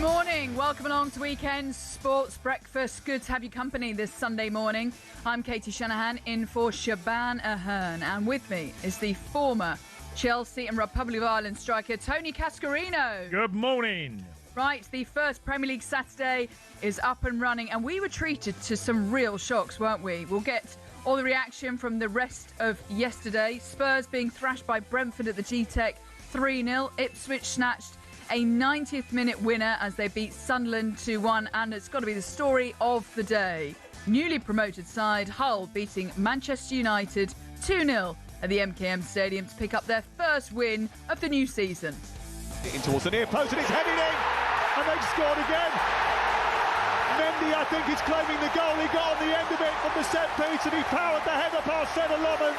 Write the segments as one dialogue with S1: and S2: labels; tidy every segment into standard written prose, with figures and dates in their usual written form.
S1: Morning, welcome along to Weekend Sports Breakfast. Good to have you company this Sunday morning. I'm Katie Shanahan in for Shaban Ahern, and with me is the former Chelsea and Republic of Ireland striker Tony Cascarino.
S2: Good morning.
S1: Right, the first Premier League Saturday is up and running, and we were treated to some real shocks, weren't we? We'll get all the reaction from the rest of yesterday. Spurs being thrashed by Brentford at the G-Tech 3-0. Ipswich snatched a 90th minute winner as they beat Sunderland 2-1, and it's got to be the story of the day. Newly promoted side Hull beating Manchester United 2-0 at the MKM Stadium to pick up their first win of the new season.
S3: In towards the near post, and it's headed in, and they've scored again. Mendy, I think, is claiming the goal. He got on the end of it from the set piece, and he powered the header past centre Lovens.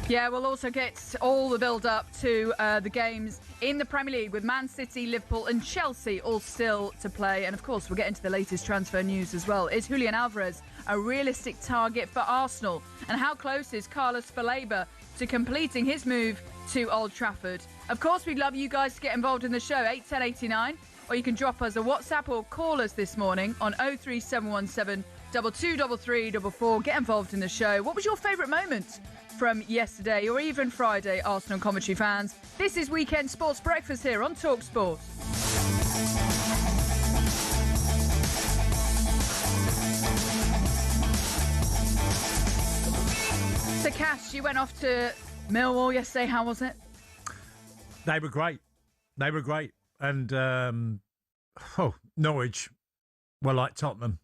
S1: Yeah, we'll also get all the build-up to the games in the Premier League with Man City, Liverpool and Chelsea all still to play. And, of course, we'll get into the latest transfer news as well. Is Julian Alvarez a realistic target for Arsenal? And how close is Carlos Baleba to completing his move to Old Trafford? Of course, we'd love you guys to get involved in the show, 81089, or you can drop us a WhatsApp or call us this morning on 03717 223344. Get involved in the show. What was your favourite moment from yesterday or even Friday, Arsenal commentary fans? This is Weekend Sports Breakfast here on talkSPORT. So, Cash, you went off to Millwall yesterday. How was it?
S2: They were great. They were great. And Norwich were like Tottenham.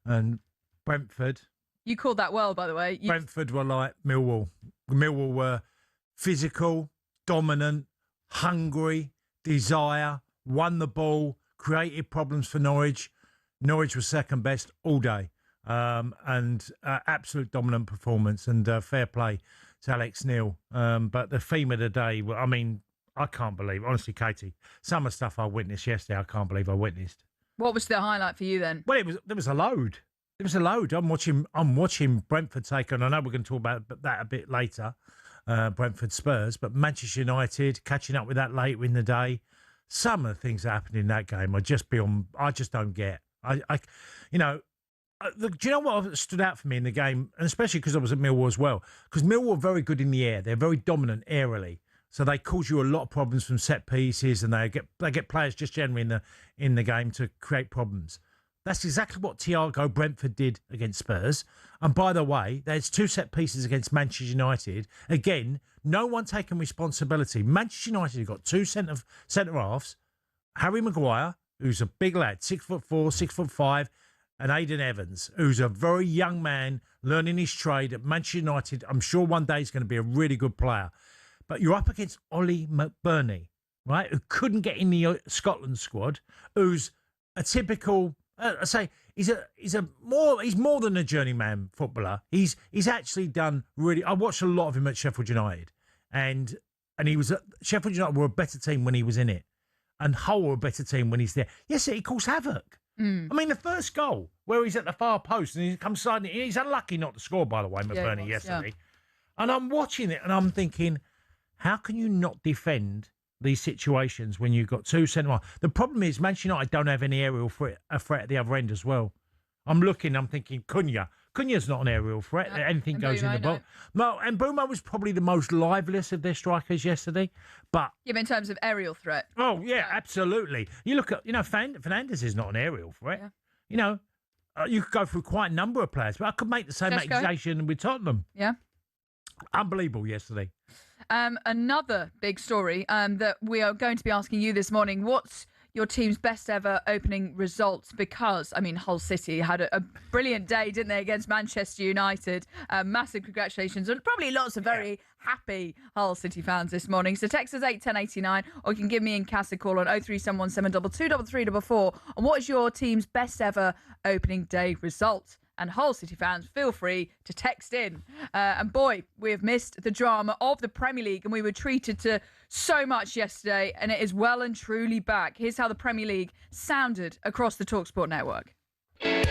S2: And Brentford.
S1: You called that well, by the way.
S2: Brentford were like Millwall. Millwall were physical, dominant, hungry, desire, won the ball, created problems for Norwich. Norwich was second best all day. And absolute dominant performance, and fair play to Alex Neil. But the theme of the day, I mean, I can't believe, honestly, Katie, some of the stuff I witnessed yesterday, I can't believe I witnessed.
S1: What was the highlight for you then?
S2: Well, there was a load. There was a load. I'm watching Brentford take on. I know we're going to talk about that a bit later, Brentford Spurs, but Manchester United catching up with that later in the day. Some of the things that happened in that game are just beyond. I just don't get. Do you know what stood out for me in the game, and especially because I was at Millwall as well? Because Millwall are very good in the air. They're very dominant aerially. So they cause you a lot of problems from set pieces, and they get players just generally in the game to create problems. That's exactly what Thiago Brentford did against Spurs. And by the way, there's two set pieces against Manchester United. Again, no one taking responsibility. Manchester United have got two centre halves, Harry Maguire, who's a big lad, 6'4", 6'5", and Aidan Evans, who's a very young man learning his trade at Manchester United. I'm sure one day he's going to be a really good player. But you're up against Ollie McBurney, right, who couldn't get in the Scotland squad, who's a typical... I say he's more than a journeyman footballer. He's actually done really. I watched a lot of him at Sheffield United, and he was Sheffield United were a better team when he was in it, and Hull were a better team when he's there. Yes, he caused havoc. I mean, the first goal where he's at the far post and he comes sliding. He's unlucky not to score, by the way, McBurney yesterday. Yeah. And I'm watching it and I'm thinking, how can you not defend these situations when you've got two centre halves? The problem is Manchester United don't have any aerial threat at the other end as well. I'm thinking Cunha's not an aerial threat. Yeah. Anything goes in the box. No, and Mbeumo was probably the most liveliest of their strikers yesterday. But
S1: in terms of aerial threat.
S2: Oh yeah, absolutely. You look at Fernandes is not an aerial threat. Yeah. You could go through quite a number of players, but I could make the same accusation with Tottenham.
S1: Yeah.
S2: Unbelievable yesterday.
S1: Another big story that we are going to be asking you this morning. What's your team's best ever opening results? Because, I mean, Hull City had a brilliant day, didn't they, against Manchester United? Massive congratulations, and probably lots of very happy Hull City fans this morning. So text us 81089, or you can give me and Cass a call on 03717 223344. And what is your team's best ever opening day result? And Hull City fans, feel free to text in. And boy, we have missed the drama of the Premier League, and we were treated to so much yesterday, and it is well and truly back. Here's how the Premier League sounded across the talkSPORT network.
S3: Going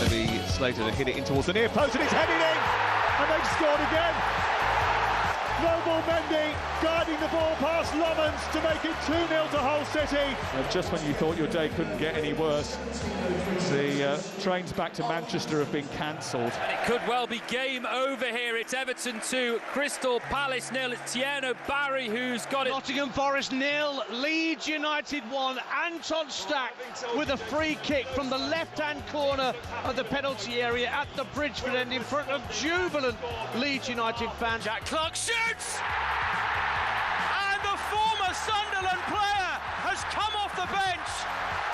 S3: to be Slater to hit it in towards the near post, and it's headed in, and they've scored again. Noble Mendy guiding the ball past Lommans to make it 2-0 to Hull City. And just when you thought your day couldn't get any worse, the trains back to Manchester have been cancelled.
S4: And it could well be game over here. It's Everton 2, Crystal Palace 0. It's Tierno Barry who's got it.
S5: Nottingham Forest 0, Leeds United 1. Anton Stack with a free kick from the left-hand corner of the penalty area at the Bridgeford end in front of jubilant Leeds United fans.
S4: Jack Clark shoots! And the former Sunderland player has come off the bench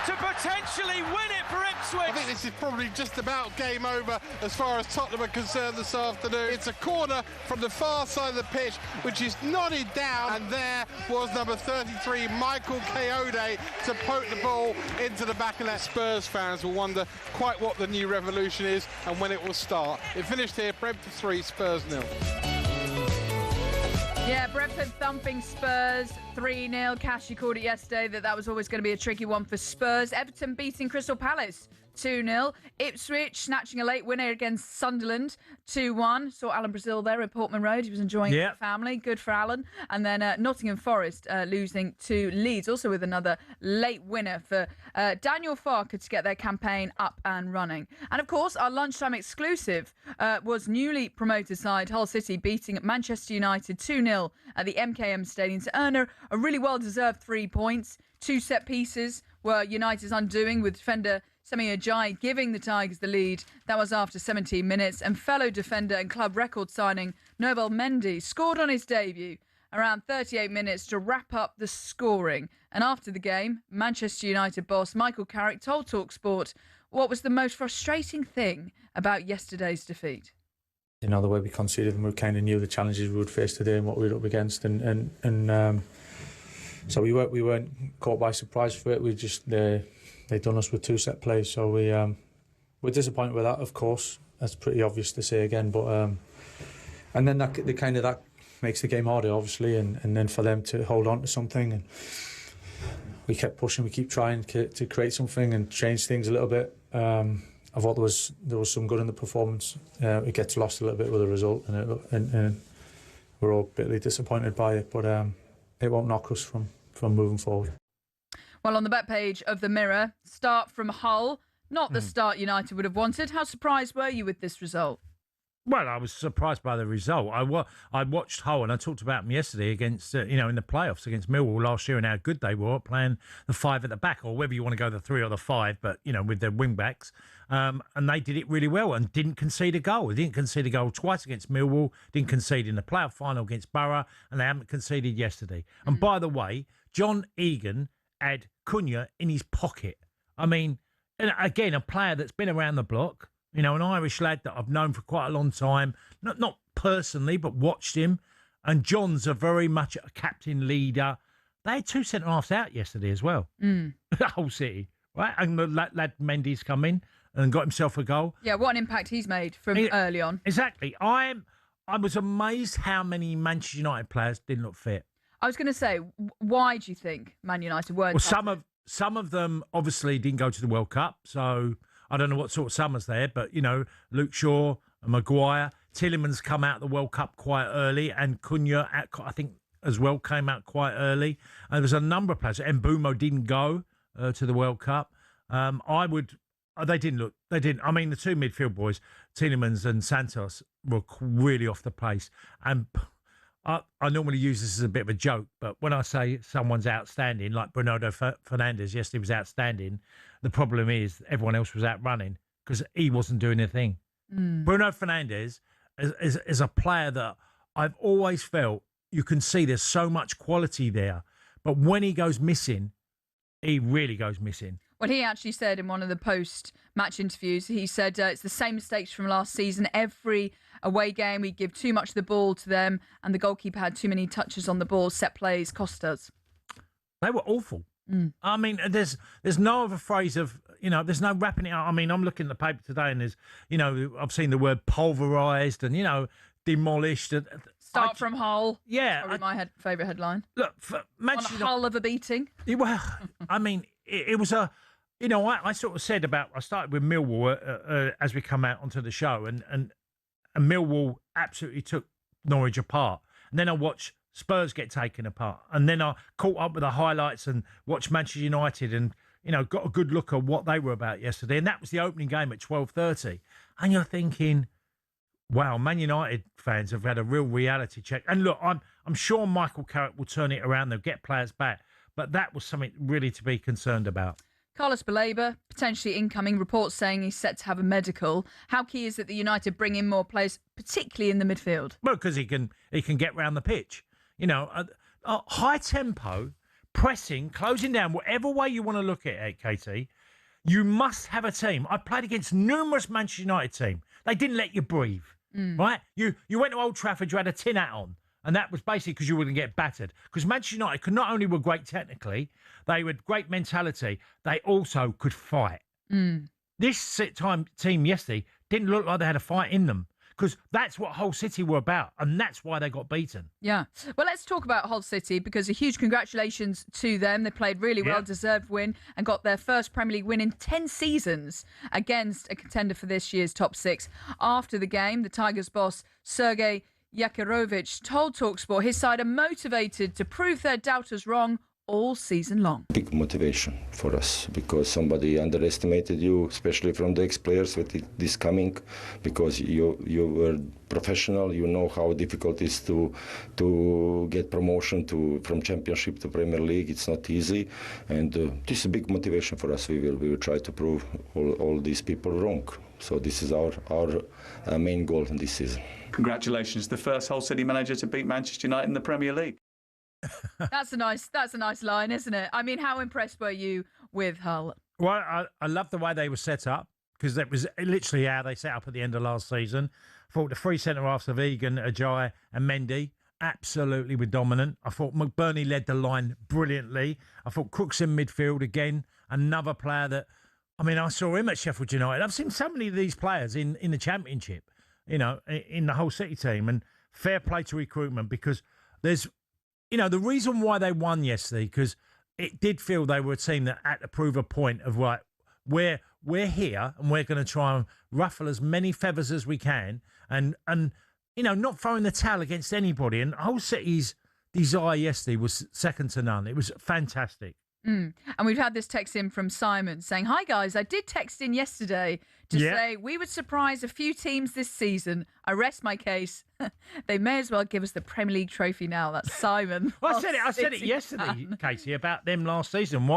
S4: to potentially win it for Ipswich.
S6: I think this is probably just about game over as far as Tottenham are concerned this afternoon. It's a corner from the far side of the pitch, which is nodded down, and there was number 33, Michael Kayode, to poke the ball into the back of that. Spurs fans will wonder quite what the new revolution is and when it will start. It finished here, Brentford 3, Spurs 0.
S1: Yeah, Brentford thumping Spurs 3-0. Cash, you called it yesterday that was always going to be a tricky one for Spurs. Everton beating Crystal Palace 2-0. Ipswich snatching a late winner against Sunderland 2-1. Saw Alan Brazil there at Portman Road. He was enjoying it with the family. Good for Alan. And then Nottingham Forest losing to Leeds, also with another late winner for Daniel Farker to get their campaign up and running. And of course, our lunchtime exclusive was newly promoted side Hull City beating Manchester United 2-0 at the MKM Stadium to earn a really well-deserved 3 points. 2 set pieces were United's undoing, with defender Semi Ajayi giving the Tigers the lead. That was after 17 minutes. And fellow defender and club record signing Noble Mendy scored on his debut around 38 minutes to wrap up the scoring. And after the game, Manchester United boss Michael Carrick told talkSPORT what was the most frustrating thing about yesterday's defeat.
S7: You know, the way we conceded, and we kind of knew the challenges we would face today and what we were up against, and so we weren't caught by surprise for it. We just they'd done us with 2 set plays, so we're disappointed with that. Of course, that's pretty obvious to say again, but and then that makes the game harder, obviously, and then for them to hold on to something, and we kept pushing, we keep trying to create something and change things a little bit. I thought there was some good in the performance. It gets lost a little bit with the result, and we're all bitterly disappointed by it, but it won't knock us from moving forward.
S1: Well, on the back page of the Mirror, start from Hull, not the start United would have wanted. How surprised were you with this result?
S2: Well, I was surprised by the result. I watched Hull, and I talked about them yesterday against, in the playoffs against Millwall last year, and how good they were playing the 5 at the back, or whether you want to go the 3 or the 5, but, with their wing backs. And they did it really well and didn't concede a goal. They didn't concede a goal twice against Millwall, didn't concede in the playoff final against Borough, and they haven't conceded yesterday. And by the way, John Egan had Cunha in his pocket. I mean, and again, a player that's been around the block, an Irish lad that I've known for quite a long time, not personally, but watched him. And John's a very much a captain leader. They had 2 centre-halves out yesterday as well. Hull City, right? And the lad Mendy's come in and got himself a goal.
S1: Yeah, what an impact he's made from early on.
S2: Exactly. I was amazed how many Manchester United players didn't look fit.
S1: I was going to say, why do you think Man United weren't?
S2: Well, some of them obviously didn't go to the World Cup, so I don't know what sort of summer's there, but, Luke Shaw and Maguire, Tielemans come out of the World Cup quite early, and Cunha, I think, as well, came out quite early. And there was a number of players. Mbumo didn't go to the World Cup. They didn't. I mean, the 2 midfield boys, Tielemans and Santos, were really off the pace. And I normally use this as a bit of a joke, but when I say someone's outstanding, like Bernardo Fernandes, yes, he was outstanding. The problem is everyone else was out running because he wasn't doing a thing. Bruno Fernandes is a player that I've always felt you can see there's so much quality there, but when he goes missing, he really goes missing.
S1: Well, he actually said in one of the post-match interviews, he said it's the same mistakes from last season. Every away game, we give too much of the ball to them, and the goalkeeper had too many touches on the ball. Set plays cost us.
S2: They were awful. I mean, there's no other phrase of, there's no wrapping it up. I mean, I'm looking at the paper today, and there's, I've seen the word pulverised and, demolished.
S1: Start from Hull.
S2: Yeah.
S1: Probably my favourite headline.
S2: Look, for Manchester
S1: on a Hull of a beating.
S2: Well, I mean, it was a... I sort of said I started with Millwall as we come out onto the show, and Millwall absolutely took Norwich apart. and then I watched Spurs get taken apart, and then I caught up with the highlights and watched Manchester United, and got a good look at what they were about yesterday. And that was the opening game at 12:30, and you're thinking, wow, Man United fans have had a real reality check. And look, I'm sure Michael Carrick will turn it around. They'll get players back, but that was something really to be concerned about.
S1: Carlos Baleba, potentially incoming, reports saying he's set to have a medical. How key is it that United bring in more players, particularly in the midfield?
S2: Well, because he can get round the pitch. High tempo, pressing, closing down, whatever way you want to look at it, Katie, you must have a team. I played against numerous Manchester United teams. They didn't let you breathe, right? You went to Old Trafford, you had a tin hat on. And that was basically because you were going to get battered. Because Manchester United could not only were great technically, they had great mentality, they also could fight. This team yesterday didn't look like they had a fight in them, because that's what Hull City were about, and that's why they got beaten.
S1: Yeah. Well, let's talk about Hull City, because a huge congratulations to them. They played really well, deserved win, and got their first Premier League win in 10 seasons against a contender for this year's top 6. After the game, the Tigers boss, Sergei Yakirovich, told talkSPORT his side are motivated to prove their doubters wrong all season long.
S8: Big motivation for us, because somebody underestimated you, especially from the ex-players with this coming, because you were professional. You know how difficult it is to get promotion from Championship to Premier League. It's not easy, and this is a big motivation for us. We will try to prove all these people wrong. So this is our main goal in this season.
S9: Congratulations, the first Hull City manager to beat Manchester United in the Premier League.
S1: That's a nice line, isn't it? I mean, how impressed were you with Hull?
S2: Well, I love the way they were set up, because that was literally how they set up at the end of last season. I thought the three centre-halves of Egan, Ajayi and Mendy absolutely were dominant. I thought McBurney led the line brilliantly. I thought Crooks in midfield, again, another player that, I saw him at Sheffield United. I've seen so many of these players in the Championship, in the Hull City team, and fair play to recruitment, because there's, the reason why they won yesterday, because it did feel they were a team that had to prove a point of, right, we're here and we're going to try and ruffle as many feathers as we can, and not throwing the towel against anybody. And Hull City's desire yesterday was second to none. It was fantastic.
S1: And we've had this text in from Simon saying, "Hi guys, I did text in yesterday to say we would surprise a few teams this season. I rest my case. They may as well give us the Premier League trophy now." That's Simon.
S2: Well, I said it yesterday, Casey, about them last season,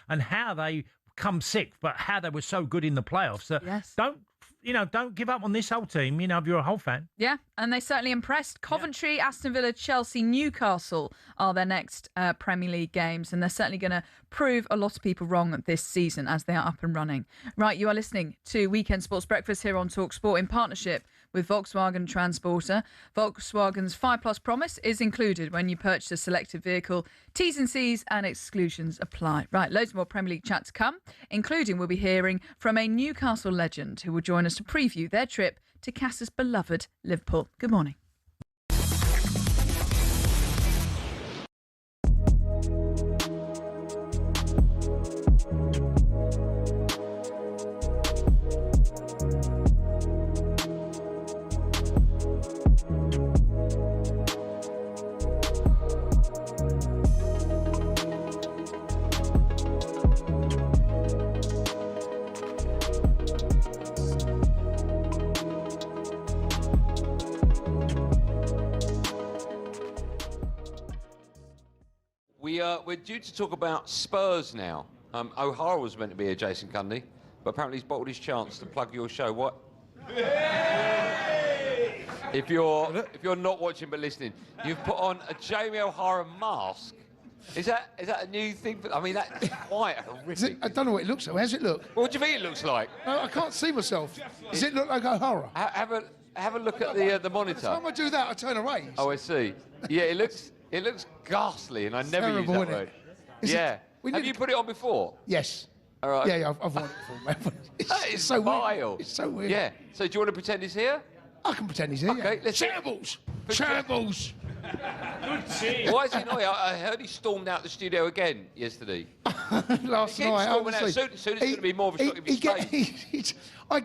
S2: and how they come sixth, but how they were so good in the playoffs. So
S1: yes.
S2: Don't give up on this whole team, if you're a Hull fan.
S1: Yeah, and they certainly impressed. Coventry, Aston Villa, Chelsea, Newcastle are their next Premier League games, and they're certainly going to prove a lot of people wrong this season as they are up and running. Right, you are listening to Weekend Sports Breakfast here on talkSPORT in partnership with Volkswagen Transporter. Volkswagen's 5+ promise is included when you purchase a selected vehicle. T's and C's and exclusions apply. Right, loads more Premier League chat to come, including we'll be hearing from a Newcastle legend who will join us to preview their trip to Cass's beloved Liverpool. Good morning.
S10: We're due to talk about Spurs now. O'Hara was meant to be here, Jason Cundy, but apparently he's bottled his chance to plug your show. What? If you're not watching but listening, you've put on a Jamie O'Hara mask. Is that a new thing? That's quite horrific.
S11: I don't know what it looks like. How does it look?
S10: What do you think it looks like?
S11: No, I can't see myself. Does it look like O'Hara?
S10: Have a look at the monitor.
S11: Every time I do that, I turn away.
S10: Oh, I see. Yeah, it looks ghastly, and I never use that word. Have you put it on before?
S11: Yes.
S10: All right.
S11: Yeah, I've worn it before.
S10: It's so vile.
S11: Weird. It's so weird.
S10: Yeah. So do you want to pretend he's here?
S11: I can pretend he's here.
S10: Okay,
S11: yeah.
S10: let's
S11: Shambles! Shambles!
S10: Why is he not here? I heard he stormed out the studio again yesterday.
S11: Last night, honestly.
S10: Soon it's going to be more of a shock if he stays.
S11: I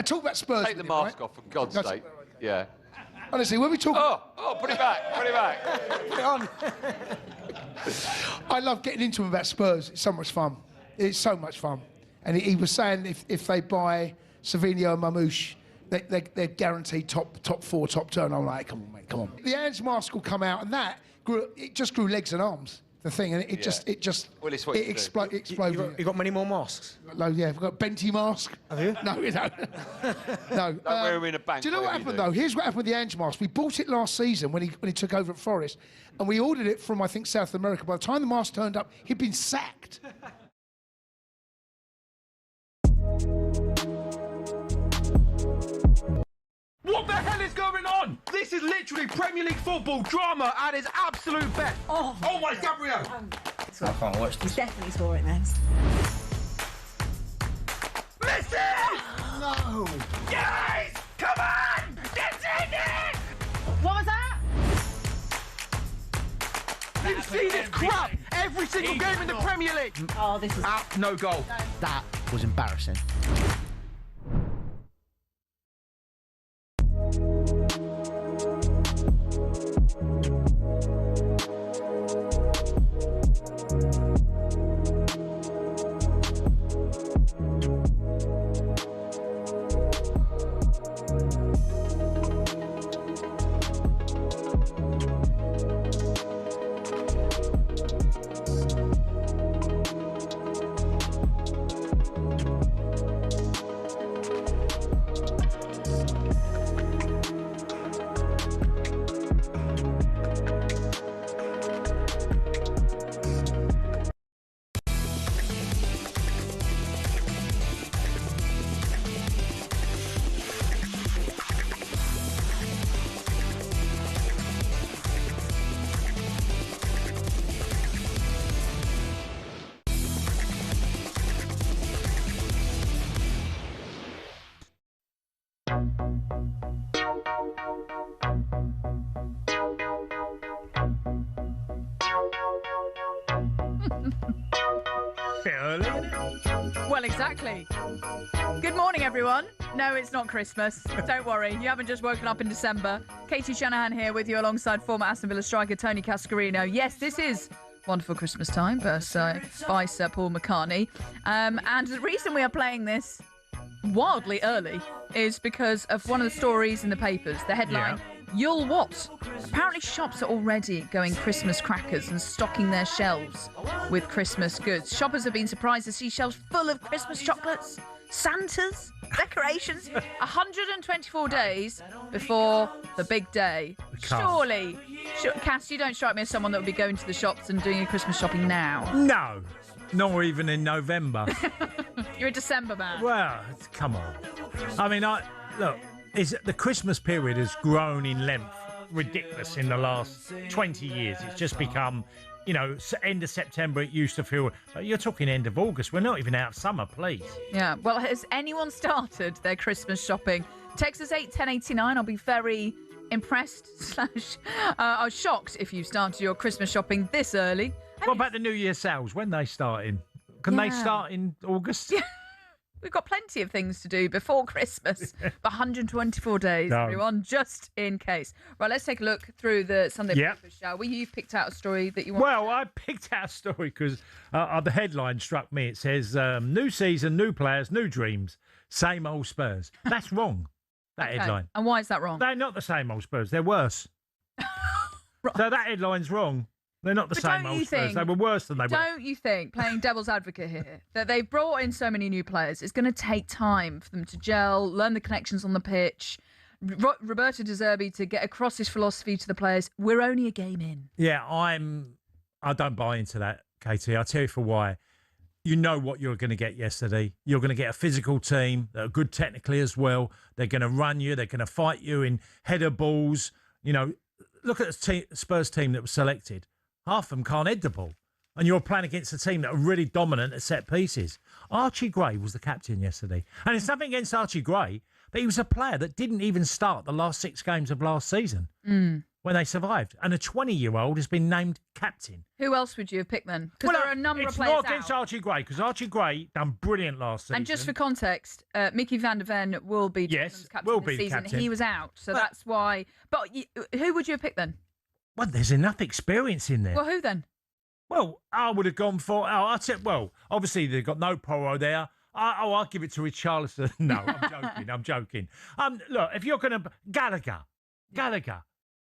S11: talk about Spurs.
S10: Take the mask off, for God's sake. Yeah.
S11: Honestly, when we talk...
S10: Put it back, put it back.
S11: Put it on. I love getting into him about Spurs. It's so much fun. It's so much fun. And he was saying if they buy Savinho and Mamouche, they're guaranteed top 4, top 2. And I'm like, come on, mate, come on. The Ange mask will come out, and it just grew legs and arms. The thing, and it just exploded.
S12: You got many more masks?
S11: No, yeah, we've got Benty mask.
S12: Have you?
S11: No, we don't. No.
S10: Don't wear him in a bank.
S11: Do you know what happened though? Here's what happened with the Ange mask. We bought it last season when he took over at Forest, and we ordered it from I think South America. By the time the mask turned up, he'd been sacked.
S13: What the hell is going on? This is literally Premier League football drama at its absolute best. Oh my Gabriel!
S12: I can't watch this.
S14: He's definitely scoring this.
S13: Miss it!
S11: No!
S13: Guys! Come on! Get in it!
S14: What was that?
S13: You see this crap every single game in the Premier League.
S14: Oh, this is...
S13: No goal.
S12: That was embarrassing.
S1: Well, exactly. Good morning, everyone. No, it's not Christmas. Don't worry. You haven't just woken up in December. Katie Shanahan here with you alongside former Aston Villa striker Tony Cascarino. Yes, this is wonderful Christmas time, vice Paul McCartney. And the reason we are playing this wildly early is because of one of the stories in the papers. The headline, You'll what? Apparently shops are already going Christmas crackers and stocking their shelves with Christmas goods. Shoppers have been surprised to see shelves full of Christmas chocolates, Santas, decorations, 124 days before the big day. Surely, Cass, you don't strike me as someone that would be going to the shops and doing your Christmas shopping now.
S2: No, not even in November.
S1: You're a December man.
S2: Well, come on. I mean, look, the Christmas period has grown in length ridiculous in the last 20 years. It's just become, end of September it used to feel. You're talking end of August. We're not even out of summer, please.
S1: Yeah. Well, has anyone started their Christmas shopping? Text us 81089. I'll be very impressed / I was shocked if you started your Christmas shopping this early.
S2: What about the New Year sales? When they starting? Can they start in August?
S1: Yeah. We've got plenty of things to do before Christmas. 124 days, everyone, just in case. Right, let's take a look through the Sunday papers, shall we? You've picked out a story that you want.
S2: Well, I picked out a story because the headline struck me. It says, new season, new players, new dreams, same old Spurs. That's wrong, that headline.
S1: And why is that wrong?
S2: They're not the same old Spurs. They're worse. Right. So that headline's wrong. They're not the same old Spurs. They were worse than they were.
S1: Don't you think, playing devil's advocate here, that they've brought in so many new players, it's going to take time for them to gel, learn the connections on the pitch, Roberto De Zerbi to get across his philosophy to the players? We're only a game in.
S2: Yeah, I don't buy into that, Katie. I'll tell you for why. You know what you're going to get yesterday. You're going to get a physical team that are good technically as well. They're going to run you. They're going to fight you in header balls. Look at the Spurs team that was selected. Half of them can't head the ball. And you're playing against a team that are really dominant at set pieces. Archie Gray was the captain yesterday. And it's nothing against Archie Gray, that he was a player that didn't even start the last 6 games of last season when they survived. And a 20-year-old has been named captain.
S1: Who else would you have picked then? Because there are a number of players
S2: It's not against Archie Gray, because Archie Gray done brilliant last season.
S1: And just for context, Mickey van der Ven will be Tottenham's captain this season.
S2: Captain.
S1: He was out, so that's why. But who would you have picked then?
S2: Well, there's enough experience in there.
S1: Well, who then?
S2: Well, I would have gone for... obviously they've got no Porro there. I'll give it to Richarlison. No, I'm joking. Look, if you're going to... Gallagher.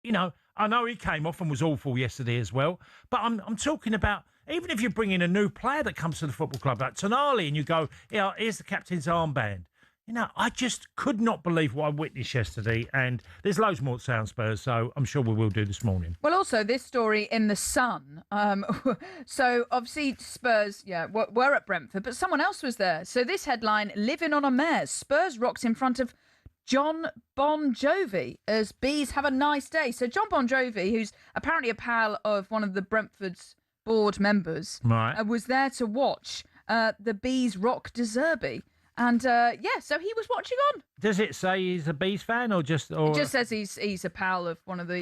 S2: You know, I know he came off and was awful yesterday as well, but I'm talking about... Even if you bring in a new player that comes to the football club, like Tonali, and you go, here's the captain's armband. You know, I just could not believe what I witnessed yesterday, and there's loads more to say on Spurs, so I'm sure we will do this morning.
S1: Well, also, this story in The Sun. So, obviously, Spurs, were at Brentford, but someone else was there. So, this headline, Living on a Mare, Spurs rocks in front of John Bon Jovi as Bees have a nice day. So, John Bon Jovi, who's apparently a pal of one of the Brentford's board members, was there to watch the Bees rock De Zerbi. And, so he was watching on.
S2: Does it say he's a Bees fan or just... Or...
S1: It just says he's a pal of one of the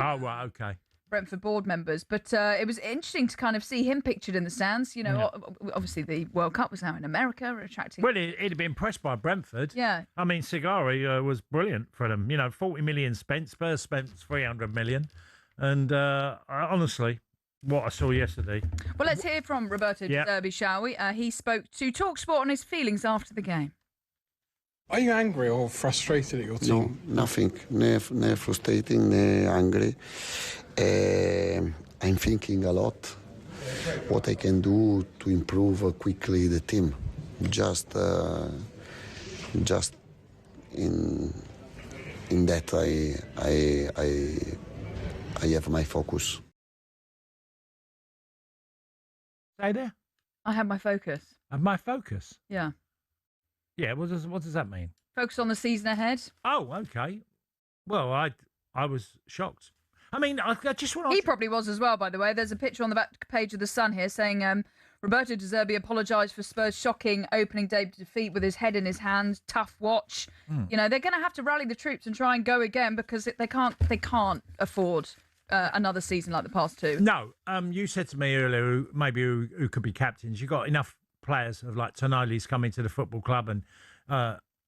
S1: Brentford board members. But it was interesting to kind of see him pictured in the stands. You know, obviously the World Cup was now in America, attracting...
S2: Well, he'd have been impressed by Brentford.
S1: Yeah.
S2: I mean, Sigari was brilliant for them. You know, 40 million spent. Spurs spent 300 million. And honestly... what I saw yesterday.
S1: Well, let's hear from Roberto De Zerbi, shall we? He spoke to talkSPORT on his feelings after the game.
S15: Are you angry or frustrated at your team?
S16: No, nothing. Never frustrating, never angry. I'm thinking a lot what I can do to improve quickly the team. Just in that I have my focus.
S2: Stay there.
S1: I have my focus.
S2: Have my focus?
S1: Yeah.
S2: Yeah, what does that mean?
S1: Focus on the season ahead.
S2: Oh, okay. Well, I was shocked. I mean, I just want to...
S1: He probably was as well, by the way. There's a picture on the back page of The Sun here saying Roberto De Zerbi apologised for Spurs' shocking opening day defeat with his head in his hands. Tough watch. You know, they're going to have to rally the troops and try and go again because they can't afford another season like the past two.
S2: No, you said to me earlier who could be captains. You've got enough players of like Tonali's coming to the football club and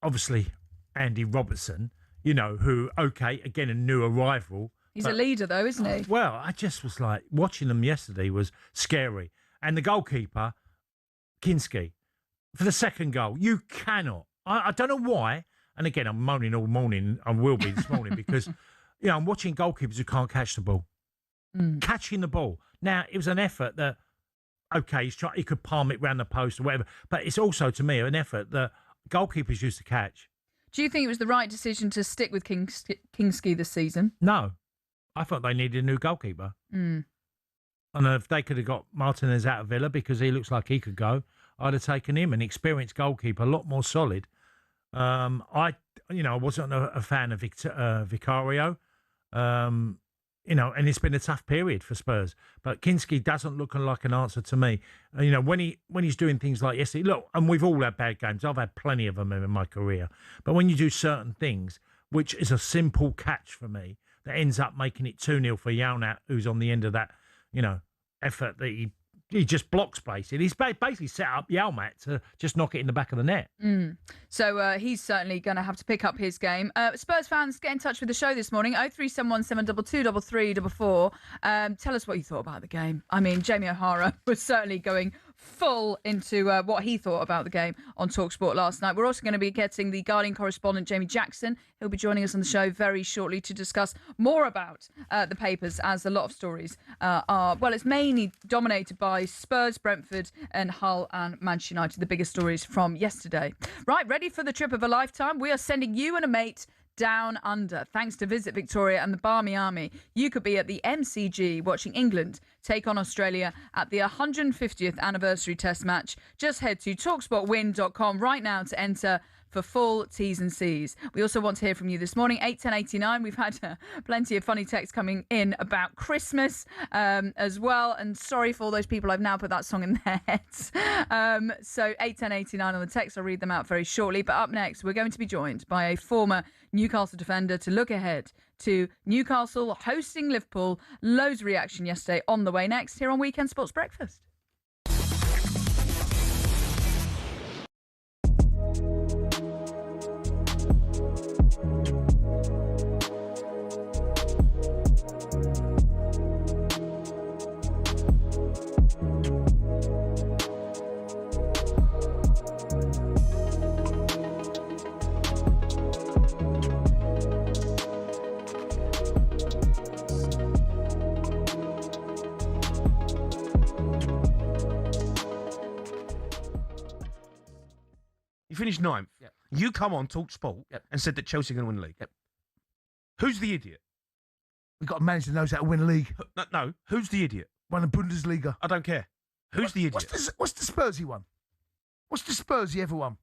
S2: obviously Andy Robertson, you know, who, again, a new arrival.
S1: He's a leader though, isn't he?
S2: Well, I just was like, watching them yesterday was scary. And the goalkeeper, Kinski, for the second goal, you cannot. I don't know why. And again, I'm moaning all morning. I will be this morning because, you know, I'm watching goalkeepers who can't catch the ball. Catching the ball. Now, it was an effort that, he could palm it round the post or whatever. But it's also, to me, an effort that goalkeepers used to catch.
S1: Do you think it was the right decision to stick with Kinski this season?
S2: No. I thought they needed a new goalkeeper. And if they could have got Martinez out of Villa because he looks like he could go, I'd have taken him, an experienced goalkeeper, a lot more solid. I wasn't a fan of Vicario. You know, and it's been a tough period for Spurs. But Kinski doesn't look like an answer to me. You know, when he's doing things like yesterday, look, and we've all had bad games. I've had plenty of them in my career. But when you do certain things, which is a simple catch for me, that ends up making it 2-0 for Yaunat, who's on the end of that, you know, effort that he just blocks basically. He's basically set up Yalmat to just knock it in the back of the net.
S1: So he's certainly going to have to pick up his game. Spurs fans, get in touch with the show this morning. 0371 722 334. Tell us what you thought about the game. I mean, Jamie O'Hara was certainly going full into what he thought about the game on talkSPORT last night. We're also going to be getting the Guardian correspondent Jamie Jackson. He'll be joining us on the show very shortly to discuss more about the papers, as a lot of stories it's mainly dominated by Spurs, Brentford and Hull and Manchester United, the biggest stories from yesterday. Right, ready for the trip of a lifetime? We are sending you and a mate down under. Thanks to Visit Victoria and the Barmy Army, you could be at the MCG watching England take on Australia at the 150th anniversary test match. Just head to talksportwin.com right now to enter. for full T's and C's. We also want to hear from you this morning, 81089. We've had plenty of funny texts coming in about Christmas as well. And sorry for all those people, I've now put that song in their heads. So 81089 on the text. I'll read them out very shortly. But up next, we're going to be joined by a former Newcastle defender to look ahead to Newcastle hosting Liverpool. Loads of reaction yesterday on the way next here on Weekend Sports Breakfast.
S13: Finished 9th.
S17: Yep.
S13: You come on talkSPORT and said that Chelsea are going to win the league.
S17: Yep.
S13: Who's the idiot?
S17: We've got a manager that knows how to win a league.
S13: No. Who's the idiot?
S17: Won the Bundesliga.
S13: I don't care. Who's the idiot?
S17: What's the Spursy one? What's the Spursy ever won?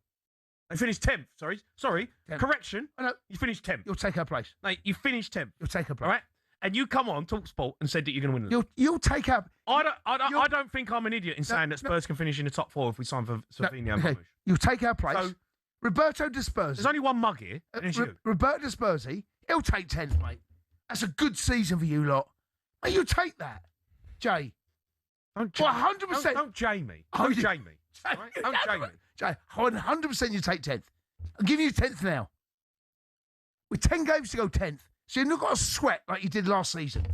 S13: They finished 10th. Sorry.
S17: 10th.
S13: Correction.
S17: Oh, no.
S13: You finished 10th.
S17: You'll take her place.
S13: No, you finished 10th.
S17: You'll take her place.
S13: All right. And you come on talkSPORT and said that you're going to win the league.
S17: You'll take her.
S13: I don't think I'm an idiot in saying that Spurs can finish in the top 4 if we sign for Savinho and Mamouche.
S17: You'll take her place.
S13: So,
S17: Roberto De Spursy.
S13: There's only one mug here, and it's you.
S17: Roberto De Spursy, he'll take 10th, mate. That's a good season for you lot. Mate, you'll take that. Jay.
S13: Don't
S17: 100%.
S13: Don't Jay me. Don't Jay me. Right? Don't Jay me.
S17: Jay, 100% you take 10th. I'll give you 10th now. With 10 games to go 10th, so you've not got to sweat like you did last season.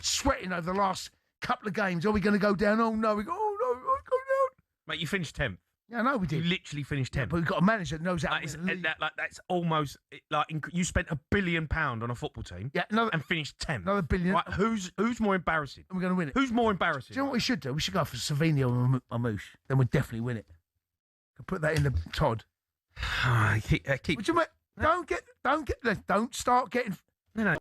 S17: Sweating over the last couple of games. Are we going to go down? Oh, no. We'll go down.
S13: Mate, you finished 10th.
S17: Yeah, I know we did.
S13: You literally finished 10th.
S17: Yeah, but we've got a manager that knows how to win a league.
S13: That's almost like you spent £1 billion on a football team and finished 10th.
S17: Another billion.
S13: Right, who's more embarrassing?
S17: And we're going to win it.
S13: Who's more embarrassing?
S17: Do you know what we should do? We should go for Savinho and Mamouche. Then we'll definitely win it. Could put that in the Todd.
S13: Keep.
S17: Would you make, don't start getting.
S13: No.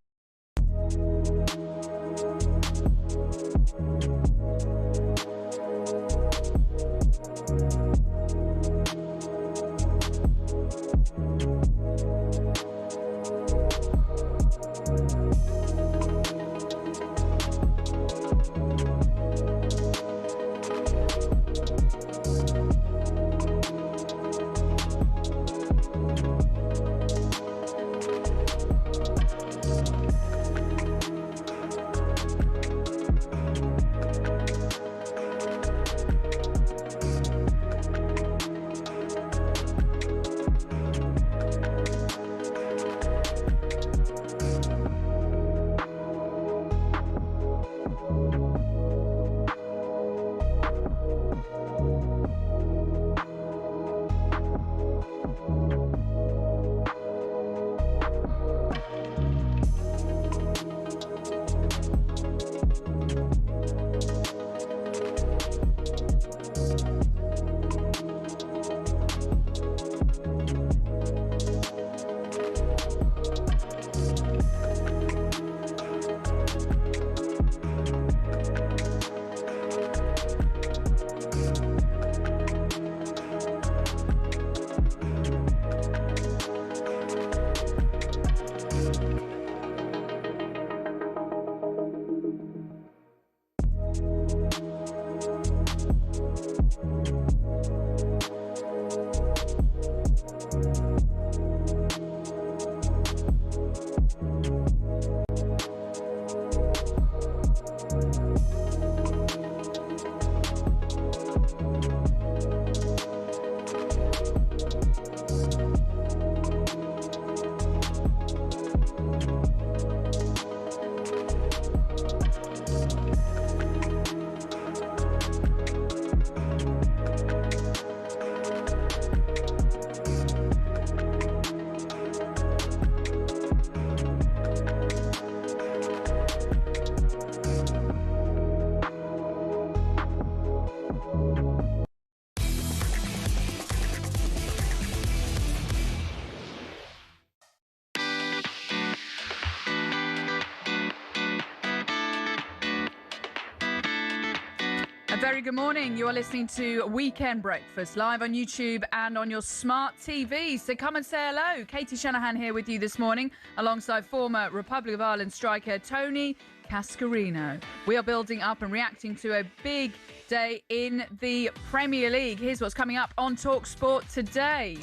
S1: A very good morning. You are listening to Weekend Breakfast live on YouTube and on your smart TV. So come and say hello. Katie Shanahan here with you this morning alongside former Republic of Ireland striker Tony Cascarino. We are building up and reacting to a big day in the Premier League. Here's what's coming up on talkSPORT today.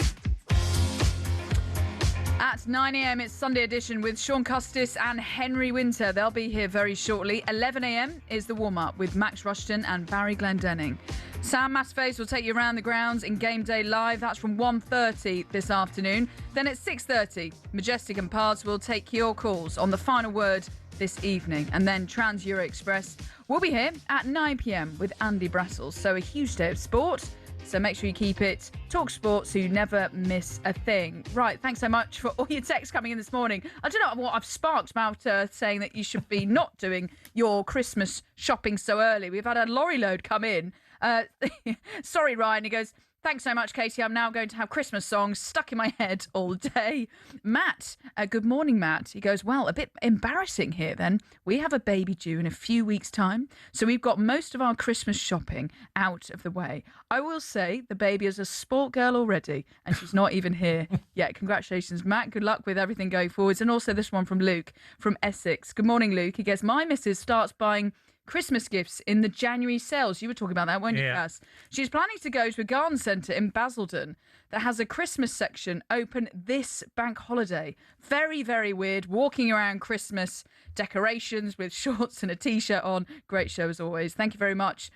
S1: At 9 a.m, it's Sunday edition with Sean Custis and Henry Winter. They'll be here very shortly. 11 a.m. is the warm-up with Max Rushton and Barry Glendenning. Sam Masface will take you around the grounds in Game Day Live. That's from 1:30 this afternoon. Then at 6:30, Majestic and Pards will take your calls on the final word this evening. And then Trans Euro Express will be here at 9 p.m. with Andy Brassels. So a huge day of sport. So make sure you keep it talkSPORT so you never miss a thing. Right, thanks so much for all your texts coming in this morning. I don't know what I've sparked about saying that you should be not doing your Christmas shopping so early. We've had a lorry load come in. Sorry, Ryan. He goes, thanks so much, Katie. I'm now going to have Christmas songs stuck in my head all day. Matt, good morning, Matt. He goes, well, a bit embarrassing here then. We have a baby due in a few weeks' time, so we've got most of our Christmas shopping out of the way. I will say the baby is a sport girl already, and she's not even here yet. Congratulations, Matt. Good luck with everything going forwards. And also this one from Luke from Essex. Good morning, Luke. He goes, my missus starts buying Christmas gifts in the January sales. You were talking about that, weren't you, Cass? She's planning to go to a garden centre in Basildon that has a Christmas section open this bank holiday. Very, very weird. Walking around Christmas decorations with shorts and a T-shirt on. Great show as always. Thank you very much,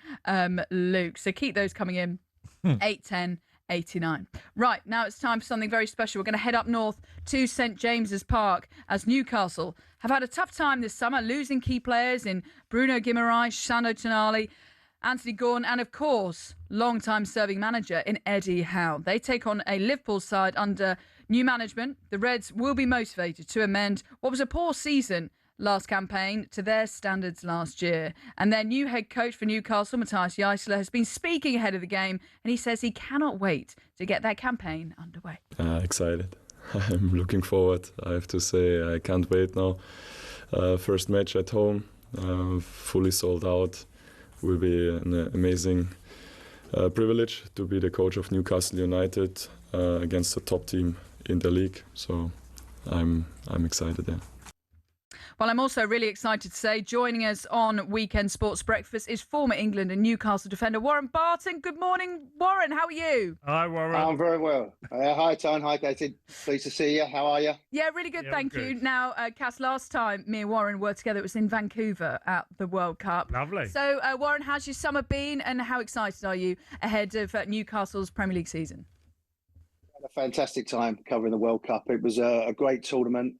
S1: Luke. So keep those coming in. 81089. Right, now it's time for something very special. We're going to head up north to St James's Park as Newcastle have had a tough time this summer, losing key players in Bruno Guimaraes, Sando Tonali, Anthony Gordon, and of course, long-time serving manager in Eddie Howe. They take on a Liverpool side under new management. The Reds will be motivated to amend what was a poor season last campaign to their standards last year. And their new head coach for Newcastle, Matthias Jaisler, has been speaking ahead of the game, and he says he cannot wait to get that campaign underway.
S18: Excited. I'm looking forward. I have to say, I can't wait now. First match at home, fully sold out. Will be an amazing privilege to be the coach of Newcastle United against the top team in the league. So I'm excited. Yeah.
S1: Well, I'm also really excited to say joining us on Weekend Sports Breakfast is former England and Newcastle defender Warren Barton. Good morning, Warren. How are you?
S2: Hi, Warren.
S19: I'm very well. Hi, Tone. Hi, Katie. Pleased to see you. How are you?
S1: Yeah, really good. Thank you. Now, Cass, last time me and Warren were together, it was in Vancouver at the World Cup.
S2: Lovely.
S1: So, Warren, how's your summer been and how excited are you ahead of Newcastle's Premier League season?
S19: A fantastic time covering the World Cup. It was a great tournament,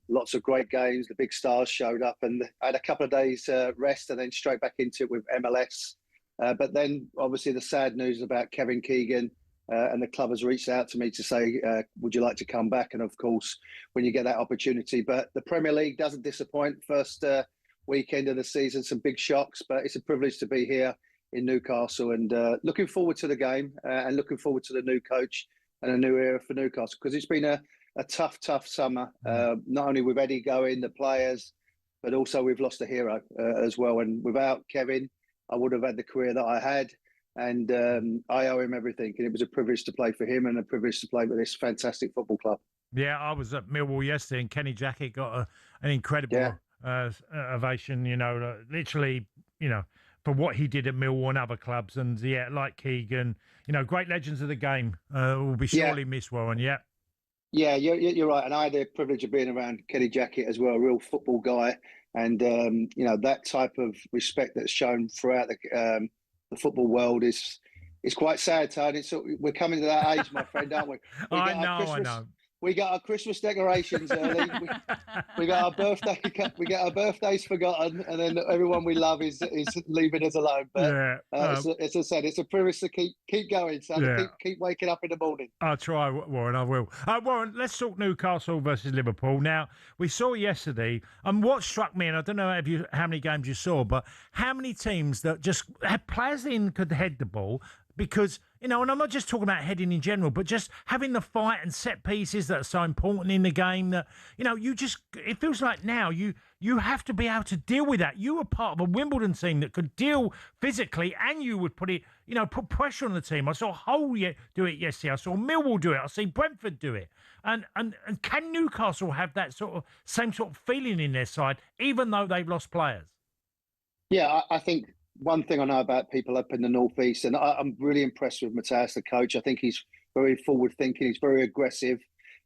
S19: lots of great games. The big stars showed up, and I had a couple of days rest and then straight back into it with MLS. But then obviously the sad news about Kevin Keegan, and the club has reached out to me to say, would you like to come back? And of course, when you get that opportunity, but the Premier League doesn't disappoint. First weekend of the season, some big shocks, but it's a privilege to be here in Newcastle, and looking forward to the game and looking forward to the new coach and a new era for Newcastle, because it's been a tough summer, not only with Eddie going, the players, but also we've lost a hero as well. And without Kevin, I would have had the career that I had, and I owe him everything. And it was a privilege to play for him and a privilege to play with this fantastic football club.
S2: Yeah, I was at Millwall yesterday, and Kenny Jackett got an incredible ovation, literally, for what he did at Millwall and other clubs. And yeah, like Keegan, great legends of the game will be surely missed, Warren. Yeah. Yeah,
S19: you're right. And I had the privilege of being around Kenny Jackett as well, a real football guy. And, that type of respect that's shown throughout the football world is quite sad, Tony. We're coming to that age, my friend, aren't we?
S2: I know.
S19: We got our Christmas decorations early. We got our birthday. We get our birthdays forgotten, and then everyone we love is leaving us alone. But as I said, it's a privilege to keep going. So keep waking up in the morning.
S2: I'll try, Warren. I will. Warren, let's talk Newcastle versus Liverpool. Now, we saw yesterday, and what struck me, and I don't know how many games you saw, but how many teams that just had players in could head the ball. Because, and I'm not just talking about heading in general, but just having the fight and set pieces that are so important in the game that, it feels like now you you have to be able to deal with that. You were part of a Wimbledon team that could deal physically, and you would put pressure on the team. I saw Hull do it yesterday. I saw Millwall do it. I see Brentford do it. And can Newcastle have that same sort of feeling in their side, even though they've lost players?
S19: Yeah, I think one thing I know about people up in the northeast, and I'm really impressed with Matthias, the coach. I think he's very forward thinking. He's very aggressive.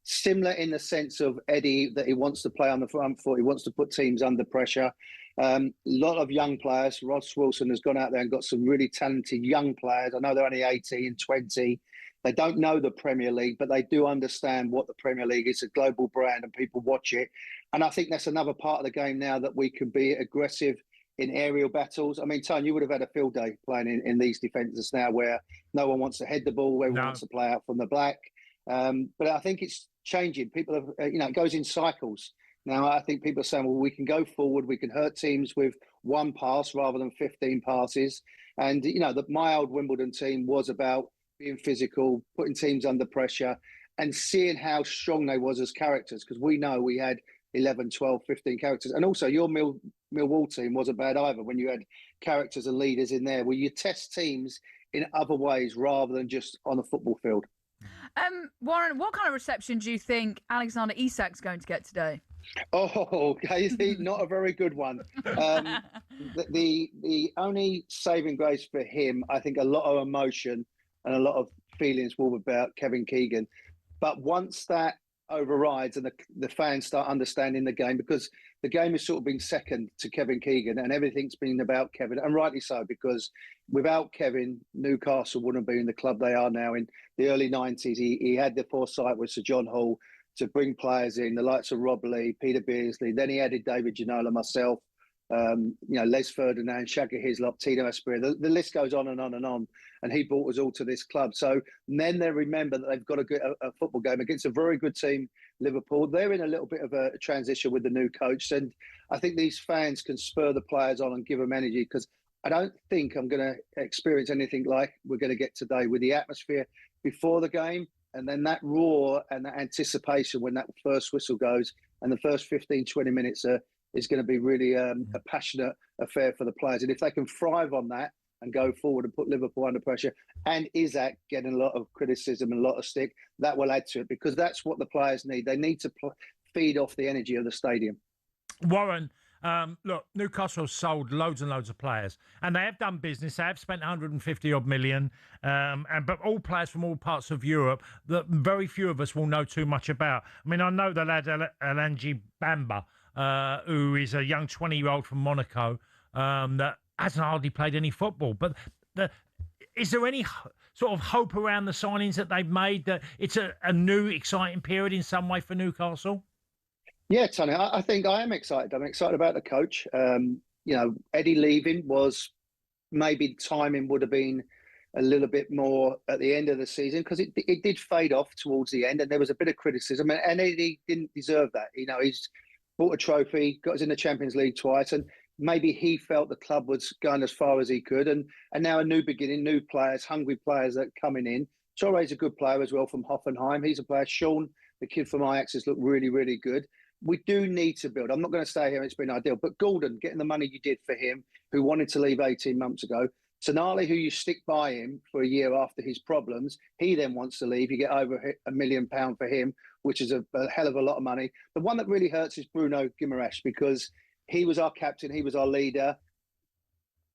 S19: Similar in the sense of Eddie, that he wants to play on the front foot. He wants to put teams under pressure. A lot of young players. Ross Wilson has gone out there and got some really talented young players. I know they're only 18, 20. They don't know the Premier League, but they do understand what the Premier League is. It's a global brand and people watch it. And I think that's another part of the game now, that we can be aggressive in aerial battles. I mean, Tony, you would have had a field day playing in these defences now, where no one wants to head the ball, everyone wants to play out from the back. But I think it's changing. People have, it goes in cycles. Now, I think people are saying, well, we can go forward, we can hurt teams with one pass rather than 15 passes. And, my old Wimbledon team was about being physical, putting teams under pressure, and seeing how strong they was as characters, because we know we had 11, 12, 15 characters. And also your Millwall team wasn't bad either, when you had characters and leaders in there, where you test teams in other ways rather than just on a football field.
S1: Warren, what kind of reception do you think Alexander Isak's going to get today?
S19: Oh, Casey, not a very good one. The only saving grace for him, I think, a lot of emotion and a lot of feelings will be about Kevin Keegan. But once that overrides and the fans start understanding the game, because the game has sort of been second to Kevin Keegan and everything's been about Kevin, and rightly so, because without Kevin, Newcastle wouldn't be in the club they are now. In the early 90s, he had the foresight with Sir John Hall to bring players in, the likes of Rob Lee, Peter Beardsley. Then he added David Ginola, myself, Les Ferdinand, Shaka Hislop, Tino Asprilla. The list goes on and on and on. And he brought us all to this club. So then they remember that they've got a football game against a very good team, Liverpool. They're in a little bit of a transition with the new coach. And I think these fans can spur the players on and give them energy, because I don't think I'm going to experience anything like we're going to get today, with the atmosphere before the game, and then that roar and that anticipation when that first whistle goes, and the first 15, 20 minutes is going to be really a passionate affair for the players. And if they can thrive on that and go forward and put Liverpool under pressure, and Isak getting a lot of criticism and a lot of stick, that will add to it, because that's what the players need. They need to feed off the energy of the stadium.
S2: Warren, look, Newcastle have sold loads and loads of players, and they have done business. They have spent 150 odd million, but all players from all parts of Europe that very few of us will know too much about. I mean, I know the lad Alanji Bamba, who is a young 20-year-old from Monaco that hasn't hardly played any football. But is there any sort of hope around the signings that they've made, that it's a new, exciting period in some way for Newcastle?
S19: Yeah, Tony, I think I am excited. I'm excited about the coach. Eddie leaving was, maybe timing would have been a little bit more at the end of the season, because it did fade off towards the end, and there was a bit of criticism, and Eddie didn't deserve that. He's bought a trophy, got us in the Champions League twice, and maybe he felt the club was going as far as he could, and now a new beginning, new players, hungry players that are coming in. Torre's a good player as well from Hoffenheim. He's a player. Sean, the kid from Ajax, has looked really, really good. We do need to build. I'm not going to stay here. It's been ideal. But Gordon, getting the money you did for him, who wanted to leave 18 months ago. Tonali, who you stick by him for a year after his problems, he then wants to leave. You get over £1 million for him, which is a hell of a lot of money. The one that really hurts is Bruno Guimaraes, because he was our captain. He was our leader.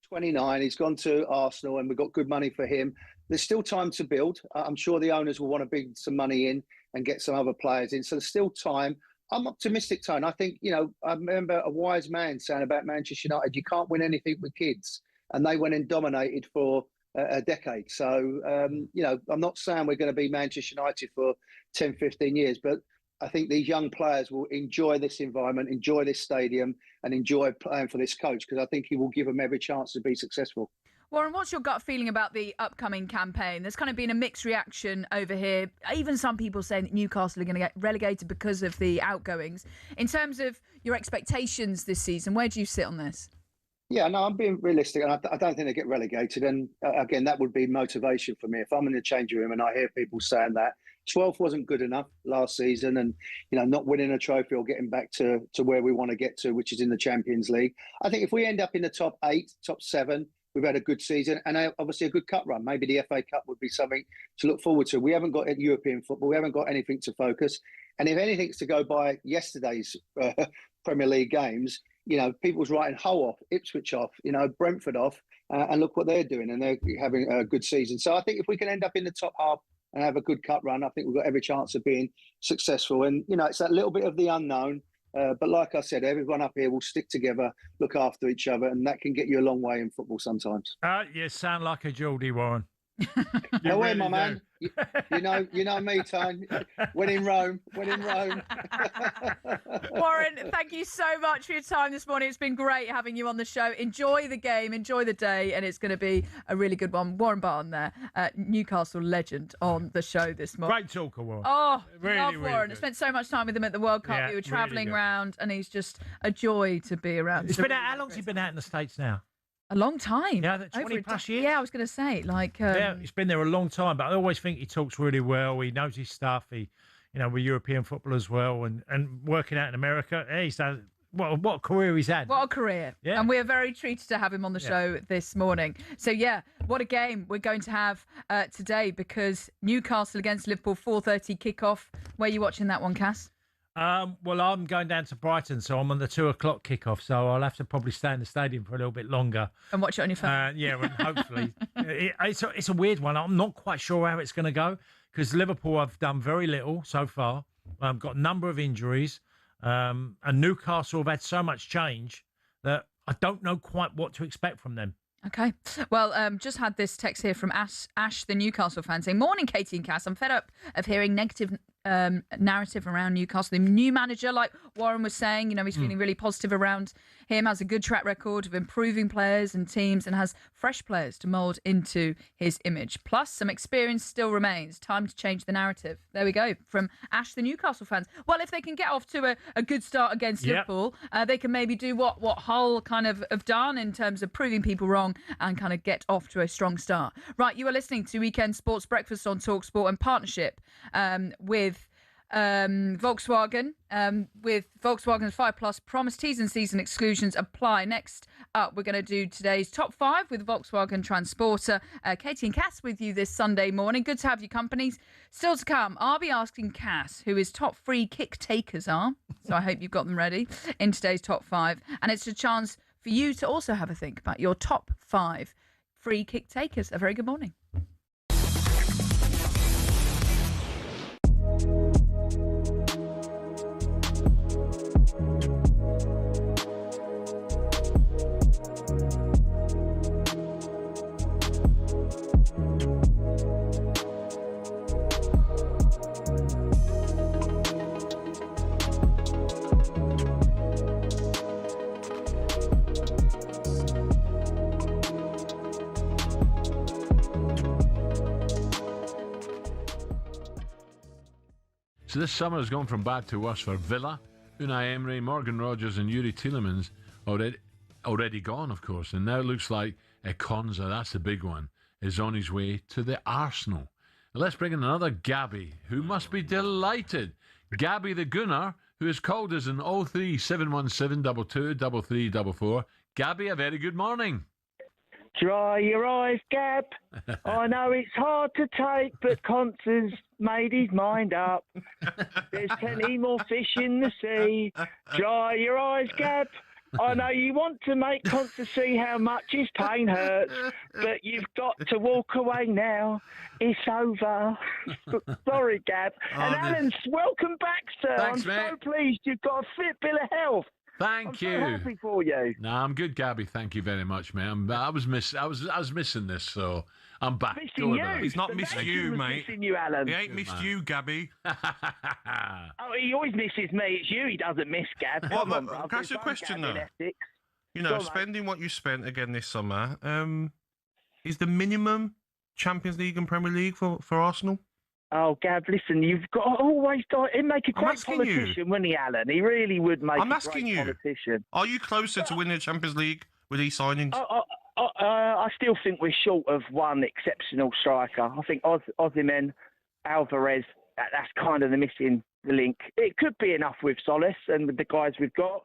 S19: 29. He's gone to Arsenal, and we've got good money for him. There's still time to build. I'm sure the owners will want to bring some money in and get some other players in. So there's still time. I'm optimistic, Tone. I think, I remember a wise man saying about Manchester United, you can't win anything with kids. And they went and dominated for a decade. So, I'm not saying we're going to be Manchester United for 10, 15 years, but I think these young players will enjoy this environment, enjoy this stadium, and enjoy playing for this coach, because I think he will give them every chance to be successful.
S1: Warren, what's your gut feeling about the upcoming campaign? There's kind of been a mixed reaction over here. Even some people saying that Newcastle are going to get relegated because of the outgoings. In terms of your expectations this season, where do you sit on this?
S19: Yeah, no, I'm being realistic, and I don't think they get relegated. And again, that would be motivation for me. If I'm in the changing room and I hear people saying that, 12th wasn't good enough last season, and not winning a trophy or getting back to where we want to get to, which is in the Champions League. I think if we end up in the top 8, top 7, we've had a good season and obviously a good cup run. Maybe the FA Cup would be something to look forward to. We haven't got European football. We haven't got anything to focus. And if anything's to go by yesterday's Premier League games, people's writing Hull off, Ipswich off, Brentford off, and look what they're doing, and they're having a good season. So I think if we can end up in the top half and have a good cup run, I think we've got every chance of being successful. And, it's that little bit of the unknown. But like I said, everyone up here will stick together, look after each other, and that can get you a long way in football sometimes.
S2: You sound like a Geordie, Warren.
S19: No way, my man. You know me, Tone. When in Rome.
S1: Warren, thank you so much for your time this morning. It's been great having you on the show. Enjoy the game, enjoy the day, and it's going to be a really good one. Warren Barton there, Newcastle legend, on the show this morning.
S2: Great talker, Warren.
S1: Oh,
S2: really,
S1: love
S2: really
S1: Warren.
S2: good.
S1: I spent so much time with him at the World Cup.
S2: Yeah,
S1: we were travelling
S2: really
S1: around, and he's just a joy to be around.
S2: It's been out, how long's he been out in the States now?
S1: A long time.
S2: Yeah, 20 plus years.
S1: Yeah, I was going to say,
S2: yeah, he's been there a long time, but I always think he talks really well. He knows his stuff. He, with European football as well, and working out in America. He's done what a career he's had.
S1: What a career.
S2: Yeah.
S1: And we are very treated to have him on the show this morning. So, what a game we're going to have today, because Newcastle against Liverpool, 4:30 kickoff. Where are you watching that one, Cass?
S2: Well, I'm going down to Brighton, so I'm on the 2:00 kickoff. So I'll have to probably stay in the stadium for a little bit longer
S1: and watch it on your phone.
S2: Yeah, and hopefully it's a weird one. I'm not quite sure how it's going to go, because Liverpool have done very little so far. Got a number of injuries, and Newcastle have had so much change that I don't know quite what to expect from them.
S1: Okay. Well, just had this text here from Ash, the Newcastle fan, saying, "Morning, Katie and Cass. I'm fed up of hearing negative narrative around Newcastle. The new manager, like Warren was saying, he's feeling really positive around him, has a good track record of improving players and teams, and has fresh players to mould into his image. Plus, some experience still remains. Time to change the narrative." There we go, from Ash, the Newcastle fans. Well, if they can get off to a good start against Liverpool, they can maybe do what Hull kind of have done in terms of proving people wrong and kind of get off to a strong start. Right, you are listening to Weekend Sports Breakfast on talkSPORT in partnership with Volkswagen, with Volkswagen's 5 Plus promise. T's and C's and exclusions apply. Next up, we're going to do today's top 5 with Volkswagen Transporter. Katie and Cass with you this Sunday morning. Good to have you company. Still to come, I'll be asking Cass who his top 3 kick takers are. So I hope you've got them ready in today's top 5. And it's a chance for you to also have a think about your top 5 free kick takers. A very good morning.
S20: So this summer has gone from bad to worse for Villa. Unai Emery, Morgan Rogers and Yuri Tielemans already gone, of course. And now it looks like Konza, that's the big one, is on his way to the Arsenal. Now let's bring in another Gabby, who must be delighted. Gabby the Gunner, who has called us in 03717 22 3344. Gabby, a very good morning.
S21: Dry your eyes, Gab. I know it's hard to take, but Concer's made his mind up. There's plenty more fish in the sea. Dry your eyes, Gab. I know you want to make Concer see how much his pain hurts, but you've got to walk away now. It's over. Sorry, Gab. And Alan, welcome back, sir.
S20: Thanks,
S21: I'm
S20: mate.
S21: so pleased you've got a fit bill of health.
S20: Thank you.
S21: I'm so happy for you.
S20: No, I'm good, Gabby. Thank you very much, mate. I was missing this, so I'm back.
S21: Missing you.
S22: He's not missed you,
S21: was
S22: mate.
S21: Missing you, Alan.
S22: He ain't missed you, Gabby.
S21: Oh, he always misses me. It's you he doesn't miss, Gab.
S22: Well,
S21: Come on,
S22: can I
S21: bruv.
S22: ask you a question,
S21: Gab in
S22: though?
S21: Essex.
S22: You
S21: Go
S22: know,
S21: on, mate.
S22: spending what you spent again this summer, is the minimum Champions League and Premier League for Arsenal?
S21: Oh, Gab, listen, you've got always got. He'd make a
S22: I'm
S21: great
S22: asking
S21: politician, wouldn't he, Alan? He really would make
S22: I'm
S21: a
S22: asking
S21: great
S22: you.
S21: politician.
S22: Are you closer to winning the Champions League with these signings?
S21: I still think we're short of one exceptional striker. I think Osimhen, Alvarez, that's kind of the missing link. It could be enough with Solis and with the guys we've got.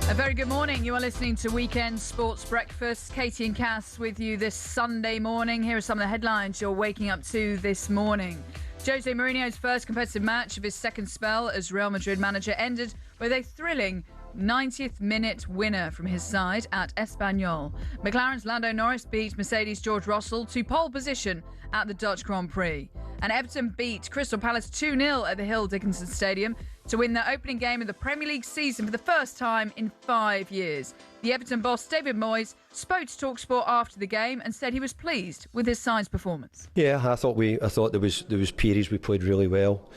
S1: A very good morning. You are listening to Weekend Sports Breakfast. Katie and Cass with you this Sunday morning. Here are some of the headlines you're waking up to this morning. Jose Mourinho's first competitive match of his second spell as Real Madrid manager ended with a thrilling 90th minute winner from his side at Espanyol. McLaren's Lando Norris beat Mercedes' George Russell to pole position at the Dutch Grand Prix. And Everton beat Crystal Palace 2-0 at the Hill Dickinson Stadium to win their opening game of the Premier League season for the first time in 5 years. The Everton boss, David Moyes, spoke to talkSPORT after the game and said he was pleased with his side's performance.
S3: Yeah, I thought there was periods we played really well,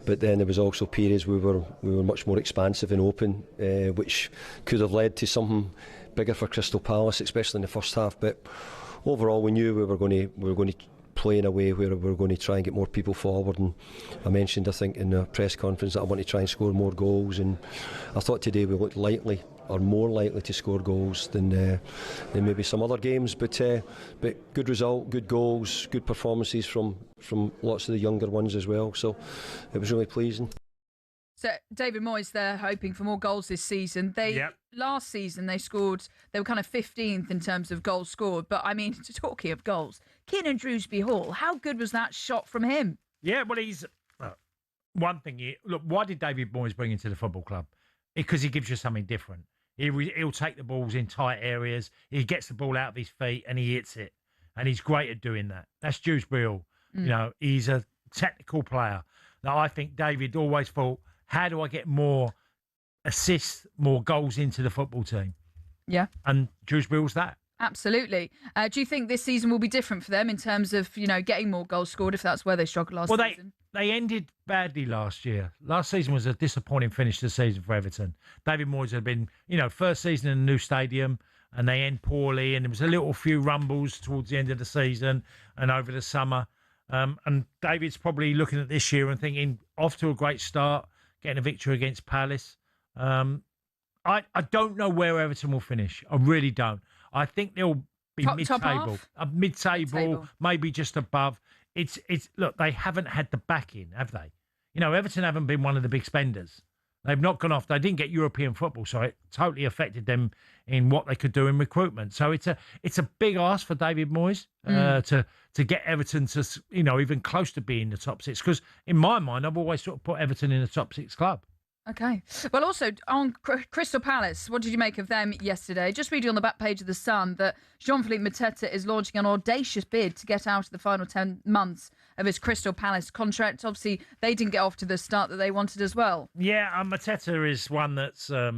S3: but then there was also periods we were much more expansive and open, which could have led to something bigger for Crystal Palace, especially in the first half. But overall, we knew we were going to play in a way where we're going to try and get more people forward, and I mentioned, I think, in the press conference that I want to try and score more goals, and I thought today we looked more likely to score goals than maybe some other games, but good result, good goals, good performances from lots of the younger ones as well, so it was really pleasing.
S1: So David Moyes, they're hoping for more goals this season. Last season they were kind of 15th in terms of goals scored. But I mean, talking of goals, Kiernan Drewsbury Hall, how good was that shot from him?
S2: Yeah, well, he's one thing. Look, why did David Moyes bring him to the football club? Because he gives you something different. He'll take the balls in tight areas. He gets the ball out of his feet and he hits it, and he's great at doing that. That's Drewsbury Hall. You know, he's a technical player. Now, I think David always thought, how do I get more assists, more goals into the football team?
S1: Yeah.
S2: And Drewsbury Hall's that.
S1: Absolutely. Do you think this season will be different for them in terms of, getting more goals scored, if that's where they struggled last season?
S2: They ended badly last year. Last season was a disappointing finish to the season for Everton. David Moyes had been, first season in a new stadium, and they end poorly, and there was a few rumbles towards the end of the season and over the summer. And David's probably looking at this year and thinking, off to a great start, getting a victory against Palace. I don't know where Everton will finish. I really don't. I think they'll be mid-table. Mid-table, maybe just above. Look, they haven't had the backing, have they? Everton haven't been one of the big spenders. They've not gone off. They didn't get European football, so it totally affected them in what they could do in recruitment. So it's a big ask for David Moyes to get Everton to even close to being the top six. Because in my mind, I've always sort of put Everton in the top six club.
S1: Okay. Well, also on Crystal Palace, what did you make of them yesterday? Just reading on the back page of The Sun that Jean-Philippe Mateta is launching an audacious bid to get out of the final 10 months of his Crystal Palace contract. Obviously, they didn't get off to the start that they wanted as well.
S2: Yeah, Mateta is one that's, I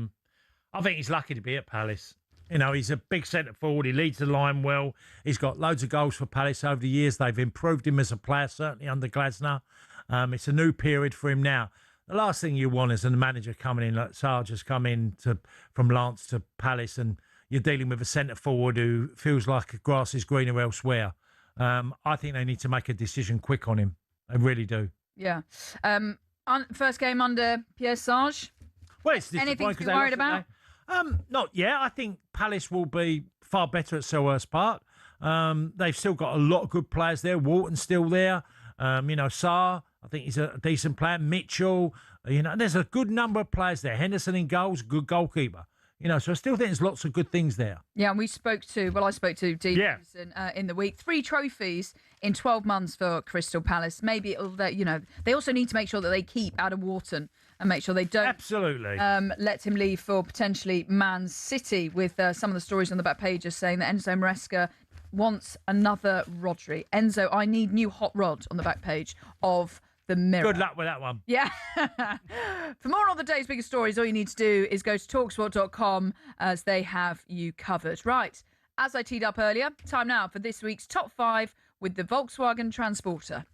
S2: think he's lucky to be at Palace. He's a big centre forward. He leads the line well. He's got loads of goals for Palace over the years. They've improved him as a player, certainly under Glasner. It's a new period for him now. The last thing you want is a manager coming in, like Sarge has come in from Lens to Palace, and you're dealing with a centre forward who feels like grass is greener elsewhere. I think they need to make a decision quick on him. They really do.
S1: Yeah. First game under Pierre Sarge.
S2: Well, it's
S1: anything to be worried about?
S2: Not yet. I think Palace will be far better at Selhurst Park. They've still got a lot of good players there. Wharton's still there. Sarr, I think he's a decent player. Mitchell, there's a good number of players there. Henderson in goals, good goalkeeper. So I still think there's lots of good things there.
S1: Yeah, and I spoke to Dean Henderson in the week. 3 trophies in 12 months for Crystal Palace. Maybe it'll, they also need to make sure that they keep Adam Wharton and make sure they don't
S2: absolutely
S1: let him leave for potentially Man City, with some of the stories on the back page just saying that Enzo Maresca wants another Rodri. Enzo, I need new hot rod on the back page of the Mirror.
S2: Good luck with that one.
S1: Yeah. For more on the day's biggest stories, all you need to do is go to talksport.com, as they have you covered. Right, as I teed up earlier, time now for this week's Top 5 with the Volkswagen Transporter.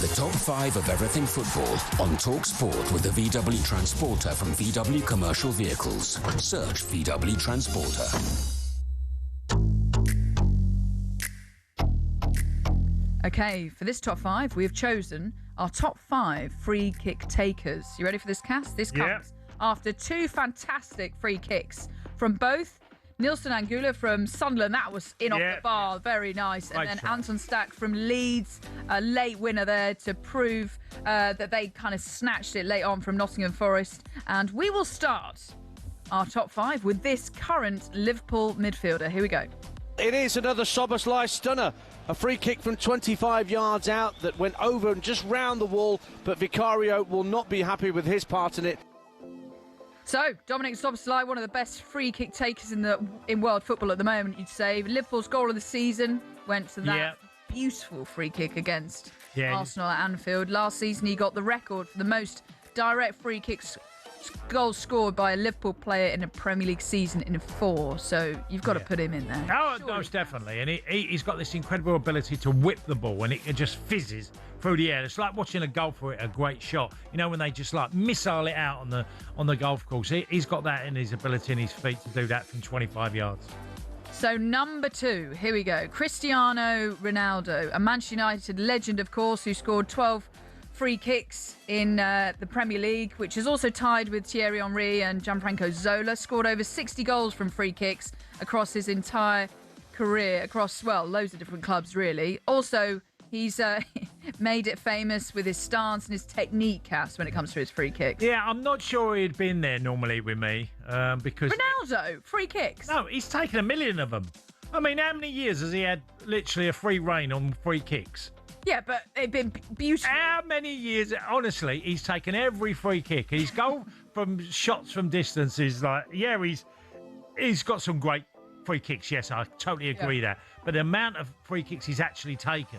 S4: The top 5 of everything football on talkSPORT with the VW Transporter from VW Commercial Vehicles. Search VW Transporter.
S1: Okay, for this top 5, we have chosen our top 5 free kick takers. You ready for this, Cass? This comes after 2 fantastic free kicks from both Nilson Angula from Sunderland. That was in off the bar. Very nice. And then Anton Stack from Leeds, a late winner there to prove that they kind of snatched it late on from Nottingham Forest. And we will start our top 5 with this current Liverpool midfielder. Here we go.
S5: It is another Szoboszlai stunner. A free kick from 25 yards out that went over and just round the wall, but Vicario will not be happy with his part in it.
S1: So, Dominic Szoboszlai, one of the best free kick takers in world football at the moment, you'd say. Liverpool's goal of the season went to that beautiful free kick against Arsenal at Anfield. Last season, he got the record for the most direct free kicks goals scored by a Liverpool player in a Premier League season in 4. So you've got to put him in there.
S2: Oh, most definitely. And he's got this incredible ability to whip the ball, and it just fizzes through the air. It's like watching a golfer hit a great shot. You know, when they just like missile it out on the golf course. He's got that in his ability and his feet to do that from 25 yards.
S1: So number 2, here we go. Cristiano Ronaldo, a Manchester United legend, of course, who scored 12 free kicks in the Premier League, which is also tied with Thierry Henry and Gianfranco Zola. Scored over 60 goals from free kicks across his entire career, across, well, loads of different clubs, really. Also, he's made it famous with his stance and his technique, Cass, when it comes to his free kicks.
S2: Yeah, I'm not sure he'd been there normally with me because...
S1: Ronaldo, free kicks?
S2: No, he's taken 1 million of them. I mean, how many years has he had literally a free reign on free kicks?
S1: Yeah, but they've been beautiful.
S2: How many years? Honestly, he's taken every free kick. His goal from shots from distance is like, he's got some great free kicks. Yes, I totally agree that. But the amount of free kicks he's actually taken,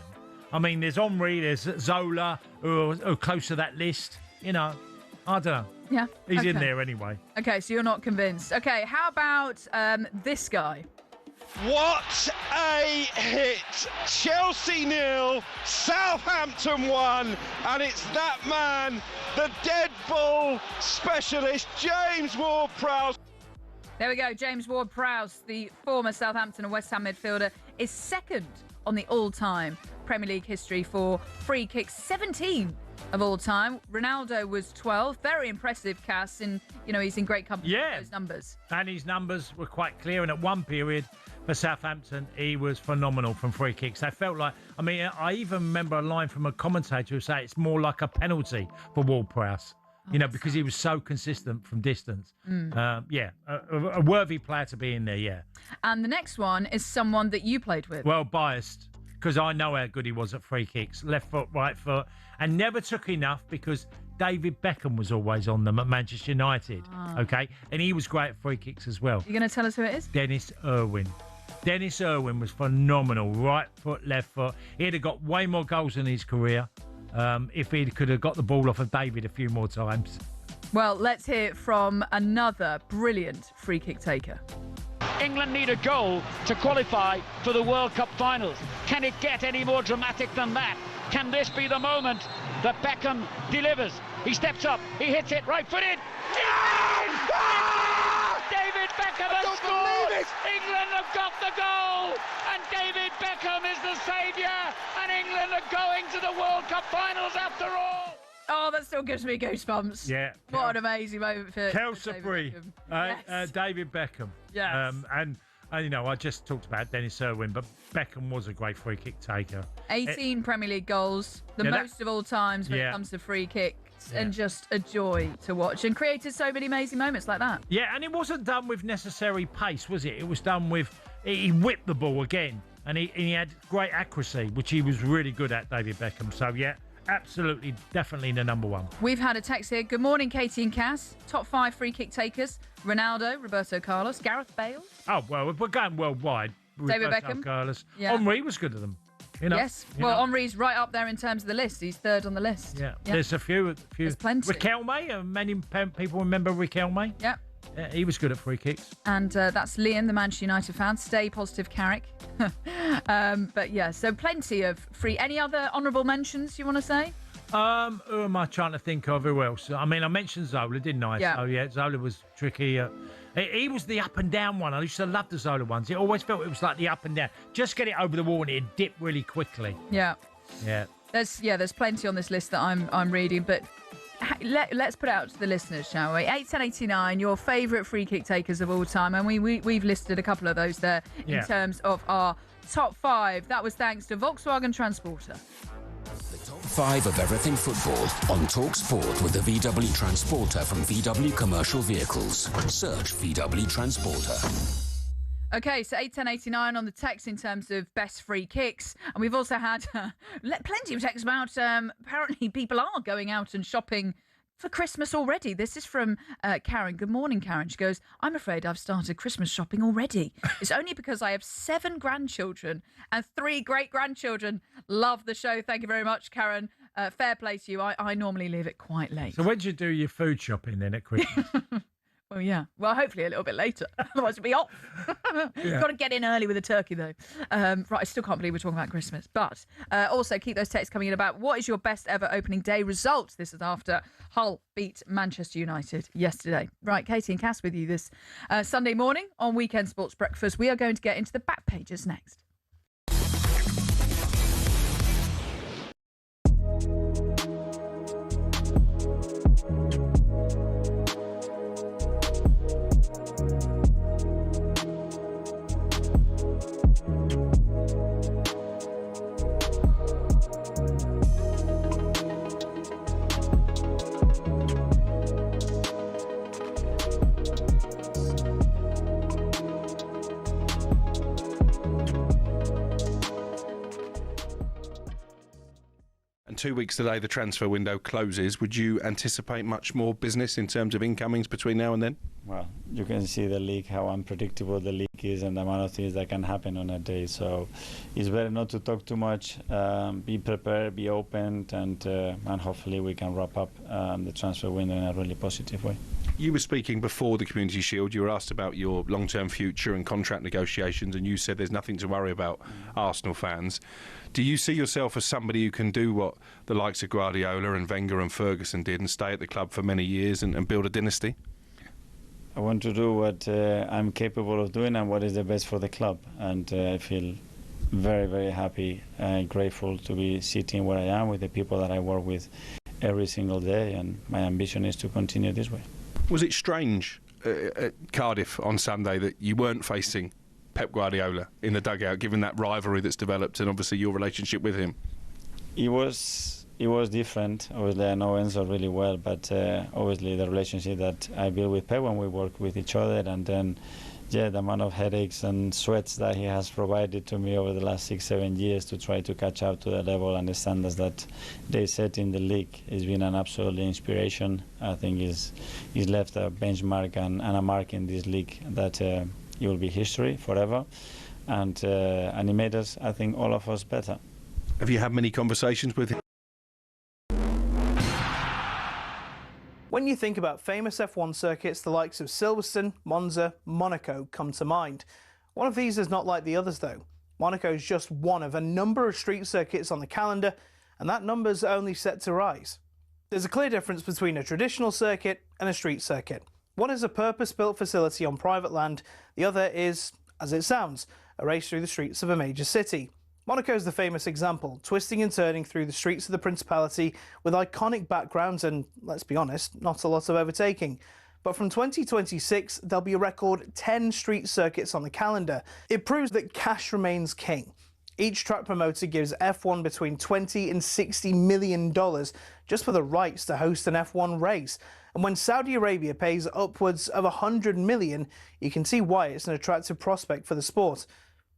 S2: I mean, there's Henry, there's Zola, who are close to that list. You know, I don't know.
S1: Yeah.
S2: He's in there anyway.
S1: Okay, so you're not convinced. Okay, how about this guy?
S6: What a hit! Chelsea 0, Southampton 1, and it's that man, the dead ball specialist, James Ward-Prowse.
S1: There we go, James Ward-Prowse, the former Southampton and West Ham midfielder, is second on the all-time Premier League history for free kicks, 17 of all time. Ronaldo was 12. Very impressive, Cass, and he's in great company with those numbers.
S2: And his numbers were quite clear, and at one period for Southampton, he was phenomenal from free kicks. I felt like, I even remember a line from a commentator who said it's more like a penalty for Ward-Prowse, because he was so consistent from distance. A worthy player to be in there,
S1: And the next one is someone that you played with.
S2: Well, biased, because I know how good he was at free kicks, left foot, right foot, and never took enough because David Beckham was always on them at Manchester United, okay? And he was great at free kicks as well.
S1: You're going to tell us who it is?
S2: Dennis Irwin. Dennis Irwin was phenomenal. Right foot, left foot. He'd have got way more goals in his career if he could have got the ball off of David a few more times.
S1: Well, let's hear it from another brilliant free kick taker.
S23: England need a goal to qualify for the World Cup finals. Can it get any more dramatic than that? Can this be the moment that Beckham delivers? He steps up, he hits it, right-footed. David Beckham has scored! England have got the goal! And David Beckham is the saviour! And England are going to the World Cup finals after all!
S1: Oh, that still gives me goosebumps.
S2: Yeah.
S1: What an amazing moment for
S2: Kelsey, David Beckham.
S1: Yes.
S2: And I just talked about Dennis Irwin, but Beckham was a great free kick taker.
S1: 18 Premier League goals, the most of all times when it comes to free kicks, and just a joy to watch, and created so many amazing moments like that.
S2: Yeah, and it wasn't done with necessary pace, was it? It was done with, he whipped the ball again, and he had great accuracy, which he was really good at, David Beckham. So, absolutely, definitely the number one.
S1: We've had a text here. Good morning, Katie and Cass. Top 5 free kick takers: Ronaldo, Roberto Carlos, Gareth Bale.
S2: Oh, well, we're going worldwide.
S1: David
S2: Roberto
S1: Beckham.
S2: Carlos.
S1: Yeah.
S2: Henry was good at them.
S1: Yes. Well, Henry's right up there in terms of the list. He's third on the list.
S2: Yeah. There's a few.
S1: There's plenty.
S2: Riquelme. Many people remember Riquelme.
S1: Yeah.
S2: Yeah, he was good at free kicks.
S1: And that's Liam, the Manchester United fan. Stay positive, Carrick. But yeah, so plenty of free. Any other honourable mentions you want to say?
S2: Who am I trying to think of? Who else? I mean, I mentioned Zola, didn't I?
S1: Yeah.
S2: So, yeah, Zola was tricky. He was the up and down one. I used to love the Zola ones. It always felt it was like the up and down. Just get it over the wall and it'd dip really quickly.
S1: Yeah.
S2: Yeah.
S1: There's plenty on this list that I'm reading, but let's put it out to the listeners, shall we? 81089, your favourite free kick takers of all time, and we've listed a couple of those there in terms of our top 5. That was thanks to Volkswagen Transporter.
S4: The top 5 of everything football on talkSPORT with the VW Transporter from VW Commercial Vehicles. Search VW Transporter.
S1: Okay, so 81089 on the text in terms of best free kicks. And we've also had plenty of texts about apparently people are going out and shopping for Christmas already. This is from Karen. Good morning, Karen. She goes, I'm afraid I've started Christmas shopping already. It's only because I have 7 grandchildren and 3 great-grandchildren. Love the show. Thank you very much, Karen. Fair play to you. I normally leave it quite late.
S2: So when do you do your food shopping then at Christmas?
S1: Well, yeah. Well, hopefully a little bit later. Otherwise, it'll be off.
S2: Yeah.
S1: Got to get in early with the turkey, though. Right, I still can't believe we're talking about Christmas. But also keep those texts coming in about what is your best ever opening day result. This is after Hull beat Manchester United yesterday. Right, Katie and Cass with you this Sunday morning on Weekend Sports Breakfast. We are going to get into the back pages next.
S6: And 2 weeks today, the transfer window closes. Would you anticipate much more business in terms of incomings between now and then?
S7: Well, you can see the league, how unpredictable the league is and the amount of things that can happen on a day. So it's better not to talk too much, be prepared, be open, and hopefully we can wrap up the transfer window in a really positive way.
S6: You were speaking before the Community Shield. You were asked about your long-term future and contract negotiations, and you said there's nothing to worry about, Arsenal fans. Do you see yourself as somebody who can do what the likes of Guardiola and Wenger and Ferguson did and stay at the club for many years and build a dynasty?
S7: I want to do what I'm capable of doing and what is the best for the club. And I feel very, very happy and grateful to be sitting where I am with the people that I work with every single day. And my ambition is to continue this way.
S6: Was it strange at Cardiff on Sunday that you weren't facing Pep Guardiola in the dugout, given that rivalry that's developed and obviously your relationship with him?
S7: It was different. Obviously, I know Enzo really well, but obviously the relationship that I built with Pep when we worked with each other, and then, yeah, the amount of headaches and sweats that he has provided to me over the last 6-7 years to try to catch up to the level and the standards that they set in the league has been an absolute inspiration. I think he's left a benchmark and a mark in this league that it will be history forever, and he made us, I think, all of us better.
S6: Have you had many conversations with him?
S8: When you think about famous F1 circuits, the likes of Silverstone, Monza, Monaco come to mind. One of these is not like the others though. Monaco is just one of a number of street circuits on the calendar, and that number's only set to rise. There's a clear difference between a traditional circuit and a street circuit. One is a purpose-built facility on private land, the other is, as it sounds, a race through the streets of a major city. Monaco is the famous example, twisting and turning through the streets of the Principality with iconic backgrounds and, let's be honest, not a lot of overtaking. But from 2026, there'll be a record 10 street circuits on the calendar. It proves that cash remains king. Each track promoter gives F1 between $20 and $60 million just for the rights to host an F1 race. And when Saudi Arabia pays upwards of $100 million, you can see why it's an attractive prospect for the sport.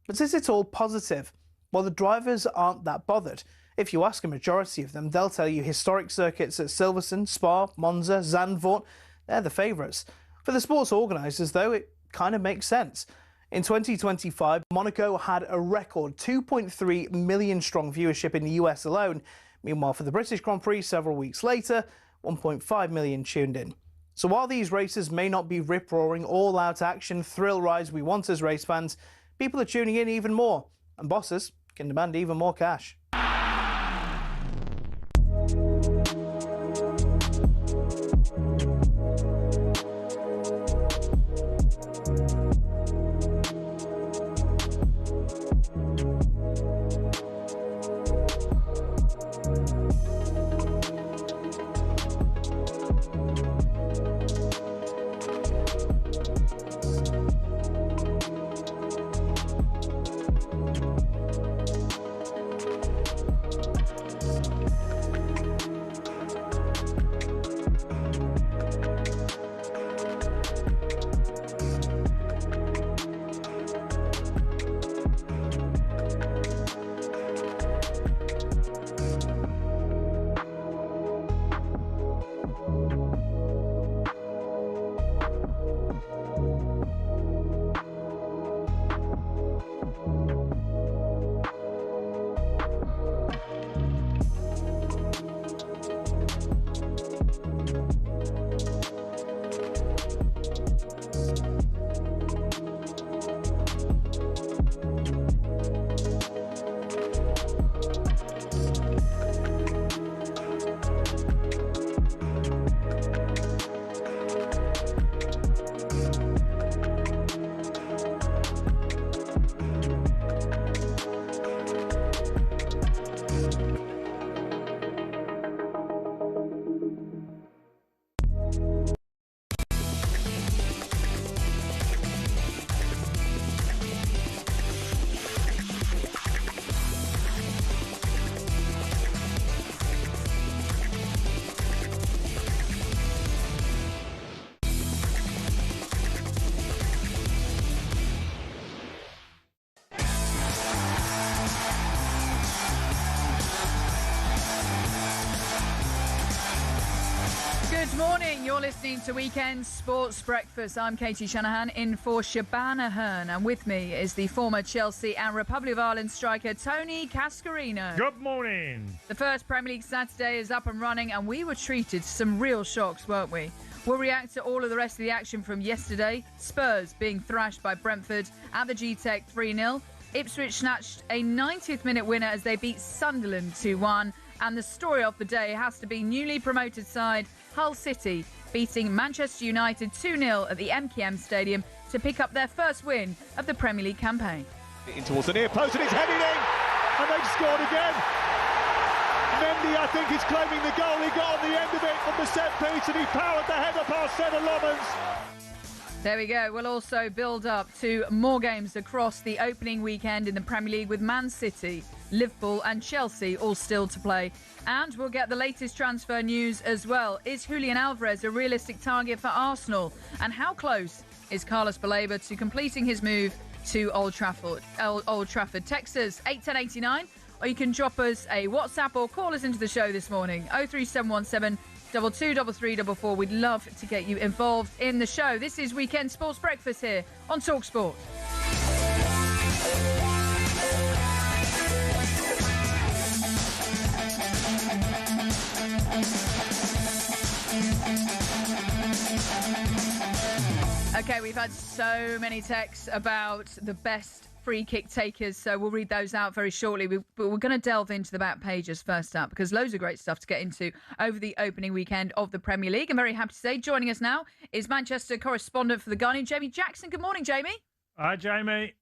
S8: But is it all positive? Well, the drivers aren't that bothered. If you ask a majority of them, they'll tell you historic circuits at Silverstone, Spa, Monza, Zandvoort, they're the favourites. For the sports organisers, though, it kind of makes sense. In 2025, Monaco had a record 2.3 million strong viewership in the US alone. Meanwhile, for the British Grand Prix several weeks later, 1.5 million tuned in. So while these races may not be rip-roaring, all-out action, thrill rides we want as race fans, people are tuning in even more, and bosses can demand even more cash.
S1: Good morning. You're listening to Weekend Sports Breakfast. I'm Katie Shanahan in for Shanahan, and with me is the former Chelsea and Republic of Ireland striker Tony Cascarino.
S2: Good morning.
S1: The first Premier League Saturday is up and running, and we were treated to some real shocks, weren't we? We'll react to all of the rest of the action from yesterday. Spurs being thrashed by Brentford at the G-Tech 3-0. Ipswich snatched a 90th minute winner as they beat Sunderland 2-1. And the story of the day has to be newly promoted side Hull City beating Manchester United 2-0 at the MKM Stadium to pick up their first win of the Premier League campaign.
S9: In towards the near post and it's headed in, and they've scored again. Mendy, I think, is claiming the goal. He got on the end of it from the set piece and he powered the header past Senna Lommans.
S1: There we go. We'll also build up to more games across the opening weekend in the Premier League with Man City, Liverpool and Chelsea all still to play. And we'll get the latest transfer news as well. Is Julian Alvarez a realistic target for Arsenal? And how close is Carlos Baleba to completing his move to Old Trafford? Text us 81089, or you can drop us a WhatsApp or call us into the show this morning. 03717 223344. We'd love to get you involved in the show. This is Weekend Sports Breakfast here on talkSPORT. Okay, we've had so many texts about the best free kick takers, so we'll read those out very shortly. But we're going to delve into the back pages first up, because loads of great stuff to get into over the opening weekend of the Premier League. I'm very happy to say joining us now is Manchester correspondent for The Guardian, Jamie Jackson. Good morning, Jamie.
S2: Hi, Jamie.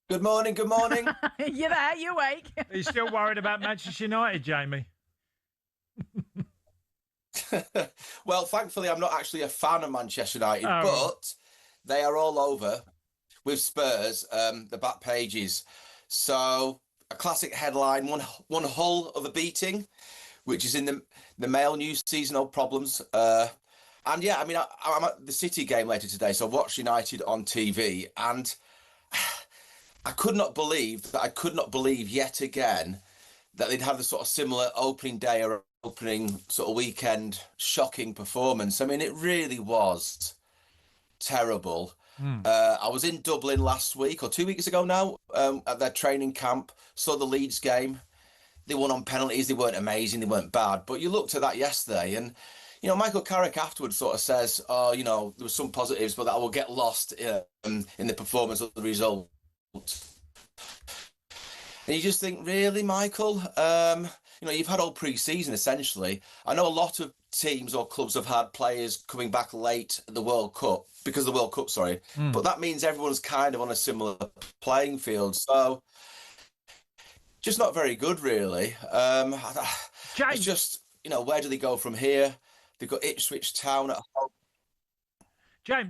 S10: Good morning, good morning.
S1: You there? You awake?
S2: Are you still worried about Manchester United, Jamie?
S10: Well, thankfully, I'm not actually a fan of Manchester United, but they are all over with Spurs, the back pages. So a classic headline, one Hull of a beating, which is in the Mail news season, no problems. And yeah, I mean, I'm at the City game later today, so I watched United on TV, and I could not believe yet again that they'd have the sort of similar opening day or opening sort of weekend shocking performance. I mean, it really was terrible. I was in Dublin last week or 2 weeks ago now at their training camp, saw the Leeds game. they won on penalties. They weren't amazing. They weren't bad. But you looked at that yesterday, and Michael Carrick afterwards sort of says, "Oh, there were some positives, but that will get lost in the performance of the result." And you just think, really, Michael? You've had all pre-season, essentially. I know a lot of teams or clubs have had players coming back late at the World Cup, because of the World Cup, sorry. But that means everyone's kind of on a similar playing field. So, just not very good, really. It's just, where do they go from here? They've got Ipswich Town at home.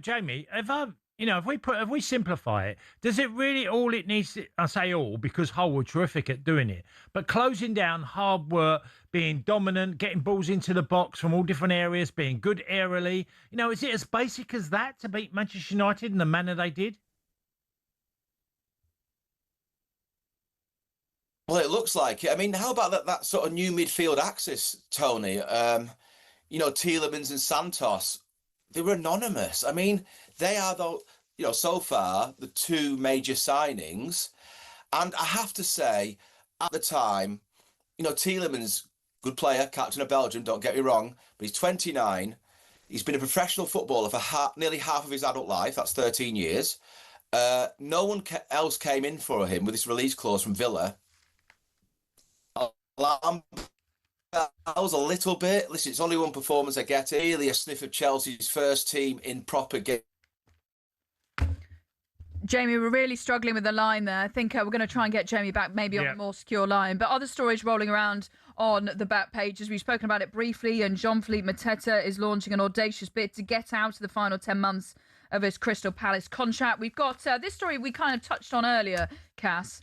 S2: Jamie, if we simplify it, does it really all it needs to, I say all because Hull were terrific at doing it, but closing down, hard work, being dominant, getting balls into the box from all different areas, being good aerially, is it as basic as that to beat Manchester United in the manner they did?
S10: Well, it looks like it. I mean, how about that sort of new midfield axis, Tony? Tielemans and Santos, they were anonymous. I mean, they are, though, so far, the two major signings. And I have to say, at the time, Tielemans, good player, captain of Belgium, don't get me wrong, but he's 29. He's been a professional footballer for nearly half of his adult life. That's 13 years. No one else came in for him with this release clause from Villa. That was a little bit. Listen, it's only one performance I get. Really a sniff of Chelsea's first team in proper game.
S1: Jamie, we're really struggling with the line there. I think we're going to try and get Jamie back maybe on a more secure line. But other stories rolling around on the back pages. We've spoken about it briefly, and Jean-Philippe Mateta is launching an audacious bid to get out of the final 10 months of his Crystal Palace contract. We've got this story we kind of touched on earlier, Cass,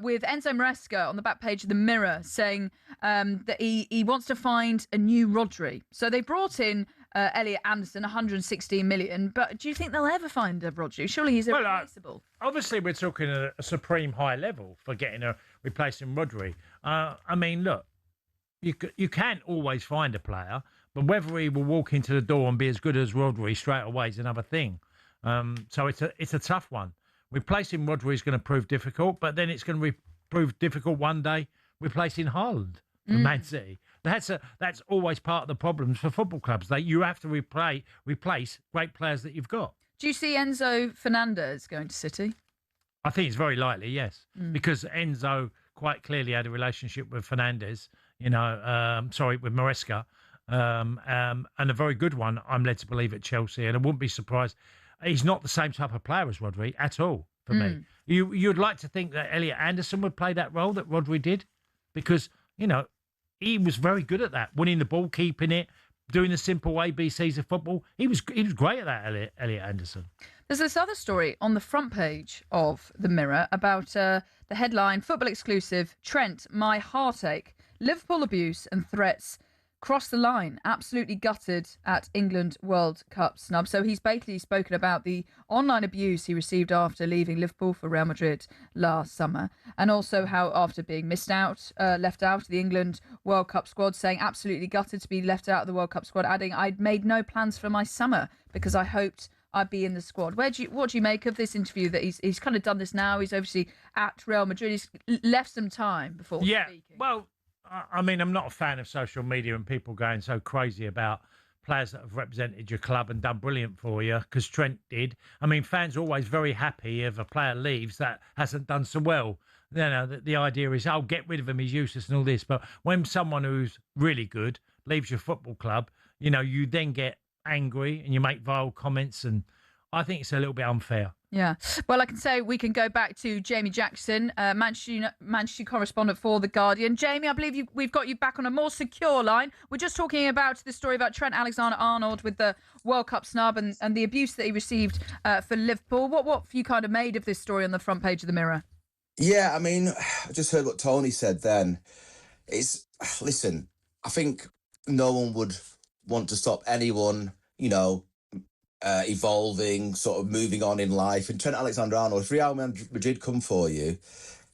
S1: with Enzo Maresca on the back page of the Mirror saying that he wants to find a new Rodri. So they brought in Elliot Anderson, 116 million. But do you think they'll ever find a Rodri? Surely he's irreplaceable.
S2: Obviously, we're talking a supreme high level for replacing Rodri. I mean, look, you can't always find a player, but whether he will walk into the door and be as good as Rodri straight away is another thing. So it's a tough one. Replacing Rodri is going to prove difficult, but then it's going to prove difficult one day replacing Haaland for Man City. That's always part of the problems for football clubs. You have to replace great players that you've got.
S1: Do you see Enzo Fernandez going to City?
S2: I think it's very likely, yes, because Enzo quite clearly had a relationship with Fernandez, with Maresca, and a very good one, I'm led to believe, at Chelsea, and I wouldn't be surprised. He's not the same type of player as Rodri at all, for me. You'd like to think that Elliot Anderson would play that role that Rodri did, because, he was very good at that, winning the ball, keeping it, doing the simple ABCs of football. He was great at that, Elliot Anderson.
S1: There's this other story on the front page of the Mirror about the headline, football exclusive, Trent, my heartache, Liverpool abuse and threats cross the line, absolutely gutted at England World Cup snub. So he's basically spoken about the online abuse he received after leaving Liverpool for Real Madrid last summer, and also how after being left out of the England World Cup squad, saying absolutely gutted to be left out of the World Cup squad, adding, I'd made no plans for my summer because I hoped I'd be in the squad. What do you make of this interview that he's kind of done this now? He's obviously at Real Madrid. He's left some time before speaking.
S2: Well, I mean, I'm not a fan of social media and people going so crazy about players that have represented your club and done brilliant for you, because Trent did. I mean, fans are always very happy if a player leaves that hasn't done so well. The idea is, get rid of him, he's useless and all this. But when someone who's really good leaves your football club, you then get angry and you make vile comments, and I think it's a little bit unfair.
S1: Yeah. Well, I can say we can go back to Jamie Jackson, Manchester correspondent for The Guardian. Jamie, I believe we've got you back on a more secure line. We're just talking about the story about Trent Alexander-Arnold with the World Cup snub and the abuse that he received for Liverpool. What have you kind of made of this story on the front page of the Mirror?
S10: Yeah, I mean, I just heard what Tony said then. Listen, I think no one would want to stop anyone, evolving, sort of moving on in life. And Trent Alexander-Arnold, if Real Madrid come for you,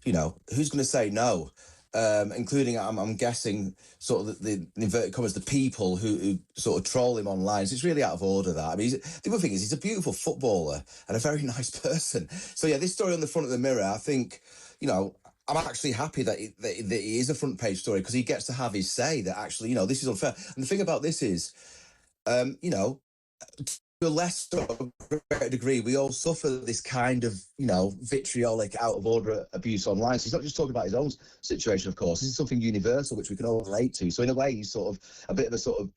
S10: who's going to say no? Including, I'm guessing, sort of the inverted commas, the people who sort of troll him online. So it's really out of order, that. I mean, the other thing is, he's a beautiful footballer and a very nice person. So yeah, this story on the front of the Mirror, I think, I'm actually happy that it is a front page story because he gets to have his say that actually, this is unfair. And the thing about this is, to a less greater degree, we all suffer this kind of, vitriolic, out of order abuse online. So he's not just talking about his own situation, of course. This is something universal, which we can all relate to. So in a way, he's sort of a bit of a sort of,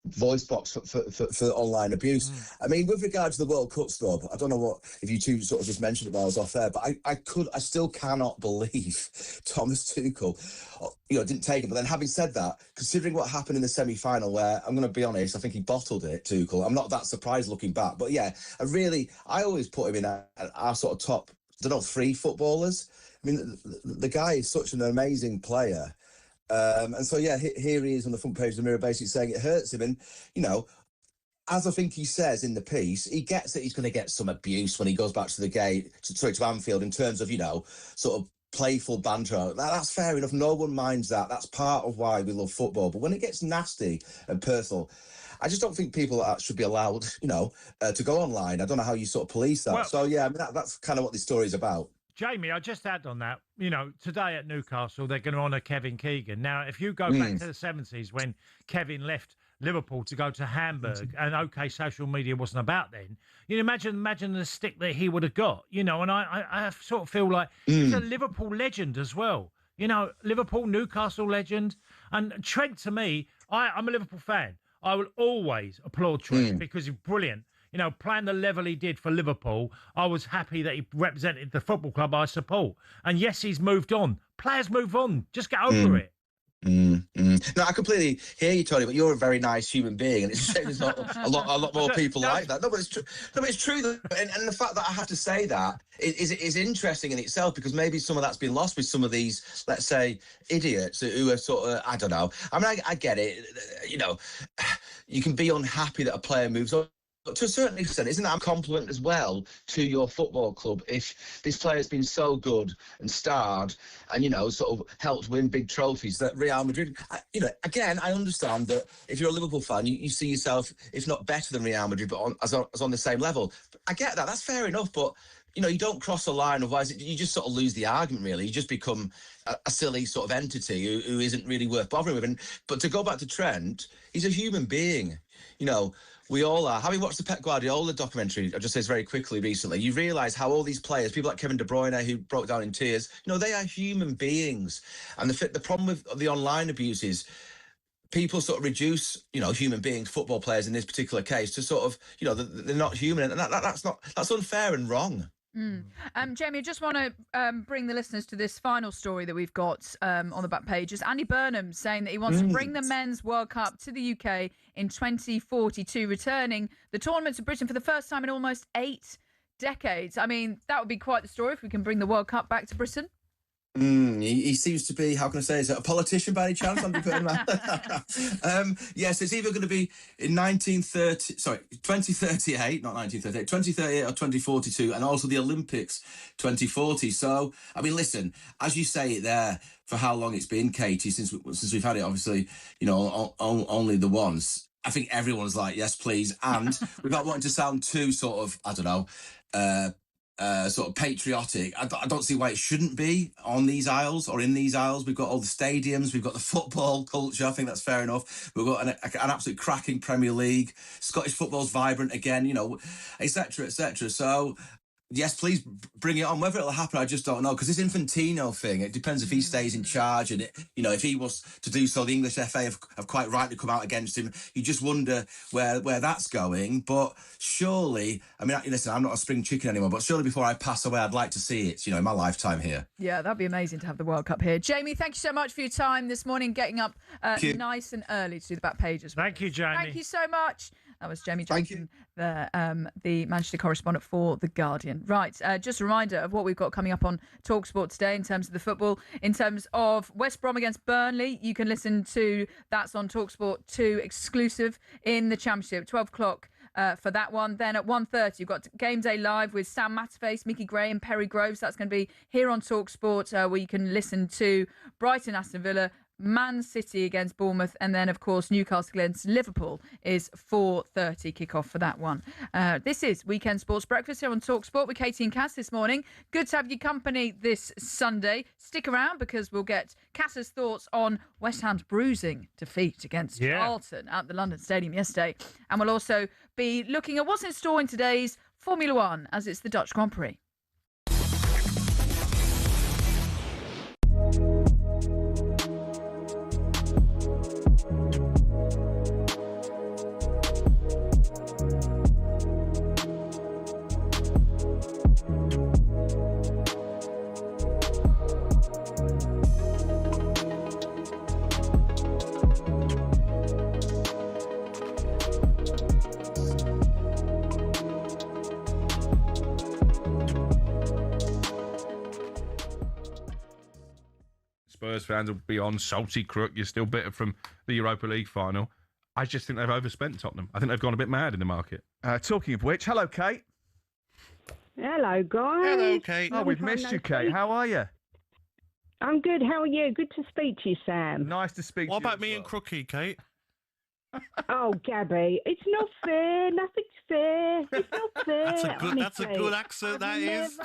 S10: voice box for online abuse. I mean, with regard to the World Cup stuff, I don't know if you two sort of just mentioned it while I was off there, but I still cannot believe Thomas Tuchel, didn't take it. But then having said that, considering what happened in the semi-final, where I'm going to be honest, I think he bottled it, Tuchel. I'm not that surprised looking back, but yeah, I always put him in our sort of top, I don't know, 3 footballers. I mean, the guy is such an amazing player. And so, yeah, here he is on the front page of the Mirror basically saying it hurts him. And, as I think he says in the piece, he gets that he's going to get some abuse when he goes back to the gate, to Anfield, in terms of, sort of playful banter. That's fair enough. No one minds that. That's part of why we love football. But when it gets nasty and personal, I just don't think people should be allowed, to go online. I don't know how you sort of police that. Well, so, yeah, I mean, that's kind of what this story is about.
S2: Jamie, I just add on that, today at Newcastle, they're going to honour Kevin Keegan. Now, if you go back to the 70s when Kevin left Liverpool to go to Hamburg, and OK, social media wasn't about then, imagine the stick that he would have got, and I sort of feel like he's a Liverpool legend as well. Liverpool, Newcastle legend. And Trent, to me, I'm a Liverpool fan. I will always applaud Trent because he's brilliant. Playing the level he did for Liverpool, I was happy that he represented the football club I support. And yes, he's moved on. Players move on. Just get over it.
S10: No, I completely hear you, Tony, but you're a very nice human being, and it's a shame there's not a lot more people like that. No, but it's true. No, but it's true, and the fact that I have to say that is interesting in itself, because maybe some of that's been lost with some of these, let's say, idiots who are sort of, I don't know. I mean, I get it. You can be unhappy that a player moves on. But to a certain extent, isn't that a compliment as well to your football club if this player's been so good and starred and, sort of helped win big trophies that Real Madrid, again, I understand that if you're a Liverpool fan, you see yourself, if not better than Real Madrid, but as on the same level. I get that. That's fair enough. But, you don't cross a line. Otherwise, you just sort of lose the argument, really. You just become a silly sort of entity who isn't really worth bothering with. But to go back to Trent, he's a human being, We all are. Having watched the Pep Guardiola documentary, I'll just say very quickly recently, you realise how all these players, people like Kevin De Bruyne, who broke down in tears, they are human beings. And the problem with the online abuse is people sort of reduce, human beings, football players in this particular case, to sort of, they're not human. And that's unfair and wrong.
S1: Jamie, I just want to bring the listeners to this final story that we've got on the back page. It's Andy Burnham saying that he wants to bring the Men's World Cup to the UK in 2042, returning the tournament to Britain for the first time in almost 8 decades. I mean, that would be quite the story if we can bring the World Cup back to Britain.
S10: He seems to be, how can I say, is it a politician by any chance? Yes, it's either going to be in 2038, not 1938, 2038 or 2042, and also the Olympics 2040. So, I mean, listen, as you say it there, for how long it's been, Katie, since we've had it, obviously, only the once. I think everyone's like, yes, please. And without wanting to sound too sort of, I don't know, sort of patriotic, I don't see why it shouldn't be on these isles or in these isles. We've got all the stadiums, we've got the football culture. I think that's fair enough. We've got an absolute cracking Premier League. Scottish football's vibrant again, etc., etc. So, yes, please bring it on. Whether it'll happen, I just don't know. Because this Infantino thing, it depends if he stays in charge. And, if he was to do so, the English FA have quite rightly come out against him. You just wonder where that's going. But surely, I mean, listen, I'm not a spring chicken anymore, but surely before I pass away, I'd like to see it, in my lifetime here.
S1: Yeah, that'd be amazing to have the World Cup here. Jamie, thank you so much for your time this morning, getting up nice and early to do the back page as well.
S2: Thank you, Jamie.
S1: Thank you so much. That was Jamie Johnson, the Manchester correspondent for The Guardian. Right, just a reminder of what we've got coming up on talkSPORT today in terms of the football. In terms of West Brom against Burnley, you can listen to that's on talkSPORT 2 exclusive in the Championship, 12 o'clock. For that one. Then at 1:30, you've got Game Day Live with Sam Matterface, Mickey Gray and Perry Groves. That's going to be here on talkSPORT, where you can listen to Brighton Aston Villa, Man City against Bournemouth, and then, of course, Newcastle against Liverpool is 4:30 kickoff for that one. This is Weekend Sports Breakfast here on talkSPORT with Katie and Cass this morning. Good to have your company this Sunday. Stick around because we'll get Cass's thoughts on West Ham's bruising defeat against Charlton at the London Stadium yesterday. And we'll also be looking at what's in store in today's Formula One as it's the Dutch Grand Prix.
S22: Spurs fans will be on salty crook. You're still bitter from the Europa League final. I just think they've overspent Tottenham. I think they've gone a bit mad in the market.
S11: Talking of which, hello, Kate.
S12: Hello, guys.
S22: Hello, Kate.
S11: Oh, we've missed you, Kate. How are you?
S12: I'm good. How are you? Good to speak to you, Sam.
S11: Nice to speak to you.
S22: What about me and Crookie, Kate?
S12: Oh, Gabby, it's not fair. Nothing's fair. It's not fair.
S22: That's a good accent, that is.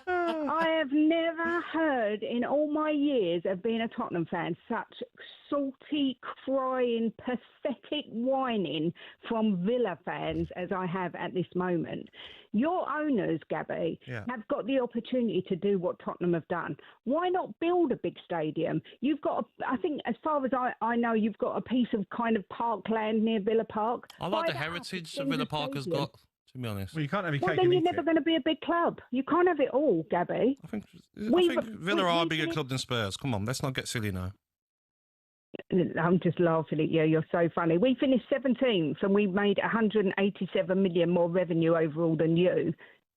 S12: I have never heard in all my years of being a Tottenham fan such salty, crying, pathetic whining from Villa fans as I have at this moment. Your owners, Gabby, have got the opportunity to do what Tottenham have done. Why not build a big stadium? You've got, I think, as far as I know, you've got a piece of kind of parkland near Villa Park.
S22: I like the heritage that Villa Park has got, to be honest.
S11: Well, you can't have your
S12: Well,
S11: cake
S12: then
S11: and
S12: you're
S11: eat
S12: never
S11: it.
S12: going to be a big club. You can't have it all, Gabby.
S22: I think Villa are a bigger club than Spurs. Come on, let's not get silly now.
S12: I'm just laughing at you. You're so funny. We finished 17th and we made 187 million more revenue overall than you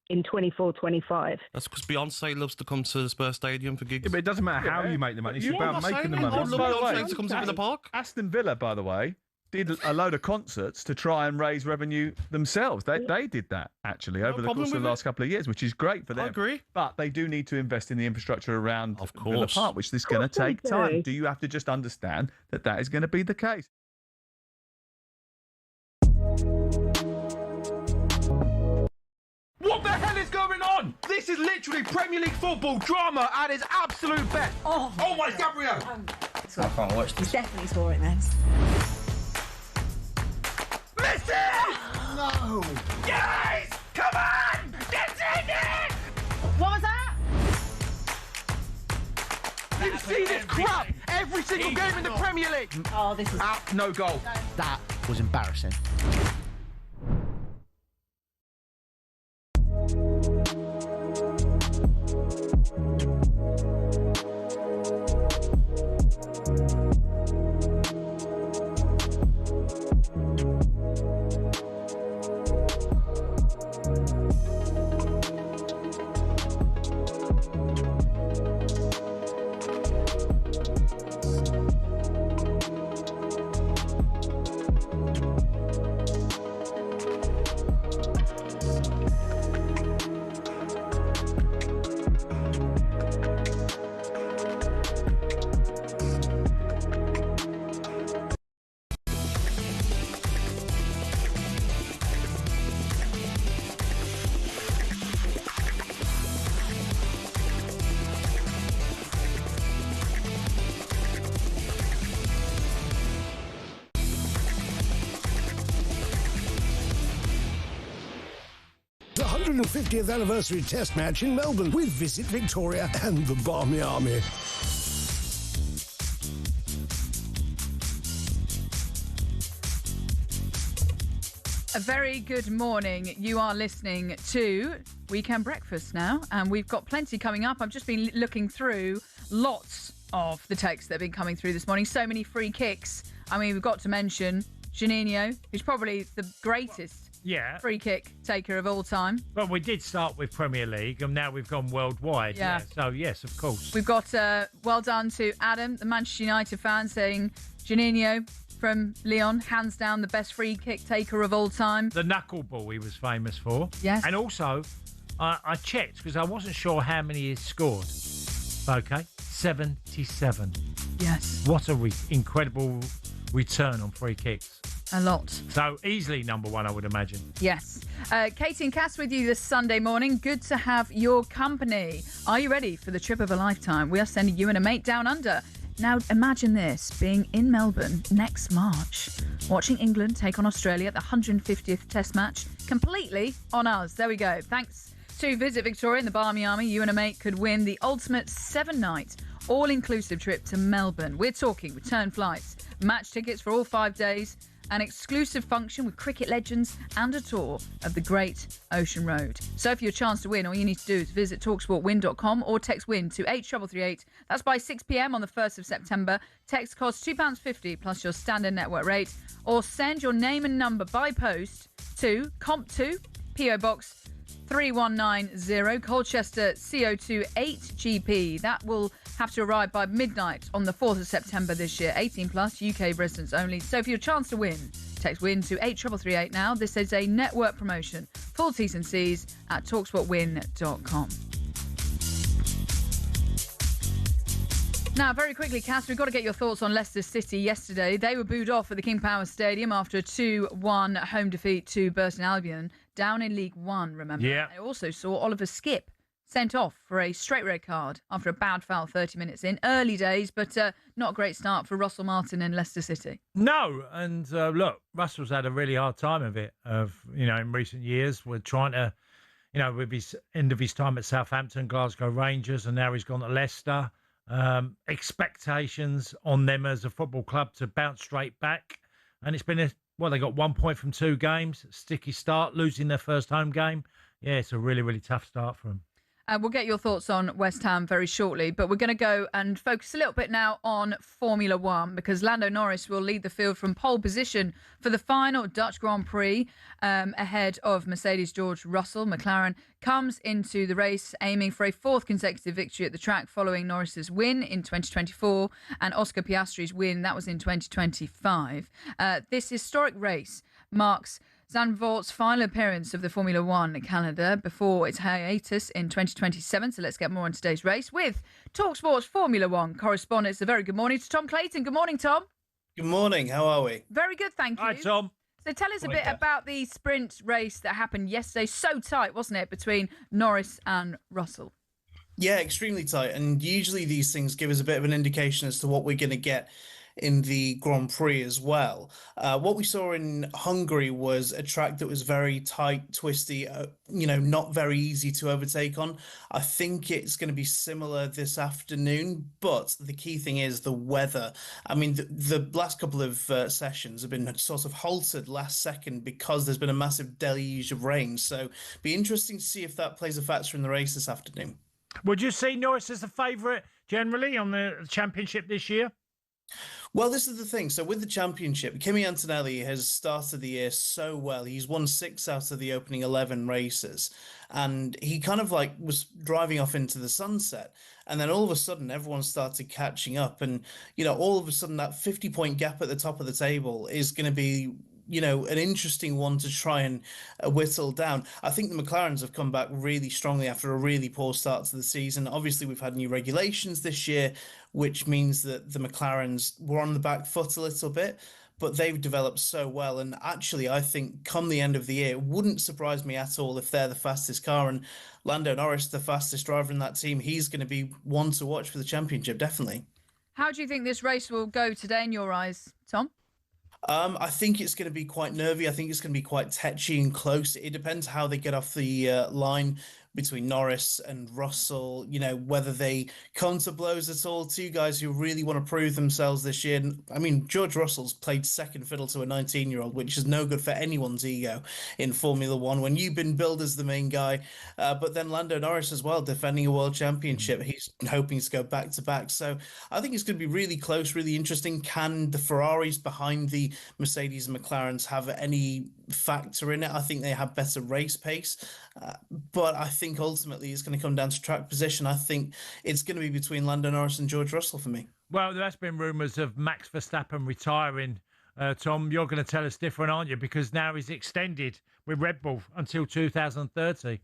S12: in 24-25.
S22: That's because Beyonce loves to come to the Spurs Stadium for gigs.
S11: Yeah, but it doesn't matter how you make the money. It's about making the money.
S22: I love Beyonce to come to Villa Park.
S11: Aston Villa, by the way, did a load of concerts to try and raise revenue themselves. They did that, actually, over the course of the last couple of years, which is great for them.
S22: I agree.
S11: But they do need to invest in the infrastructure around
S22: Of
S11: Villa
S22: course.
S11: Park, which is going to take
S12: they
S11: time.
S12: do.
S11: Do you have to just understand that that is going to be the case?
S13: What the hell is going on? This is literally Premier League football drama at its absolute best. Oh my Gabriel!
S14: I can't watch this. Definitely saw it, man.
S13: Messi! No! Yes! Come on! Get in it!
S14: What was that?
S13: You see this crap every single game in the Premier League.
S14: Oh, this is...
S13: No goal.
S14: That was embarrassing.
S24: The 150th anniversary test match in Melbourne with Visit Victoria and the Barmy Army.
S1: A very good morning. You are listening to Weekend Breakfast now, and we've got plenty coming up. I've just been looking through lots of the texts that have been coming through this morning. So many free kicks. I mean, we've got to mention Shanahan, who's probably the greatest free kick taker of all time.
S2: Well, we did start with Premier League, and now we've gone worldwide.
S1: Yeah.
S2: So, yes, of course.
S1: We've got well done to Adam, the Manchester United fan, saying Juninho from Lyon, hands down the best free kick taker of all time.
S2: The knuckleball he was famous for.
S1: Yes.
S2: And also, I checked because I wasn't sure how many he scored. Okay, 77.
S1: Yes.
S2: What a incredible return on free kicks.
S1: A lot.
S2: So easily number one, I would imagine.
S1: Yes. Katie and Cass with you this Sunday morning. Good to have your company. Are you ready for the trip of a lifetime? We are sending you and a mate down under. Now, imagine this, being in Melbourne next March, watching England take on Australia at the 150th Test match, completely on us. There we go. Thanks to Visit Victoria and the Barmy Army, you and a mate could win the ultimate 7-night, all-inclusive trip to Melbourne. We're talking return flights, match tickets for all 5 days, an exclusive function with cricket legends and a tour of the Great Ocean Road. So for your chance to win, all you need to do is visit talksportwin.com or text WIN to 83338. That's by 6 p.m. on the 1st of September. Text costs £2.50 plus your standard network rate, or send your name and number by post to Comp2, PO Box 3190, Colchester CO2 8GP. That will have to arrive by midnight on the 4th of September this year. 18 plus, UK residents only. So for your chance to win, text WIN to 83338 now. This is a network promotion. Full T's and C's at talksportwin.com. Now, very quickly, Cass, we've got to get your thoughts on Leicester City yesterday. They were booed off at the King Power Stadium after a 2-1 home defeat to Burton Albion, down in League One, remember?
S2: Yeah.
S1: I also saw Oliver Skipp sent off for a straight red card after a bad foul 30 minutes in. Early days, but not a great start for Russell Martin and Leicester City.
S2: No, and look, Russell's had a really hard time of it, in recent years. We're trying to, with his end of his time at Southampton, Glasgow Rangers, and now he's gone to Leicester. Expectations on them as a football club to bounce straight back. And it's been they got 1 point from 2 games. Sticky start, losing their first home game. Yeah, it's a really, really tough start for them.
S1: We'll get your thoughts on West Ham very shortly, but we're going to go and focus a little bit now on Formula One, because Lando Norris will lead the field from pole position for the final Dutch Grand Prix ahead of Mercedes' George Russell. McLaren comes into the race aiming for a 4th consecutive victory at the track following Norris's win in 2024 and Oscar Piastri's win, that was in 2025. This historic race marks Zandvoort's final appearance of the Formula One calendar before its hiatus in 2027. So let's get more on today's race with talkSPORT's Formula One correspondent. It's a very good morning to Tom Clayton. Good morning, Tom.
S15: Good morning. How are we?
S1: Very good, thank you.
S2: Hi, Tom.
S1: So tell us a bit about the sprint race that happened yesterday. So tight, wasn't it, between Norris and Russell?
S15: Yeah, extremely tight. And usually these things give us a bit of an indication as to what we're going to get in the Grand Prix as well. What we saw in Hungary was a track that was very tight, twisty, not very easy to overtake on. I think it's going to be similar this afternoon, but the key thing is the weather. I mean, the last couple of sessions have been sort of halted last second because there's been a massive deluge of rain. So be interesting to see if that plays a factor in the race this afternoon.
S2: Would you see Norris as the favourite generally on the championship this year?
S15: Well, this is the thing. So with the championship, Kimi Antonelli has started the year so well. He's won 6 out of the opening 11 races, and he kind of was driving off into the sunset. And then all of a sudden, everyone started catching up. And, all of a sudden, that 50-point gap at the top of the table is going to be an interesting one to try and whittle down. I think the McLarens have come back really strongly after a really poor start to the season. Obviously, we've had new regulations this year, which means that the McLarens were on the back foot a little bit, but they've developed so well. And actually, I think come the end of the year, it wouldn't surprise me at all if they're the fastest car. And Lando Norris, the fastest driver in that team, he's going to be one to watch for the championship, definitely.
S1: How do you think this race will go today in your eyes, Tom?
S15: I think it's going to be quite nervy. I think it's going to be quite tetchy and close. It depends how they get off the line between Norris and Russell, whether they come to blows at all. 2 guys who really want to prove themselves this year. I mean, George Russell's played second fiddle to a 19-year-old, which is no good for anyone's ego in Formula One when you've been billed as the main guy. But then Lando Norris as well, defending a world championship. He's hoping to go back to back. So I think it's going to be really close, really interesting. Can the Ferraris behind the Mercedes and McLarens have any factor in it? I think they have better race pace. But I think ultimately it's going to come down to track position. I think it's going to be between Lando Norris and George Russell for me.
S2: Well, there's been rumours of Max Verstappen retiring. Tom, you're going to tell us different, aren't you? Because now he's extended with Red Bull until 2030.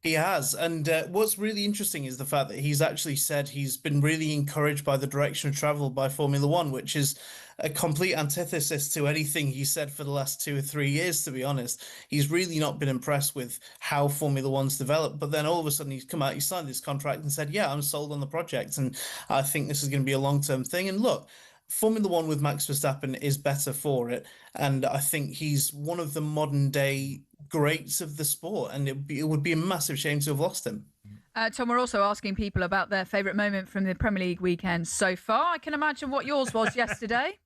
S15: He has. And what's really interesting is the fact that he's actually said he's been really encouraged by the direction of travel by Formula One, which is a complete antithesis to anything he said for the last 2 or 3 years, to be honest. He's really not been impressed with how Formula One's developed. But then all of a sudden he's come out, he signed this contract and said, yeah, I'm sold on the project. And I think this is going to be a long-term thing. And look, Formula One with Max Verstappen is better for it. And I think he's one of the modern day greats of the sport. And it would be a massive shame to have lost him.
S1: Tom, we're also asking people about their favourite moment from the Premier League weekend so far. I can imagine what yours was yesterday.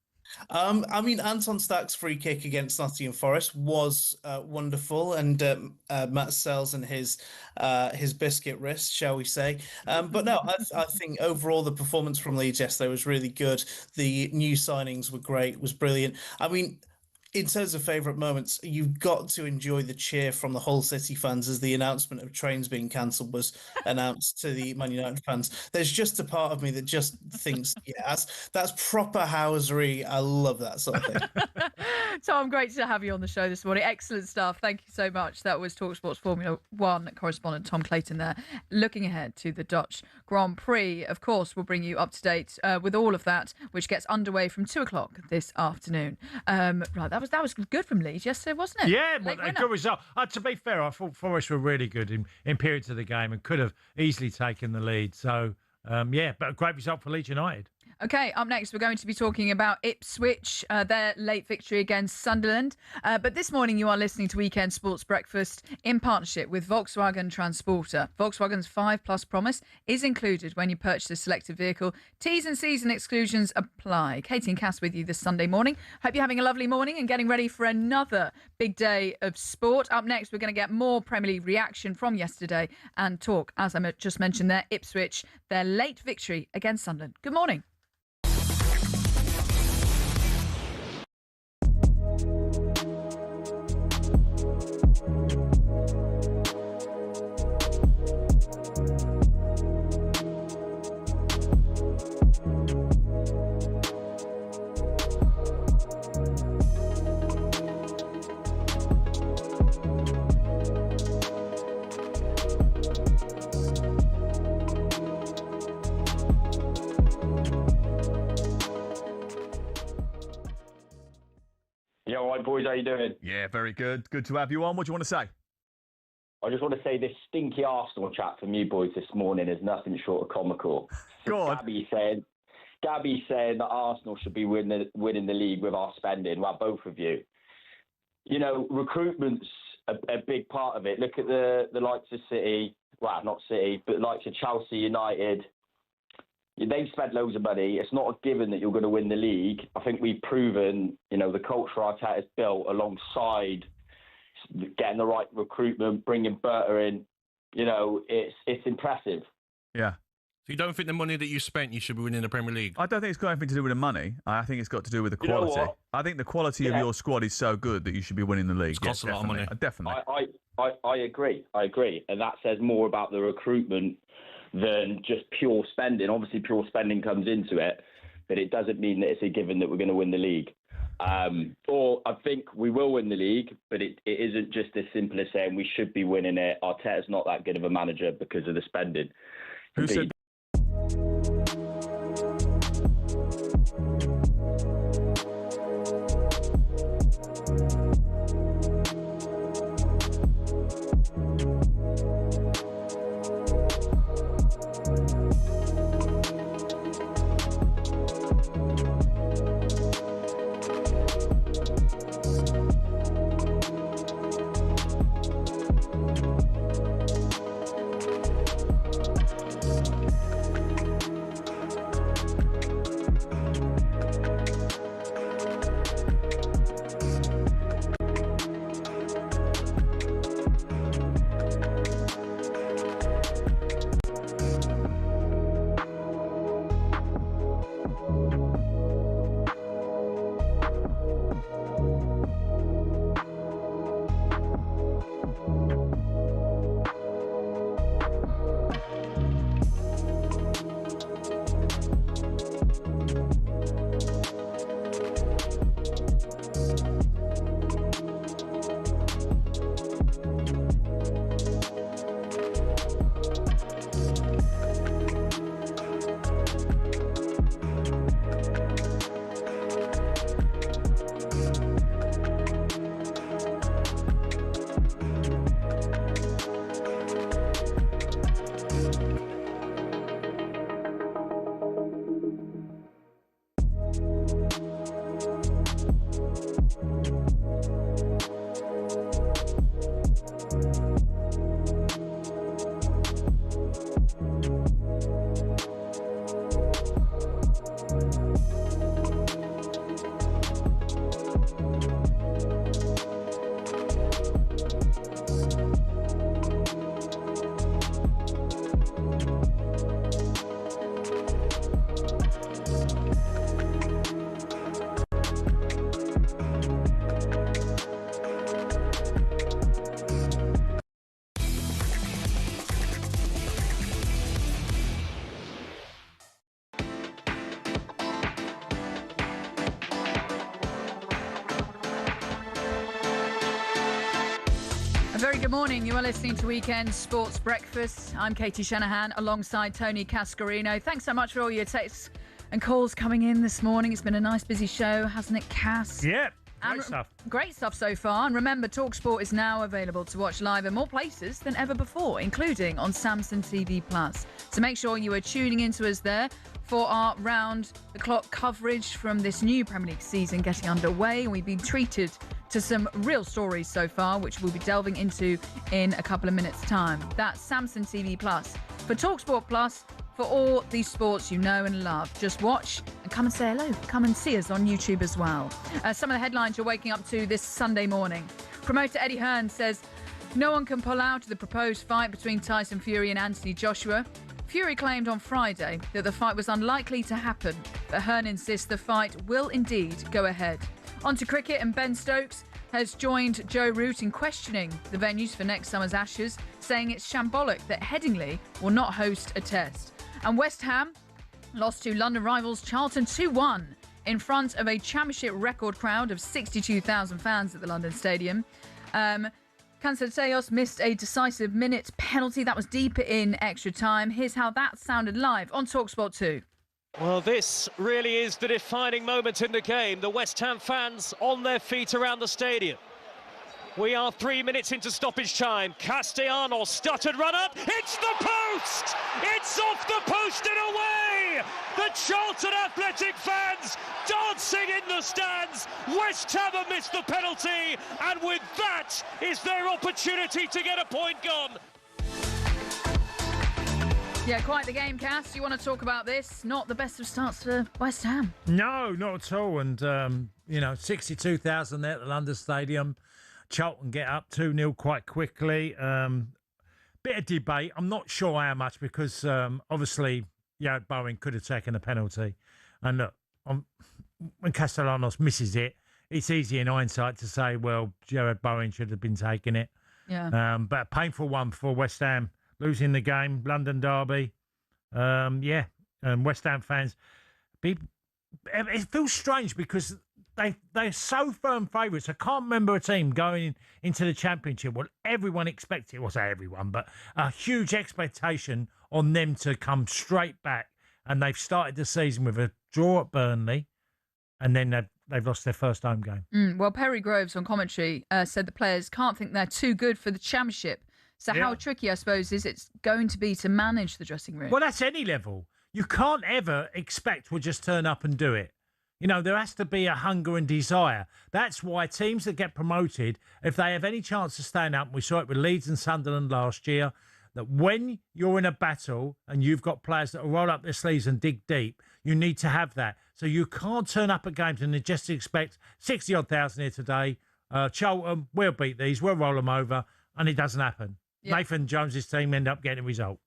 S15: I mean, Anton Stack's free kick against Nottingham Forest was wonderful, and Matt Sells and his biscuit wrist, shall we say? But no, I think overall the performance from Leeds yesterday was really good. The new signings were great, it was brilliant. I mean, in terms of favourite moments, you've got to enjoy the cheer from the Hull City fans as the announcement of trains being cancelled was announced to the Man United fans. There's just a part of me that just thinks, yeah, that's proper housery. I love that sort of thing.
S1: Tom, great to have you on the show this morning. Excellent stuff. Thank you so much. That was talkSPORT's Formula One correspondent Tom Clayton there. Looking ahead to the Dutch Grand Prix, of course, we'll bring you up to date with all of that, which gets underway from 2:00 this afternoon. Right, that was good from Leeds yesterday, wasn't it?
S2: Yeah, but a good result. To be fair, I thought Forest were really good in periods of the game and could have easily taken the lead. So, yeah, but a great result for Leeds United.
S1: Okay, up next, we're going to be talking about Ipswich, their late victory against Sunderland. But this morning, you are listening to Weekend Sports Breakfast in partnership with Volkswagen Transporter. Volkswagen's 5+ promise is included when you purchase a selected vehicle. T's and C's and exclusions apply. Katie and Cass with you this Sunday morning. Hope you're having a lovely morning and getting ready for another big day of sport. Up next, we're going to get more Premier League reaction from yesterday and talk, as I just mentioned there, Ipswich, their late victory against Sunderland. Good morning.
S16: Yeah, all right, boys, how you doing?
S11: Yeah, very good. Good to have you on. What do you want to say?
S16: I just want to say this stinky Arsenal chat from you boys this morning is nothing short of comical.
S11: Go on.
S16: Gabby saying that Arsenal should be winning the league with our spending. Well, both of you. You know, recruitment's a big part of it. Look at the likes of City. Well, not City, but likes of Chelsea, United. They've spent loads of money. It's not a given that you're going to win the league. I think we've proven, you know, the culture Arteta's built alongside getting the right recruitment, bringing Berta in. You know, it's impressive.
S11: Yeah.
S17: So you don't think the money that you spent, you should be winning the Premier League?
S11: I don't think it's got anything to do with the money. I think it's got to do with the
S16: You know
S11: quality.
S16: what?
S11: I think the quality of your squad is so good that you should be winning the league.
S17: It costs a lot of money.
S11: Definitely.
S16: I agree. And that says more about the recruitment than just pure spending. Obviously, pure spending comes into it, but it doesn't mean that it's a given that we're going to win the league. Or I think we will win the league, but it isn't just as simple as saying we should be winning it. Arteta's not that good of a manager because of the spending.
S11: Who said?
S1: Good morning. You are listening to Weekend Sports Breakfast. I'm Katie Shanahan alongside Tony Cascarino. Thanks so much for all your texts and calls coming in this morning. It's been a nice busy show, hasn't it, Cass?
S2: Yeah, great stuff.
S1: Great stuff so far. And remember, talkSPORT is now available to watch live in more places than ever before, including on Samsung TV Plus. So make sure you are tuning into us there for our round-the-clock coverage from this new Premier League season getting underway. We've been treated to some real stories so far, which we'll be delving into in a couple of minutes' time. That's Samsung TV Plus. For talkSPORT Plus, for all these sports you know and love, just watch and come and say hello. Come and see us on YouTube as well. Some of the headlines you're waking up to this Sunday morning. Promoter Eddie Hearn says no one can pull out of the proposed fight between Tyson Fury and Anthony Joshua. Fury claimed on Friday that the fight was unlikely to happen, but Hearn insists the fight will indeed go ahead. On to cricket, and Ben Stokes has joined Joe Root in questioning the venues for next summer's Ashes, saying it's shambolic that Headingley will not host a test. And West Ham lost to London rivals Charlton 2-1 in front of a championship record crowd of 62,000 fans at the London Stadium. Cancelo missed a decisive minute penalty that was deep in extra time. Here's how that sounded live on talkSPORT 2.
S18: Well, this really is the defining moment in the game. The West Ham fans on their feet around the stadium. We are 3 minutes into stoppage time. Castellano stuttered run up. It's the post! It's off the post and away! The Charlton Athletic fans dancing in the stands. West Ham have missed the penalty, and with that is their opportunity to get a point gone.
S1: Yeah, quite the game, Cass. You want to talk about this? Not the best of starts for West Ham.
S2: No, not at all. And, 62,000 there at the London Stadium. Charlton get up 2-0 quite quickly. Bit of debate. I'm not sure how much because, obviously, Bowen could have taken a penalty. And look, when Castellanos misses it, it's easy in hindsight to say, well, Jared Bowen should have been taking it.
S1: Yeah.
S2: But a painful one for West Ham. Losing the game, London derby. West Ham fans. It feels strange because they're so firm favourites. I can't remember a team going into the Championship. Well, everyone expected, well, say everyone, but a huge expectation on them to come straight back. And they've started the season with a draw at Burnley, and then they've lost their first home game.
S1: Well, Perry Groves on commentary said the players can't think they're too good for the Championship. So how tricky, I suppose, is it's going to be to manage the dressing room?
S2: Well, that's any level. You can't ever expect we'll just turn up and do it. There has to be a hunger and desire. That's why teams that get promoted, if they have any chance to stand up, we saw it with Leeds and Sunderland last year, that when you're in a battle and you've got players that will roll up their sleeves and dig deep, you need to have that. So you can't turn up at games and just expect 60-odd thousand here today. Charlton, we'll beat these, we'll roll them over, and it doesn't happen. Yeah. Nathan Jones's team end up getting a result.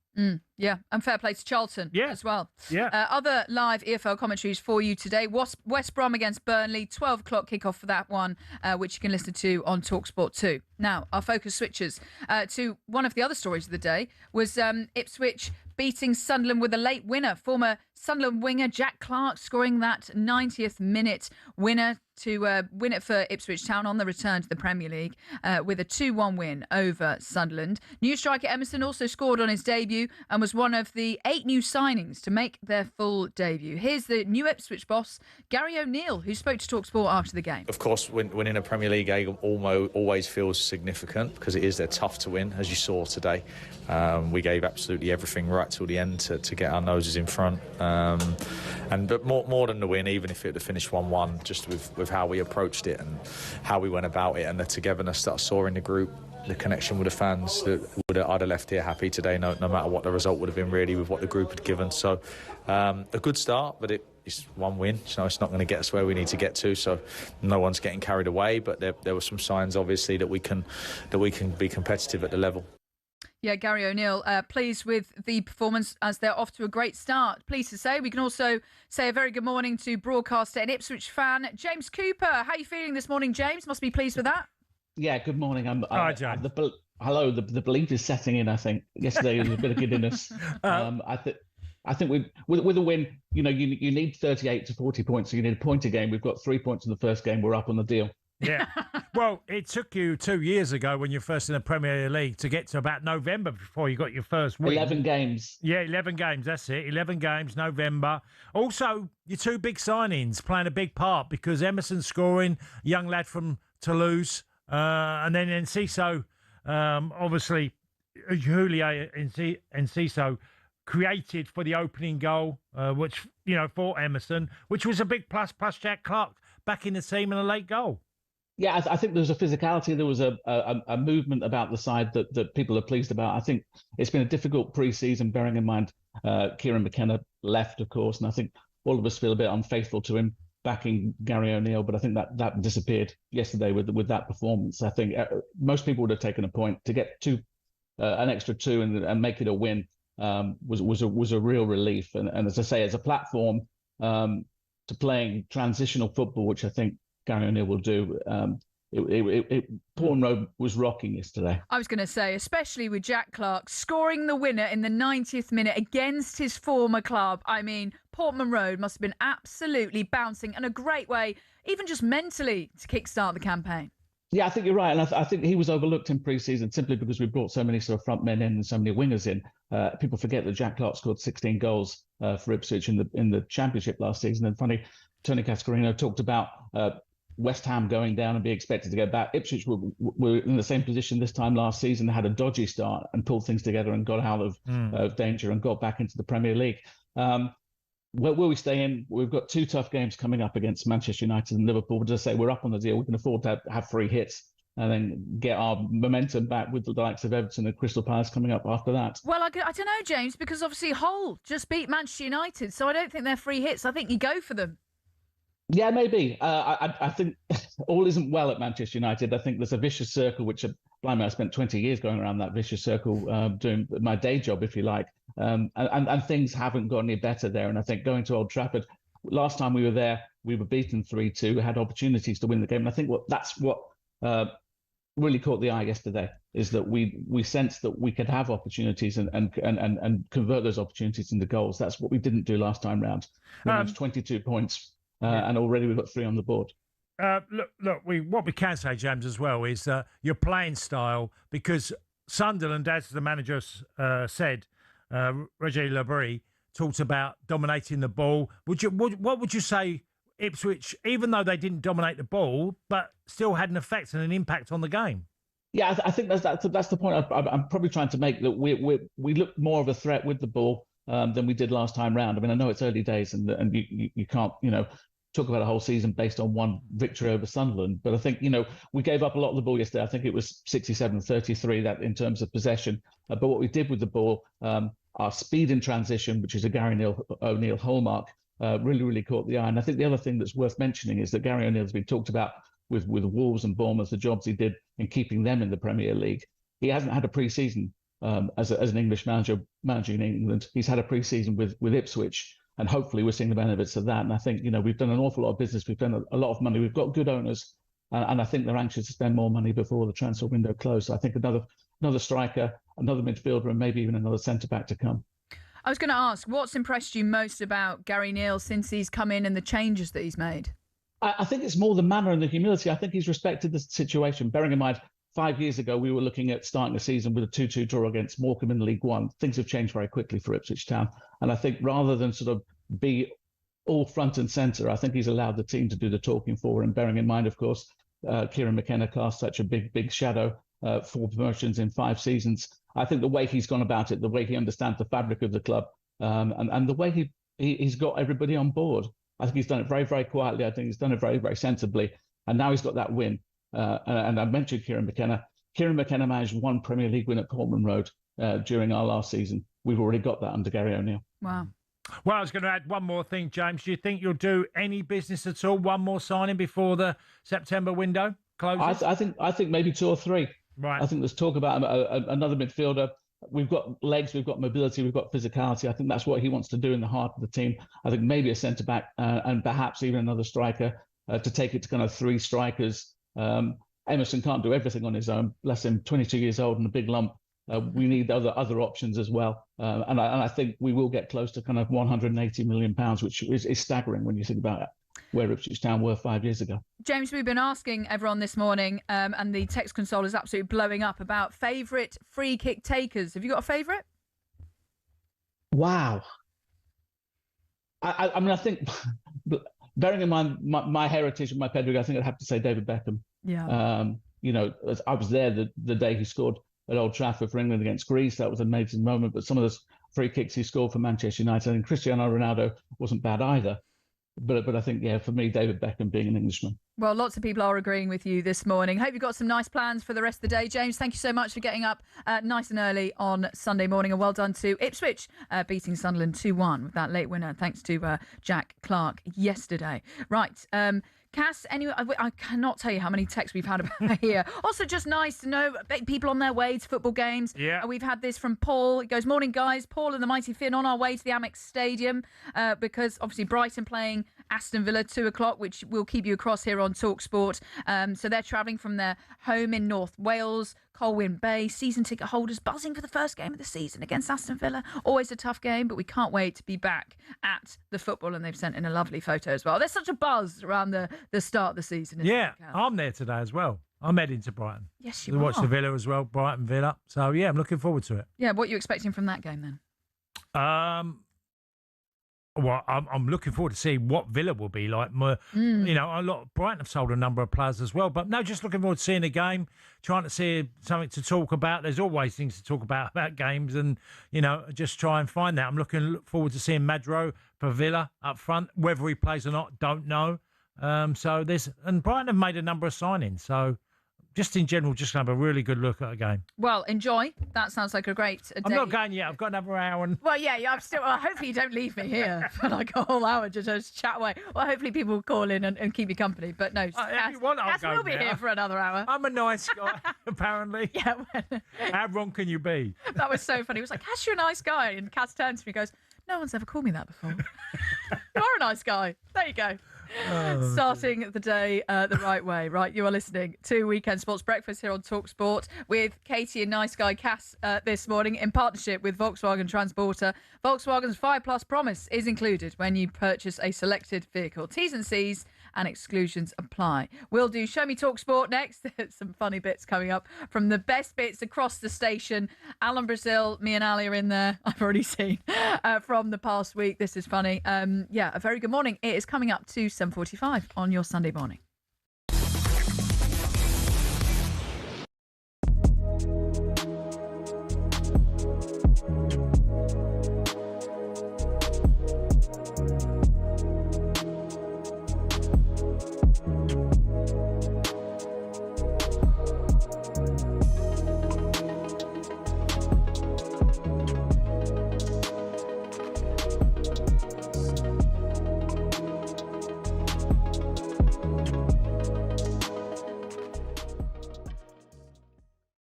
S1: Yeah, and fair play to Charlton as well.
S2: Yeah.
S1: Other live EFL commentaries for you today. West Brom against Burnley, 12 o'clock kickoff for that one, which you can listen to on talkSPORT 2. Now, our focus switches to one of the other stories of the day was Ipswich beating Sunderland with a late winner. Former Sunderland winger Jack Clark scoring that 90th minute winner to win it for Ipswich Town on the return to the Premier League with a 2-1 win over Sunderland. New striker Emerson also scored on his debut and was one of the 8 new signings to make their full debut. Here's the new Ipswich boss, Gary O'Neill, who spoke to talkSPORT after the game.
S19: Of course, winning a Premier League game always feels significant because they're tough to win, as you saw today. We gave absolutely everything right till the end to get our noses in front. But more than the win, even if it had finished 1-1, just with how we approached it and how we went about it and the togetherness that I saw in the group, the connection with the fans, I'd have left here happy today, no matter what the result would have been, really, with what the group had given. So a good start, but it's one win. It's not going to get us where we need to get to, so no one's getting carried away. But there were some signs, obviously, that we can be competitive at the level.
S1: Yeah, Gary O'Neill, pleased with the performance as they're off to a great start. Pleased to say. We can also say a very good morning to broadcaster and Ipswich fan, James Cooper. How are you feeling this morning, James? Must be pleased with that.
S20: Yeah, good morning.
S2: Hi, James.
S20: Hello, the belief is setting in, I think. Yesterday was a bit of giddiness. I think with a win, you need 38 to 40 points, so you need a point a game. We've got 3 points in the first game. We're up on the deal.
S2: Yeah. Well, it took you 2 years ago when you're first in the Premier League to get to about November before you got your first win.
S20: 11 games.
S2: Yeah, 11 games. That's it. 11 games, November. Also, your two big signings playing a big part because Emerson scoring, young lad from Toulouse, and then Enciso, obviously, Julia Enciso created for the opening goal, which, for Emerson, which was a big plus Jack Clark back in the team and a late goal.
S20: Yeah, I think there was a physicality. There was a movement about the side that people are pleased about. I think it's been a difficult pre-season, bearing in mind Kieran McKenna left, of course, and I think all of us feel a bit unfaithful to him backing Gary O'Neill, but I think that disappeared yesterday with that performance. I think most people would have taken a point to get an extra 2 and make it a win. Was a real relief, and as I say, as a platform to playing transitional football, which I think Gary O'Neill will do. Portman Road was rocking yesterday.
S1: I was going to say, especially with Jack Clark scoring the winner in the 90th minute against his former club. I mean, Portman Road must have been absolutely bouncing, and a great way, even just mentally, to kickstart the campaign.
S20: Yeah, I think you're right, and I think he was overlooked in pre-season simply because we brought so many sort of front men in and so many wingers in. People forget that Jack Clark scored 16 goals for Ipswich in the Championship last season. And funny, Tony Cascarino talked about West Ham going down and be expected to go back. Ipswich were in the same position this time last season. They had a dodgy start and pulled things together and got out of danger and got back into the Premier League. Where will we stay in? We've got 2 tough games coming up against Manchester United and Liverpool. But as I say, we're up on the deal. We can afford to have 3 hits and then get our momentum back with the likes of Everton and Crystal Palace coming up after that.
S1: Well, I don't know, James, because obviously Hull just beat Manchester United, so I don't think they're free hits. I think you go for them.
S20: Yeah, maybe. I think all isn't well at Manchester United. I think there's a vicious circle, which I spent 20 years going around that vicious circle, doing my day job, if you like. And things haven't got any better there. And I think going to Old Trafford, last time we were there, we were beaten 3-2, had opportunities to win the game. And I think that's what really caught the eye yesterday, is that we sensed that we could have opportunities and convert those opportunities into goals. That's what we didn't do last time round. We managed 22 points. And already we've got 3 on the board.
S2: Look. What we can say, James, as well, is your playing style, because Sunderland, as the manager said, Roger Labrie talked about dominating the ball. What would you say Ipswich, even though they didn't dominate the ball, but still had an effect and an impact on the game?
S20: Yeah, I think that's the point I'm probably trying to make, that we looked more of a threat with the ball than we did last time round. I mean, I know it's early days and you can't talk about a whole season based on one victory over Sunderland, but I think we gave up a lot of the ball yesterday. I think it was 67-33 that in terms of possession. But what we did with the ball, our speed in transition, which is a Gary O'Neill hallmark, really caught the eye. And I think the other thing that's worth mentioning is that Gary O'Neill has been talked about with Wolves and Bournemouth, the jobs he did in keeping them in the Premier League. He hasn't had a pre-season as an English manager managing England. He's had a pre-season with Ipswich, and hopefully we're seeing the benefits of that. And I think we've done an awful lot of business. We've done a lot of money. We've got good owners, and I think they're anxious to spend more money before the transfer window closes. So I think another striker, another midfielder, and maybe even another centre back to come.
S1: I was going to ask, what's impressed you most about Gary Neal since he's come in and the changes that he's made?
S20: I think it's more the manner and the humility. I think he's respected the situation. Bearing in mind, 5 years ago, we were looking at starting the season with a 2-2 draw against Morecambe in League One. Things have changed very quickly for Ipswich Town. And I think rather than sort of be all front and centre, I think he's allowed the team to do the talking for him. Bearing in mind, of course, Kieran McKenna cast such a big shadow, 4 promotions in 5 seasons. I think the way he's gone about it, the way he understands the fabric of the club, and the way he's got everybody on board, I think he's done it very, very quietly. I think he's done it very, very sensibly. And now he's got that win. And I mentioned Kieran McKenna. Kieran McKenna managed 1 Premier League win at Portman Road during our last season. We've already got that under Gary O'Neill.
S1: Wow.
S2: Well, I was going to add one more thing, James. Do you think you'll do any business at all? One more signing before the September window closes?
S20: I think maybe 2 or 3.
S2: Right.
S20: I think there's talk about another midfielder. We've got legs, we've got mobility, we've got physicality. I think that's what he wants to do in the heart of the team. I think maybe a centre back and perhaps even another striker to take it to kind of 3 strikers. Emerson can't do everything on his own. Bless him, 22 years old and a big lump. We need other options as well. And I think we will get close to kind of £180 million, which is staggering when you think about it. where Ipswich Town were 5 years ago.
S1: James, we've been asking everyone this morning, and the text console is absolutely blowing up about favourite free kick takers. Have you got a favourite?
S20: Wow. I mean, I think, bearing in mind my heritage and my pedigree, I think I'd have to say David Beckham.
S1: Yeah.
S20: I was there the day he scored at Old Trafford for England against Greece. That was an amazing moment. But some of those free kicks he scored for Manchester United, and Cristiano Ronaldo wasn't bad either. But I think, yeah, for me, David Beckham being an Englishman.
S1: Well, lots of people are agreeing with you this morning. Hope you've got some nice plans for the rest of the day. James, thank you so much for getting up nice and early on Sunday morning. And well done to Ipswich beating Sunderland 2-1 with that late winner, thanks to Jack Clark yesterday. Right. Cass, anyway, I cannot tell you how many texts we've had about here. Also, just nice to know people on their way to football games.
S2: Yeah.
S1: We've had this from Paul. It goes, morning, guys. Paul and the Mighty Finn on our way to the Amex Stadium because obviously Brighton playing Aston Villa 2:00, which we'll keep you across here on talkSPORT. So they're travelling from their home in North Wales, Colwyn Bay. Season ticket holders buzzing for the first game of the season against Aston Villa. Always a tough game, but we can't wait to be back at the football. And they've sent in a lovely photo as well. There's such a buzz around the start of the season.
S2: Yeah, I'm there today as well. I'm heading to Brighton.
S1: Yes, you
S2: to
S1: are.
S2: watch the Villa as well, Brighton Villa. So, yeah, I'm looking forward to it.
S1: Yeah, what are you expecting from that game then?
S2: Well, I'm looking forward to seeing what Villa will be like. Brighton have sold a number of players as well, but no, just looking forward to seeing the game, trying to see something to talk about. There's always things to talk about games, and just try and find that. I'm looking forward to seeing Madro for Villa up front. Whether he plays or not, don't know. And Brighton have made a number of signings, so. Just in general, just have a really good look at a game.
S1: Well, enjoy. That sounds like a great day.
S2: I'm not going yet. I've got another hour.
S1: Well, yeah, I'm still. Well, hopefully you don't leave me here for like a whole hour to just chat away. Well, hopefully people will call in and keep you company. But no, Cass will be here for another hour.
S2: I'm a nice guy, apparently.
S1: Yeah.
S2: How wrong can you be?
S1: That was so funny. He was like, Cass, you're a nice guy. And Cass turns to me and goes, no one's ever called me that before. You are a nice guy. There you go. Starting the day the right way. Right, you are listening to Weekend Sports Breakfast here on talkSPORT with Katie and nice guy Cass this morning in partnership with Volkswagen Transporter. Volkswagen's 5+ promise is included when you purchase a selected vehicle. T's and C's and exclusions apply. We'll do Show Me talkSPORT next. There's some funny bits coming up from the best bits across the station. Alan Brazil, me and Ali are in there. I've already seen from the past week. This is funny. A very good morning. It is coming up to 7:45 on your Sunday morning.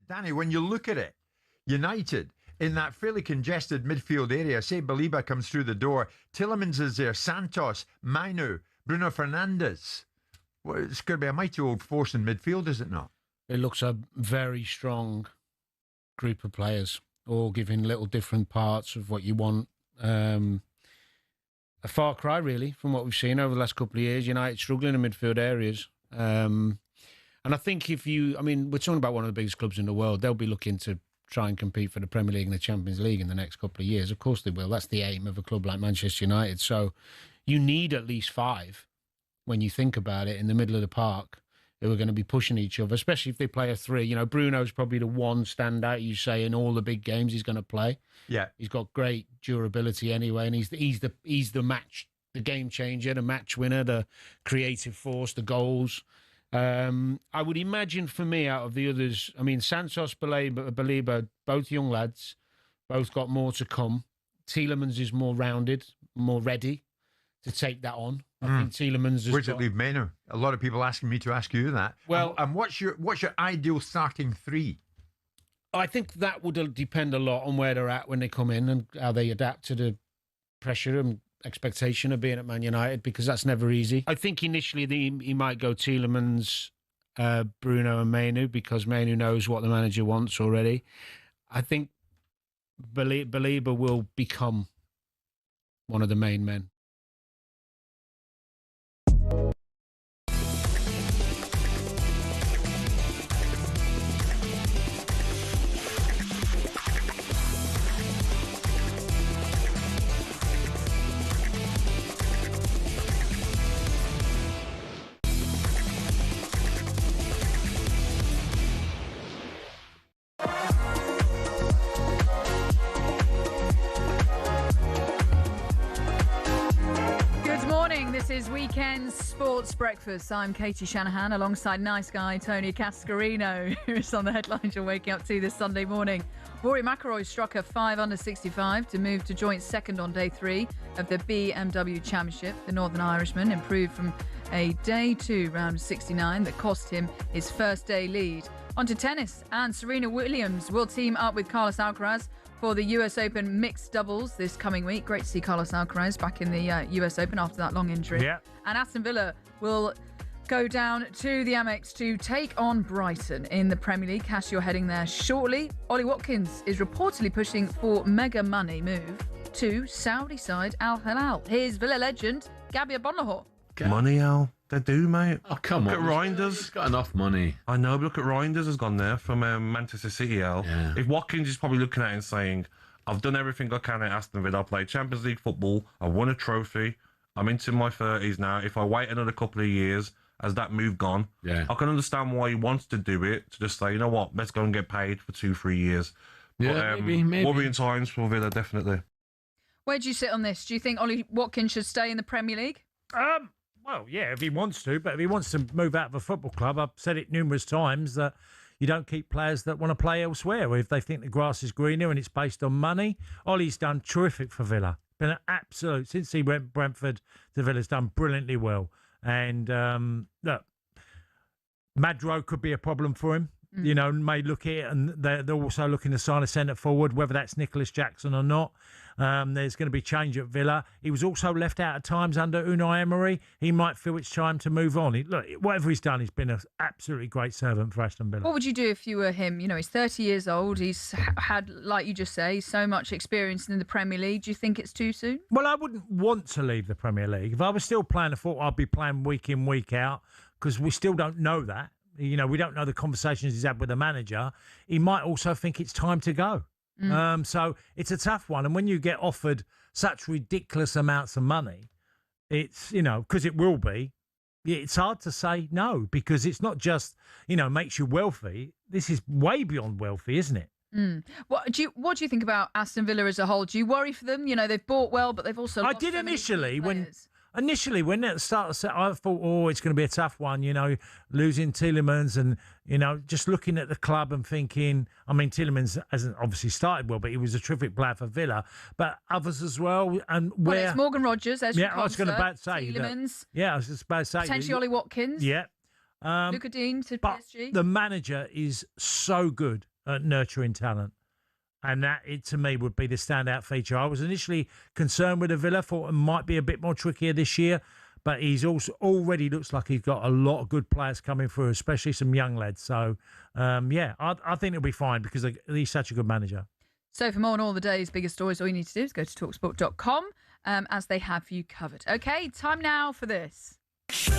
S3: Danny, when you look at it, United in that fairly congested midfield area, say Baliba comes through the door, Tielemans is there, Santos, Mainu, Bruno Fernandes. Well, it's going to be a mighty old force in midfield, is it not?
S5: It looks a very strong group of players, all giving little different parts of what you want. A far cry, really, from what we've seen over the last couple of years. United struggling in midfield areas. And I think we're talking about one of the biggest clubs in the world. They'll be looking to try and compete for the Premier League and the Champions League in the next couple of years. Of course they will. That's the aim of a club like Manchester United. So you need at least 5, when you think about it, in the middle of the park, who are going to be pushing each other, especially if they play a 3. Bruno's probably the one standout, you say, in all the big games he's going to play. Yeah. He's got great durability anyway, and he's the match, the game changer, the match winner, the creative force, the goals. I would imagine for me, out of the others, Santos, Baliba, both young lads, both got more to come. Tielemans is more rounded, more ready to take that on. I think Tielemans has
S3: Where's it leave Menu? A lot of people asking me to ask you that. Well, and what's your ideal starting 3?
S5: I think that would depend a lot on where they're at when they come in and how they adapt to the pressure and expectation of being at Man United, because that's never easy. I think initially he might go Tielemans, Bruno and Mainu, because Mainu knows what the manager wants already. I think Baliba will become one of the main men.
S1: Weekend Sports Breakfast. I'm Katie Shanahan alongside nice guy Tony Cascarino, who's on the headlines you're waking up to this Sunday morning. Rory McIlroy struck a 5 under 65 to move to joint second on day 3 of the BMW Championship. The Northern Irishman improved from a day 2 round 69 that cost him his first day lead. On to tennis, and Serena Williams will team up with Carlos Alcaraz for the US Open mixed doubles this coming week. Great to see Carlos Alcaraz back in the US Open after that long injury.
S2: Yeah.
S1: And Aston Villa will go down to the Amex to take on Brighton in the Premier League. Cash, you're heading there shortly. Ollie Watkins is reportedly pushing for mega money move to Saudi side Al Hilal. Here's Villa legend Gabby Bonlahor.
S22: Money, Al. They do, mate.
S4: Oh, come
S22: look
S4: on.
S22: Look at Reinders.
S4: He's got enough money.
S22: I know, but look at Reinders has gone there from Manchester City, Al.
S4: Yeah.
S22: If Watkins is probably looking at it and saying, I've done everything I can at Aston Villa. I played Champions League football. I won a trophy. I'm into my 30s now. If I wait another couple of years, has that move gone?
S4: Yeah.
S22: I can understand why he wants to do it, to just say, you know what, let's go and get paid for 2-3 years.
S4: Yeah,
S22: but,
S4: maybe.
S22: Worrying times for Villa, definitely.
S1: Where do you sit on this? Do you think Ollie Watkins should stay in the Premier League?
S2: Well, yeah, if he wants to, but if he wants to move out of a football club, I've said it numerous times that you don't keep players that want to play elsewhere if they think the grass is greener and it's based on money. Ollie's done terrific for Villa. Been an absolute, since he went Brentford to Villa's done brilliantly well. And look, Madro could be a problem for him. You know, may look at it, and they're also looking to sign a centre forward, whether that's Nicholas Jackson or not. There's going to be change at Villa. He was also left out at times under Unai Emery. He might feel it's time to move on. Look, whatever he's done, he's been an absolutely great servant for Aston Villa.
S1: What would you do if you were him? You know, he's 30 years old. He's had, like you just say, so much experience in the Premier League. Do you think it's too soon?
S2: Well, I wouldn't want to leave the Premier League. If I was still playing, I thought I'd be playing week in, week out, because we still don't know that. You know, we don't know the conversations he's had with the manager. He might also think it's time to go. So it's a tough one. And when you get offered such ridiculous amounts of money, it's, you know, because it will be, it's hard to say no, because it's not just, you know, makes you wealthy. This is way beyond wealthy, isn't it?
S1: What do you think about Aston Villa as a whole? Do you worry for them? You know, they've bought well, but they've also lost
S2: Initially, when at the start of the I thought, oh, it's going to be a tough one, you know, losing Tielemans and, you know, just looking at the club and thinking, I mean, Tielemans hasn't obviously started well, but he was a terrific player for Villa, but others as well. And
S1: it's Morgan Rogers, as
S2: I was going to say
S1: Tielemans.
S2: I was just about to say.
S1: Potentially Ollie Watkins.
S2: Yeah.
S1: Luca Dean to PSG.
S2: The manager is so good at nurturing talent. And that, to me, would be the standout feature. I was initially concerned with the Villa, thought it might be a bit more trickier this year, but he's also already looks like he's got a lot of good players coming through, especially some young lads. So, I think it'll be fine because he's such a good manager.
S1: So for more on all the day's biggest stories, all you need to do is go to talksport.com as they have you covered. Okay, time now for this.
S7: Show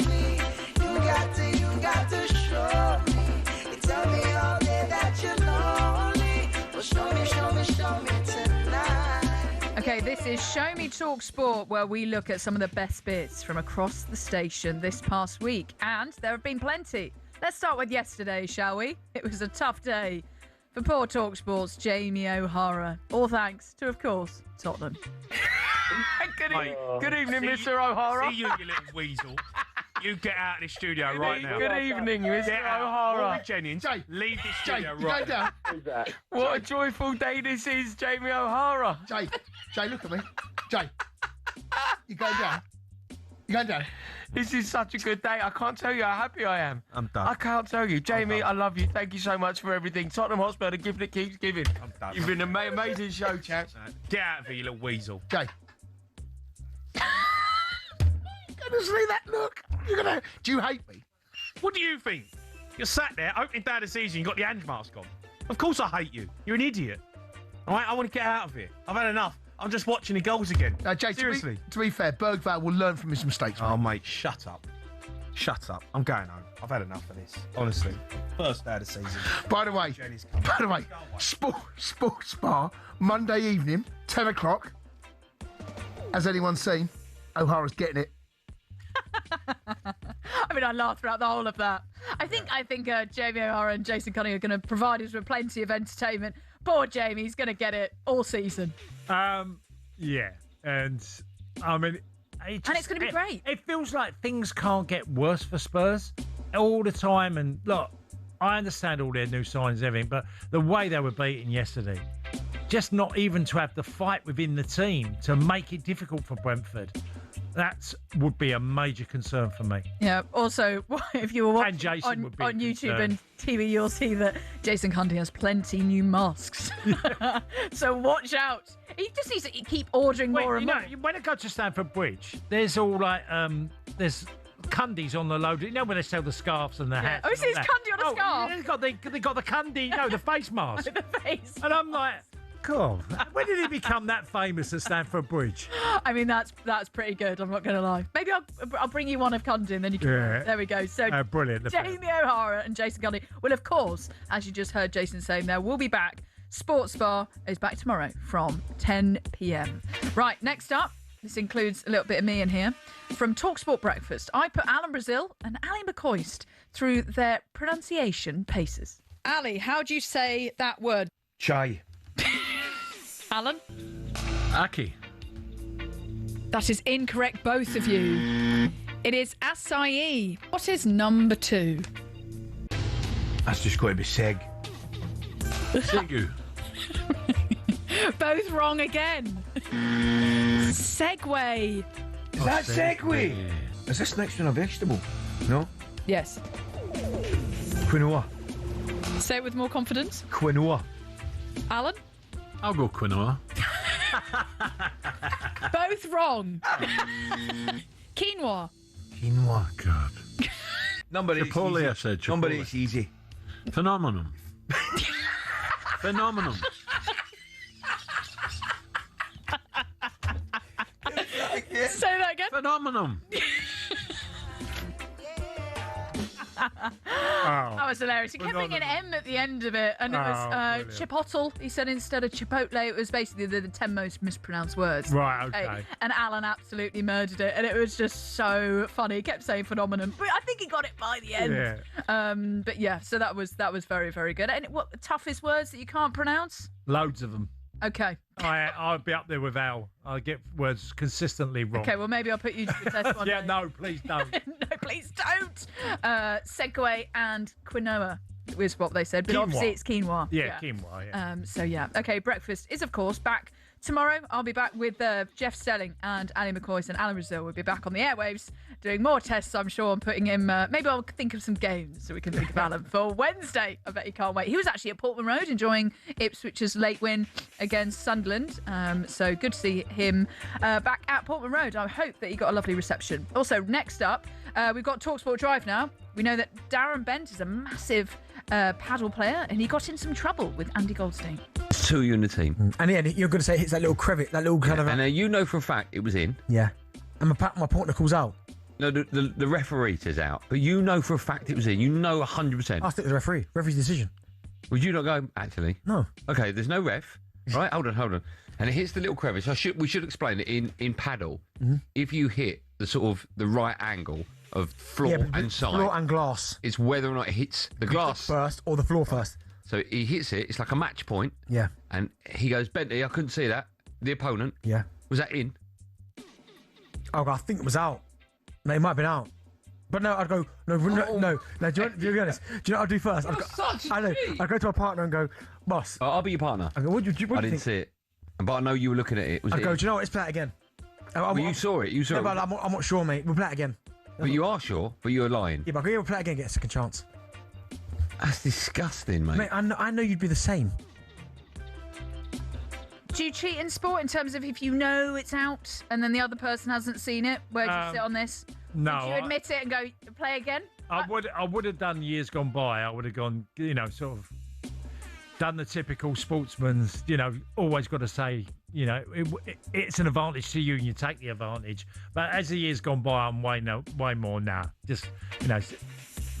S7: me, you got to show me. Tell me all day that you know me. Show me tonight.
S1: Okay, this is Show Me Talk Sport, where we look at some of the best bits from across the station this past week. And there have been plenty. Let's start with yesterday, shall we? It was a tough day for poor Talk Sport's Jamie O'Hara. All thanks to, of course, Tottenham.
S13: Good evening, Mr. O'Hara.
S22: See you little weasel. You get out of the studio now.
S13: Good evening, Mr. O'Hara.
S22: Jennings, leave the studio
S13: right now. What a joyful day this is, Jamie O'Hara.
S21: Jay, look at me. Jay, you going down? You going down?
S13: This is such a good day. I can't tell you how happy I am.
S22: I'm done.
S13: I can't tell you. Jamie, I love you. Thank you so much for everything. Tottenham Hotspur, the gift that keeps giving.
S22: I'm done.
S13: You've been an amazing show, chaps.
S22: Get out of here, you little weasel.
S21: Jay. See that look? Do you hate me?
S22: What do you think? You're sat there, opening day of the season, you got the Ange mask on. Of course I hate you. You're an idiot. All right, I want to get out of here. I've had enough. I'm just watching the goals again.
S21: Jay,
S22: seriously.
S21: To be fair, Bergvall will learn from his mistakes.
S22: Oh, mate, shut up. Shut up. I'm going home. I've had enough of this. Honestly. First day of the season.
S21: By the way, Sports Bar, Monday evening, 10 o'clock. Has anyone seen? O'Hara's getting it.
S1: I mean, I laughed throughout the whole of that. I think Jamie O'Hara and Jason Cunningham are going to provide us with plenty of entertainment. Poor Jamie's going to get it all season.
S2: Yeah. And, I mean,
S1: and it's going to be great.
S2: It feels like things can't get worse for Spurs all the time. And look, I understand all their new signings and everything, but the way they were beaten yesterday, just not even to have the fight within the team to make it difficult for Brentford, that would be a major concern for me.
S1: Yeah. Also, if you were watching
S2: Jason would be
S1: on YouTube
S2: concerned.
S1: and TV, you'll see that Jason Cundy has plenty new masks. So watch out. He just needs to keep ordering more and more.
S2: When I go to Stamford Bridge, there's all like there's Cundies on the load. You know where they sell the scarves and the hats.
S1: Oh, is this Cundy on a scarf?
S2: Yeah, they got the Cundy, the face mask.
S1: The face.
S2: And I'm like, God, when did he become that famous at Stamford Bridge?
S1: I mean, that's pretty good. I'm not going to lie. Maybe I'll bring you one of Cundy and then you can.
S2: Yeah.
S1: There we go. So
S2: brilliant.
S1: Jamie O'Hara and Jason Cundy will, of course, as you just heard Jason saying there, we'll be back. Sports Bar is back tomorrow from 10 p.m. Right, next up, this includes a little bit of me in here. From talkSPORT Breakfast, I put Alan Brazil and Ali McCoist through their pronunciation paces. Ali, how do you say that word?
S13: Chai.
S1: Alan?
S2: Aki.
S1: That is incorrect, both of you. It is acai. What is number 2?
S13: That's just got to be Seg.
S2: Segu.
S1: Both wrong again. Segway.
S13: Is that Segway? Is this next one a vegetable? No?
S1: Yes.
S13: Quinoa.
S1: Say it with more confidence.
S13: Quinoa.
S1: Alan?
S17: I'll go quinoa.
S1: Both wrong. Quinoa.
S13: Quinoa.
S17: God.
S13: Number 8.
S17: Chipotle, I said.
S13: Number
S17: Chipotle.
S13: 8's easy.
S17: Phenomenon. Phenomenon.
S1: Say that again.
S17: Phenomenon.
S1: That was hilarious. He kept putting an M at the end of it, and it was chipotle. He said instead of chipotle, it was basically the 10 most mispronounced words.
S2: Right, okay.
S1: And Alan absolutely murdered it, and it was just so funny. He kept saying phenomenon, but I think he got it by the end.
S2: Yeah.
S1: But yeah, so that was very, very good. And what toughest words that you can't pronounce?
S2: Loads of them.
S1: Okay.
S2: I'll be up there with Al. I get words consistently wrong.
S1: Okay, well, maybe I'll put you to the test one
S2: Yeah,
S1: day.
S2: no, please don't.
S1: No, please don't. Segway and quinoa is what they said, but
S2: Quinoa.
S1: obviously it's quinoa.
S2: Yeah, quinoa, yeah.
S1: So yeah, okay. Breakfast is of course back tomorrow. I'll be back with Jeff Stelling and Ali McCoist, and Alan Brazil will be back on the airwaves doing more tests. I'm sure. I'm putting him. Maybe I'll think of some games so we can think of Alan for Wednesday. I bet he can't wait. He was actually at Portman Road enjoying Ipswich's late win against Sunderland. So good to see him back at Portman Road. I hope that he got a lovely reception. Also, next up, we've got talkSPORT Drive now. We know that Darren Bent is a massive paddle player, and he got in some trouble with Andy Goldstein.
S4: It's 2 you in the team.
S6: And yeah, you're going to say it hits that little crevice, that little kind of.
S4: And you know for a fact it was in.
S6: Yeah. And my partner calls out.
S4: No, the referee says out, but you know for a fact it was in. You know 100%.
S6: I think the referee's decision.
S4: Would you not go? Actually,
S6: no.
S4: Okay, there's no ref. Right, hold on. And it hits the little crevice. We should explain it in paddle.
S6: Mm-hmm.
S4: If you hit the right angle of floor and side,
S6: floor and glass,
S4: it's whether or not it hits the glass
S6: first or the floor first.
S4: So he hits it. It's like a match point.
S6: Yeah.
S4: And he goes, Bentley, I couldn't see that. The opponent.
S6: Yeah.
S4: Was that in?
S6: Oh, I think it was out. No, it might have been out. But no, I'd go, no. Do you be honest? Do you know what I'd do first? I'd go to my partner and go, boss.
S4: I'll be your partner.
S6: I go, what do you
S4: I didn't
S6: think?
S4: see it. But I know you were looking at it.
S6: I'd go, do you know what? Let's play it again.
S4: You saw it. You saw it.
S6: But I'm not sure, mate. We'll play it again.
S4: But you are sure, but you're lying.
S6: Yeah, but we'll play it again, get a second chance.
S4: That's disgusting, mate.
S6: Mate, I know you'd be the same.
S1: Do you cheat in sport in terms of if you know it's out and then the other person hasn't seen it? Where do you sit on this?
S2: No.
S1: Would you admit it and go, play again?
S2: I would have done years gone by. I would have gone, sort of done the typical sportsman's, always got to say, it's an advantage to you and you take the advantage. But as the years gone by, I'm way more now. Just,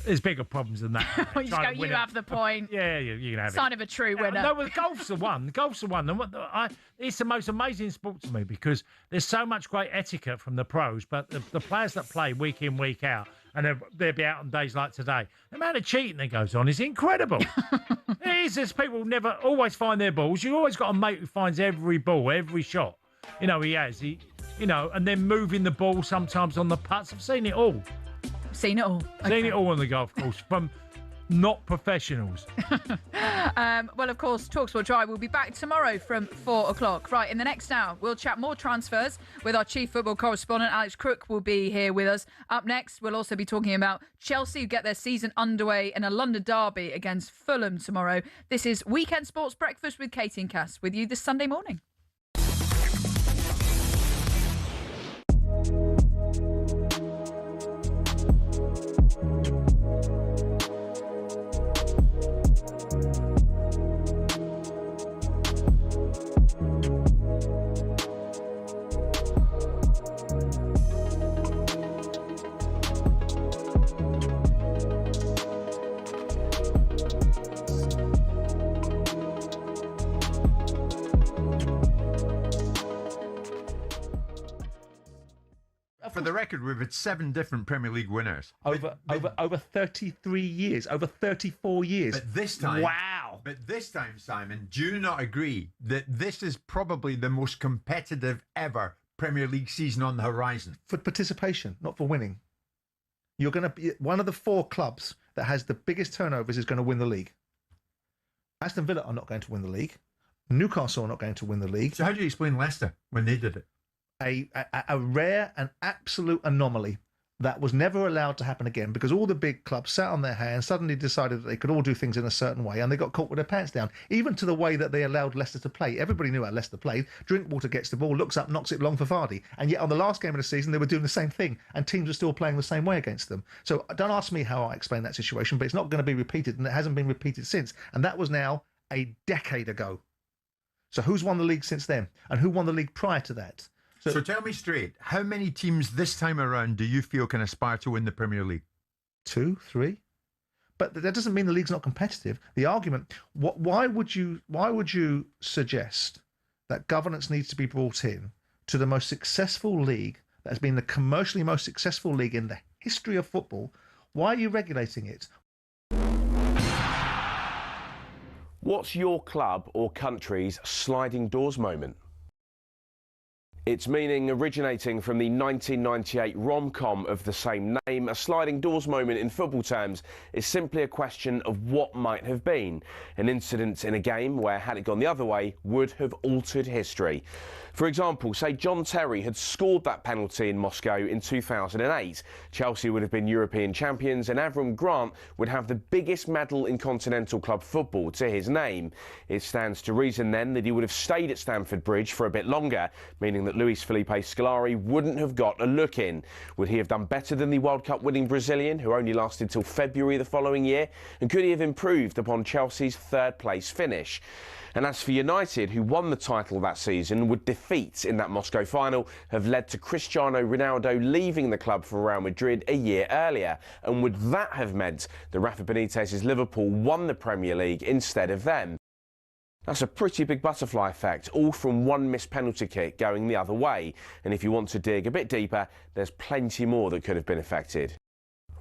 S2: there's bigger problems than that.
S1: You just go, you have the point.
S2: Yeah, you can have it.
S1: Sign of a true winner.
S2: No, well, golf's the one. And it's the most amazing sport to me because there's so much great etiquette from the pros, but the players that play week in, week out, and they'll be out on days like today, the amount of cheating that goes on is incredible. It is. There's people always find their balls. You've always got a mate who finds every ball, every shot. He has. you know, and then moving the ball sometimes on the putts. I've seen it all.
S1: Seen it all.
S2: Seen it all on the golf course from not professionals.
S1: Well, of course, talkSPORT Drive will be back tomorrow from 4 o'clock. Right, in the next hour, we'll chat more transfers with our chief football correspondent. Alex Crook will be here with us. Up next, we'll also be talking about Chelsea, who get their season underway in a London derby against Fulham tomorrow. This is Weekend Sports Breakfast with Katie and Cass with you this Sunday morning.
S3: For the record, we've had 7 different Premier League winners.
S8: Over 33 years, over 34 years.
S3: But this time,
S8: wow.
S3: But this time, Simon, do you not agree that this is probably the most competitive ever Premier League season on the horizon?
S8: For participation, not for winning. You're going to be one of the 4 clubs that has the biggest turnovers is going to win the league. Aston Villa are not going to win the league. Newcastle are not going to win the league.
S3: So how do you explain Leicester when they did it?
S8: A rare and absolute anomaly that was never allowed to happen again, because all the big clubs sat on their hands, suddenly decided that they could all do things in a certain way, and they got caught with their pants down. Even to the way that they allowed Leicester to play. Everybody knew how Leicester played. Drinkwater gets the ball, looks up, knocks it long for Vardy. And yet on the last game of the season, they were doing the same thing, and teams were still playing the same way against them. So don't ask me how I explain that situation, but it's not going to be repeated, and it hasn't been repeated since. And that was now a decade ago. So who's won the league since then? And who won the league prior to that?
S3: So tell me straight, how many teams this time around do you feel can aspire to win the Premier League?
S8: 2, 3. But that doesn't mean the league's not competitive. The argument, why would you suggest that governance needs to be brought in to the most successful league that has been the commercially most successful league in the history of football? Why are you regulating it?
S9: What's your club or country's sliding doors moment? Its meaning originating from the 1998 rom-com of the same name, a sliding doors moment in football terms is simply a question of what might have been. An incident in a game where, had it gone the other way, would have altered history. For example, say John Terry had scored that penalty in Moscow in 2008. Chelsea would have been European champions and Avram Grant would have the biggest medal in continental club football to his name. It stands to reason then that he would have stayed at Stamford Bridge for a bit longer, meaning that Luis Felipe Scolari wouldn't have got a look in. Would he have done better than the World Cup winning Brazilian, who only lasted till February the following year? And could he have improved upon Chelsea's third-place finish? And as for United, who won the title that season, would defeat in that Moscow final have led to Cristiano Ronaldo leaving the club for Real Madrid a year earlier? And would that have meant that Rafa Benitez's Liverpool won the Premier League instead of them? That's a pretty big butterfly effect, all from one missed penalty kick going the other way. And if you want to dig a bit deeper, there's plenty more that could have been affected.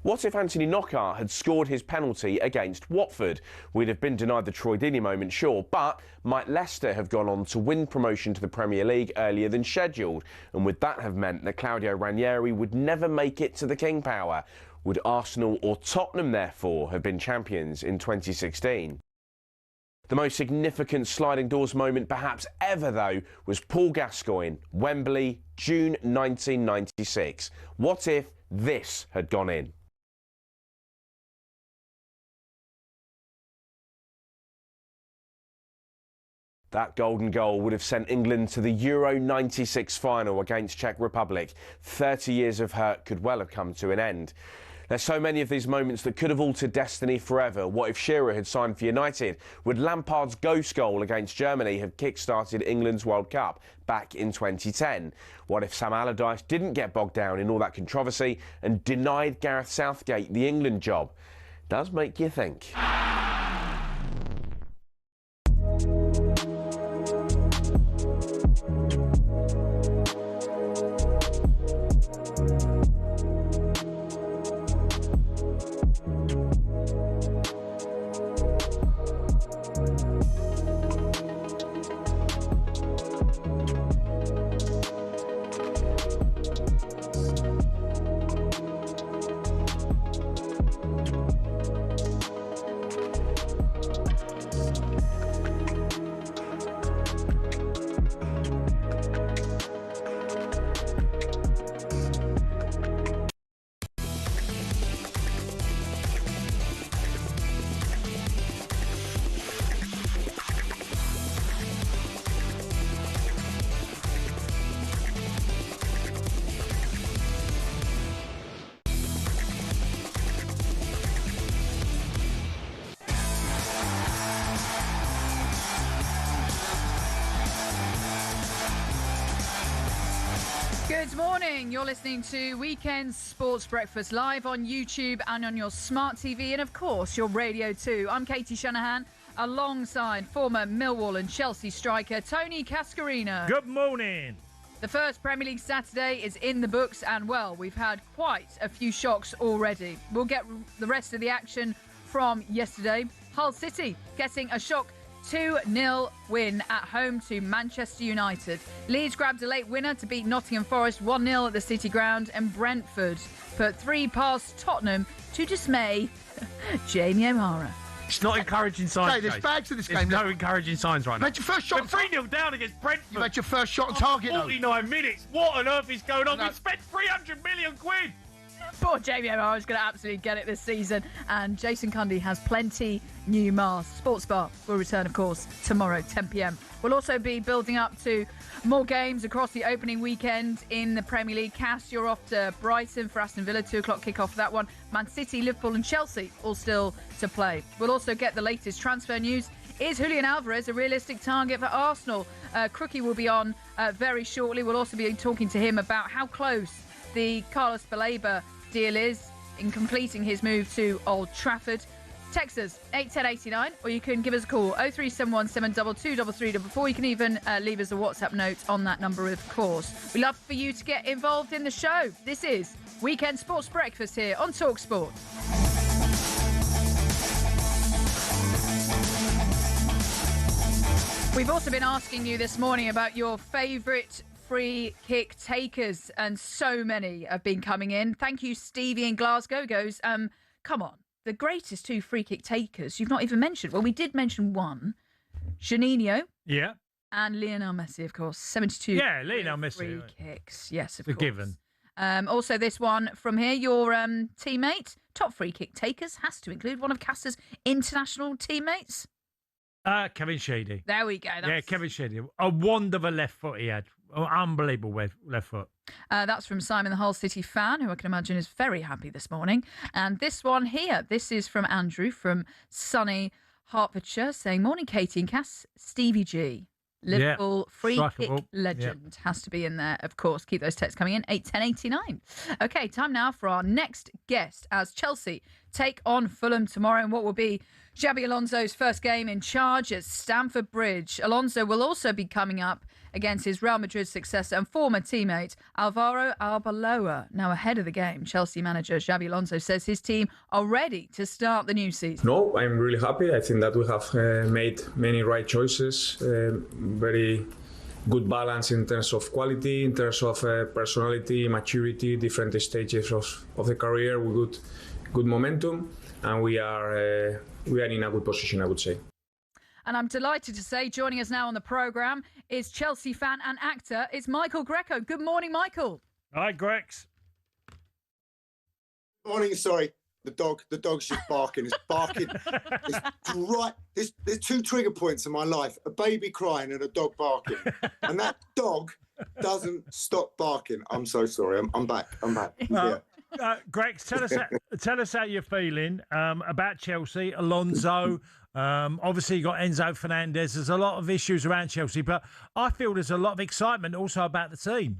S9: What if Anthony Knockaert had scored his penalty against Watford? We'd have been denied the Troy Deeney moment, sure, but might Leicester have gone on to win promotion to the Premier League earlier than scheduled? And would that have meant that Claudio Ranieri would never make it to the King Power? Would Arsenal or Tottenham, therefore, have been champions in 2016? The most significant sliding doors moment perhaps ever, though, was Paul Gascoigne, Wembley, June 1996. What if this had gone in? That golden goal would have sent England to the Euro 96 final against Czech Republic. 30 years of hurt could well have come to an end. There's so many of these moments that could have altered destiny forever. What if Shearer had signed for United? Would Lampard's ghost goal against Germany have kick-started England's World Cup back in 2010? What if Sam Allardyce didn't get bogged down in all that controversy and denied Gareth Southgate the England job? Does make you think.
S1: Good morning. You're listening to Weekend Sports Breakfast live on YouTube and on your smart TV and, of course, your radio too. I'm Katie Shanahan alongside former Millwall and Chelsea striker Tony Cascarino.
S2: Good morning.
S1: The first Premier League Saturday is in the books and, well, we've had quite a few shocks already. We'll get the rest of the action from yesterday. Hull City getting a shock 2-0 win at home to Manchester United. Leeds grabbed a late winner to beat Nottingham Forest 1-0 at the City Ground, and Brentford put 3 past Tottenham to dismay Jamie O'Hara.
S2: It's not encouraging signs.
S21: Hey, there's
S2: Chase.
S21: bags to this
S2: There's
S21: game.
S2: no encouraging signs right
S21: You
S2: now.
S21: made your first shot.
S2: We're 3-0 down against Brentford.
S21: You made your first shot on target, though.
S2: 49 minutes. What on earth is going on?
S21: No.
S2: We spent 300 million quid.
S1: Poor Jamie O'Hara is going to absolutely get it this season. And Jason Cundy has plenty new masks. Sports Bar will return, of course, tomorrow, 10 p.m. We'll also be building up to more games across the opening weekend in the Premier League. Cass, you're off to Brighton for Aston Villa, 2 o'clock kickoff for that one. Man City, Liverpool and Chelsea all still to play. We'll also get the latest transfer news. Is Julian Alvarez a realistic target for Arsenal? Crookie will be on very shortly. We'll also be talking to him about how close the Carlos Baleba deal is in completing his move to Old Trafford. Text us 81089 or you can give us a call 0371 722 3344. You can even leave us a WhatsApp note on that number, of course. We'd love for you to get involved in the show. This is Weekend Sports Breakfast here on talkSPORT. We've also been asking you this morning about your favourite free kick takers, and so many have been coming in. Thank you, Stevie in Glasgow. Goes, come on, the greatest 2 free kick takers you've not even mentioned. Well, we did mention one, Janino.
S2: Yeah.
S1: And Lionel Messi, of course. 72.
S2: Yeah, Lionel Messi.
S1: Free kicks. Yes, of
S2: It's a
S1: course.
S2: given.
S1: Also, this one from here, your teammate, top free kick takers, has to include one of Caster's international teammates.
S2: Kevin Sheedy.
S1: There we go.
S2: Yeah, Kevin Sheedy. A wand of a left foot he had. Oh, unbelievable left foot.
S1: That's from Simon, the Hull City fan, who I can imagine is very happy this morning. And this one here, this is from Andrew from sunny Hertfordshire, saying, morning, Katie and Cass, Stevie G. Liverpool free kick legend has to be in there, of course. Keep those texts coming in, 81089. Okay, time now for our next guest as Chelsea take on Fulham tomorrow in what will be Xabi Alonso's first game in charge at Stamford Bridge. Alonso will also be coming up against his Real Madrid successor and former teammate Alvaro Arbeloa. Now ahead of the game, Chelsea manager Xabi Alonso says his team are ready to start the new season.
S10: No, I'm really happy. I think that we have made many right choices, very good balance in terms of quality, in terms of personality, maturity, different stages of the career with good momentum, and we are in a good position, I would say.
S1: And I'm delighted to say, joining us now on the programme is Chelsea fan and actor, it's Michael Greco. Good morning, Michael.
S2: Hi, Grex.
S12: Morning, sorry. The dog's just barking. It's barking. It's right. There's 2 trigger points in my life: a baby crying and a dog barking. And that dog doesn't stop barking. I'm so sorry. I'm back. Yeah.
S2: Grex, tell us how you're feeling about Chelsea, Alonso. Obviously, you got Enzo Fernandez. There's a lot of issues around Chelsea, but I feel there's a lot of excitement also about the team.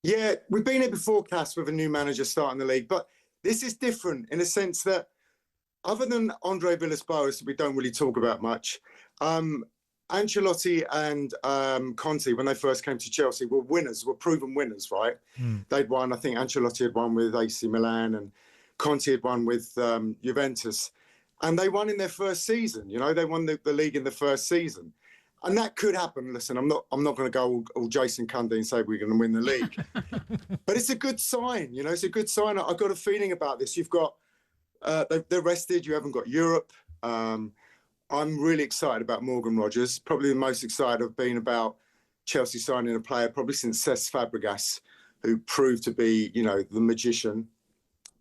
S12: Yeah, we've been here before, Cass, with a new manager starting the league, but this is different in a sense that, other than Andre Villas-Boas, we don't really talk about much. Ancelotti and Conte, when they first came to Chelsea, were proven winners, right? They'd won. I think Ancelotti had won with AC Milan, and Conte had won with Juventus. And they won in their first season. You know, they won the league in the first season. And that could happen. Listen, I'm not going to go all Jason Cundy and say we're going to win the league. But it's a good sign. You know, it's a good sign. I've got a feeling about this. You've got, they're rested. You haven't got Europe. I'm really excited about Morgan Rogers. Probably the most excited I've been about Chelsea signing a player probably since Cesc Fabregas, who proved to be, you know, the magician.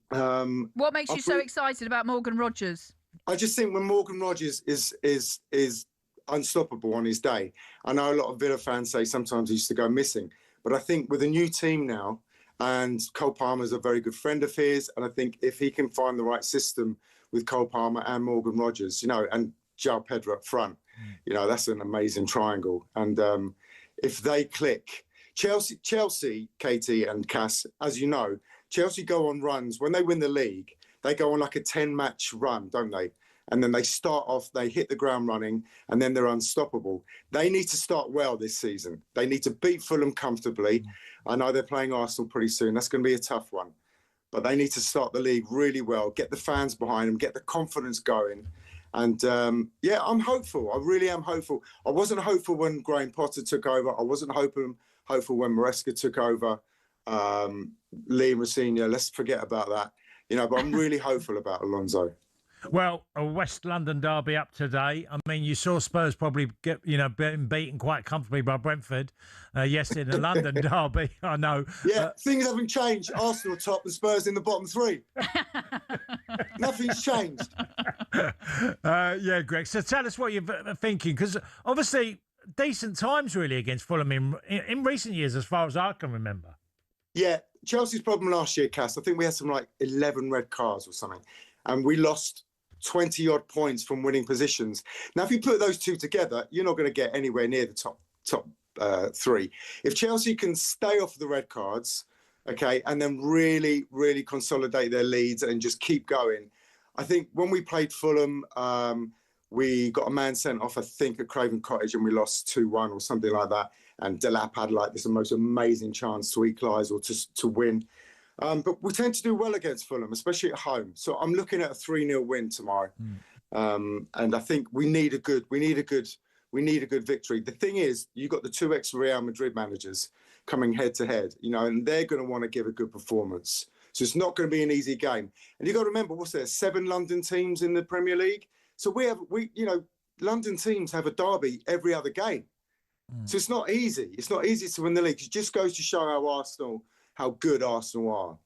S1: What makes you so excited about Morgan Rogers?
S12: I just think when Morgan Rogers is unstoppable on his day. I know a lot of Villa fans say sometimes he used to go missing, but I think with a new team now, and Cole Palmer's a very good friend of his, and I think if he can find the right system with Cole Palmer and Morgan Rogers, you know, and João Pedro up front, you know, that's an amazing triangle. And if they click, Chelsea, Katie and Cass, as you know, Chelsea go on runs. When they win the league, they go on like a 10-match run, don't they? And then they start off, they hit the ground running, and then they're unstoppable. They need to start well this season. They need to beat Fulham comfortably. I know they're playing Arsenal pretty soon. That's going to be a tough one. But they need to start the league really well, get the fans behind them, get the confidence going. And, I'm hopeful. I really am hopeful. I wasn't hopeful when Graham Potter took over. I wasn't hopeful when Maresca took over. Liam Rossini, let's forget about that. But I'm really hopeful about Alonso.
S2: Well, a West London derby up today. I mean, you saw Spurs probably get, being beaten quite comfortably by Brentford yesterday in the London derby. I know.
S12: Yeah, things haven't changed. Arsenal top and Spurs in the bottom three. Nothing's changed.
S2: Yeah, Greg. So tell us what you're thinking, because obviously decent times really against Fulham in recent years, as far as I can remember.
S12: Yeah, Chelsea's problem last year, Cass, I think we had some like 11 red cards or something, and we lost 20-odd points from winning positions. Now, if you put those two together, you're not going to get anywhere near the top three. If Chelsea can stay off the red cards, okay, and then really, really consolidate their leads and just keep going. I think when we played Fulham, we got a man sent off, I think, at Craven Cottage, and we lost 2-1 or something like that. And Delap had like this most amazing chance to equalise or to win. But we tend to do well against Fulham, especially at home. So I'm looking at a 3-0 win tomorrow. And I think we need a good victory. The thing is, you've got the two ex-Real Madrid managers coming head to head, and they're going to want to give a good performance. So it's not going to be an easy game. And you've got to remember, what's there, 7 London teams in the Premier League? So London teams have a derby every other game. So it's not easy. It's not easy to win the league. It just goes to show how good Arsenal are.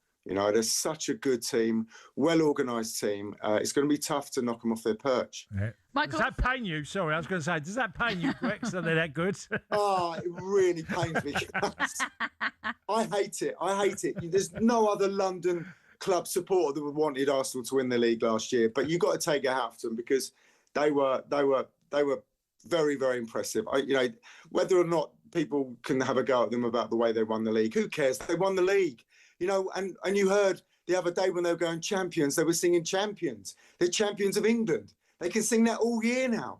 S12: They're such a good team, well-organised team. It's going to be tough to knock them off their perch.
S2: Yeah. Michael, does that pain you? Sorry, I was going to say, does that pain you, Greg, so they're that good?
S12: It really pains me. I hate it. There's no other London club supporter that would wanted Arsenal to win the league last year. But you've got to take it out to them, because they were very, very impressive. Whether or not people can have a go at them about the way they won the league, who cares? They won the league. And you heard the other day when they were going champions, they were singing champions. They're champions of England. They can sing that all year now.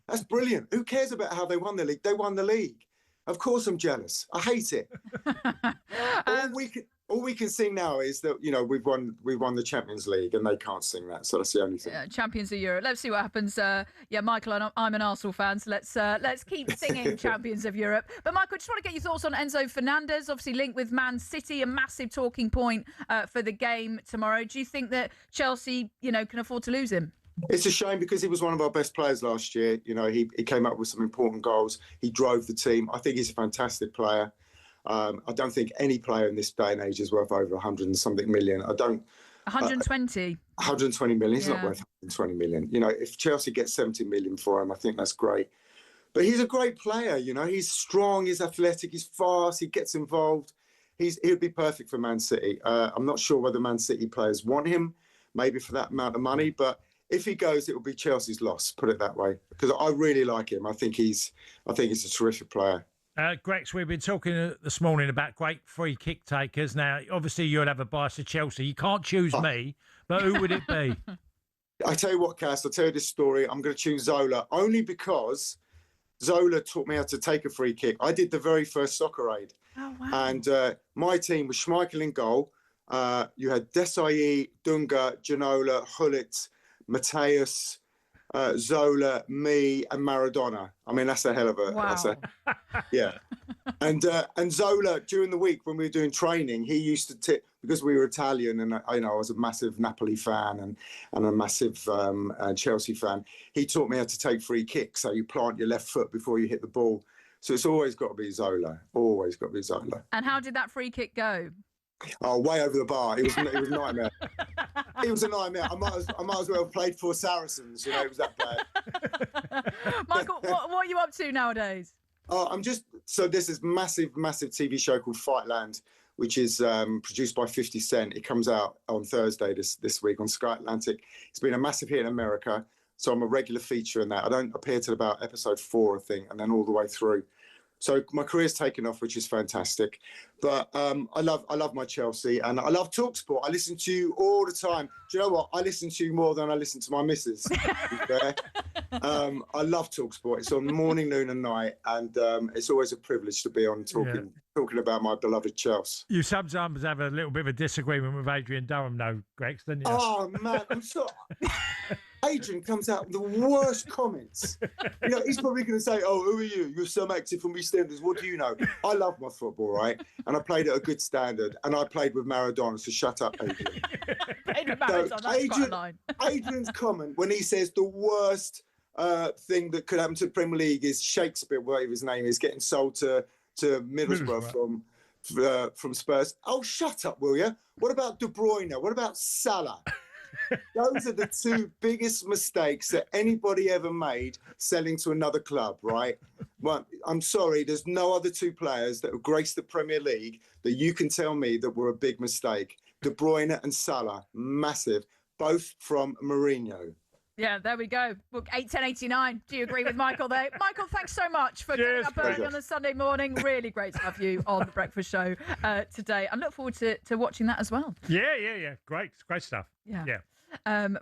S12: That's brilliant. Who cares about how they won the league? They won the league. Of course I'm jealous. I hate it. All we can sing now is that, we've won the Champions League, and they can't sing that. So that's the only thing.
S1: Champions of Europe. Let's see what happens. Michael, I'm an Arsenal fan, so let's keep singing Champions of Europe. But Michael, just want to get your thoughts on Enzo Fernandez, obviously linked with Man City, a massive talking point for the game tomorrow. Do you think that Chelsea, can afford to lose him?
S12: It's a shame, because he was one of our best players last year. He came up with some important goals. He drove the team. I think he's a fantastic player. I don't think any player in this day and age is worth over 100 and something million.
S1: 120.
S12: 120 million. He's not worth 120 million. If Chelsea gets 70 million for him, I think that's great. But he's a great player. He's strong, he's athletic, he's fast, he gets involved. He'd be perfect for Man City. I'm not sure whether Man City players want him, maybe for that amount of money, but if he goes, it will be Chelsea's loss, put it that way, because I really like him. I think he's a terrific player.
S2: Grex, we've been talking this morning about great free kick takers. Now, obviously, you'll have a bias to Chelsea. You can't choose me, but who would it be?
S12: I tell you what, Cass, I'll tell you this story. I'm going to choose Zola, only because Zola taught me how to take a free kick. I did the very first Soccer Aid.
S1: Oh, wow.
S12: And my team was Schmeichel in goal. You had Desailly, Dunga, Ginola, Hullet, Mateus, Zola, me, and Maradona. I mean, that's a hell of a...
S1: Wow.
S12: Yeah. And Zola, during the week when we were doing training, he used to tip, because we were Italian, and I was a massive Napoli fan and a massive Chelsea fan. He taught me how to take free kicks. So you plant your left foot before you hit the ball. So it's always got to be Zola. Always got to be Zola.
S1: And how did that free kick go?
S12: Oh, way over the bar. It was a nightmare. It was a nightmare. I might as well have played for Saracens. It was that bad.
S1: Michael, what are you up to nowadays?
S12: So there's this massive TV show called Fightland, which is produced by 50 Cent. It comes out on Thursday this week on Sky Atlantic. It's been a massive hit in America, so I'm a regular feature in that. I don't appear till about episode 4, I think, and then all the way through. So my career's taken off, which is fantastic. But I love my Chelsea, and I love talkSPORT. I listen to you all the time. Do you know what? I listen to you more than I listen to my missus. To be fair. I love talkSPORT. It's on morning, noon, and night, and it's always a privilege to be on talking about my beloved Chelsea.
S2: You sometimes have a little bit of a disagreement with Adrian Durham, though, Grex, don't you?
S12: Oh man, I'm so. Adrian comes out with the worst comments. You know, he's probably going to say, "Oh, who are you? You're some active from EastEnders. What do you know?" I love my football, right? And I played at a good standard, and I played with Maradona. So shut up, Adrian.
S1: Played with Maradona, that's quite a line.
S12: Adrian's comment when he says the worst thing that could happen to the Premier League is Shakespeare, whatever his name is, getting sold to Middlesbrough from Spurs. Oh, shut up, will you? What about De Bruyne? What about Salah? Those are the two biggest mistakes that anybody ever made selling to another club, right? Well, I'm sorry, there's no other two players that have graced the Premier League that you can tell me that were a big mistake. De Bruyne and Salah, massive, both from Mourinho.
S1: Yeah, there we go. Look, 8:10:89. Do you agree with Michael there? Michael, thanks so much for getting up early on a Sunday morning. Really great to have you on the Breakfast Show today. I look forward to watching that as well.
S2: Yeah. Great stuff.
S1: Yeah.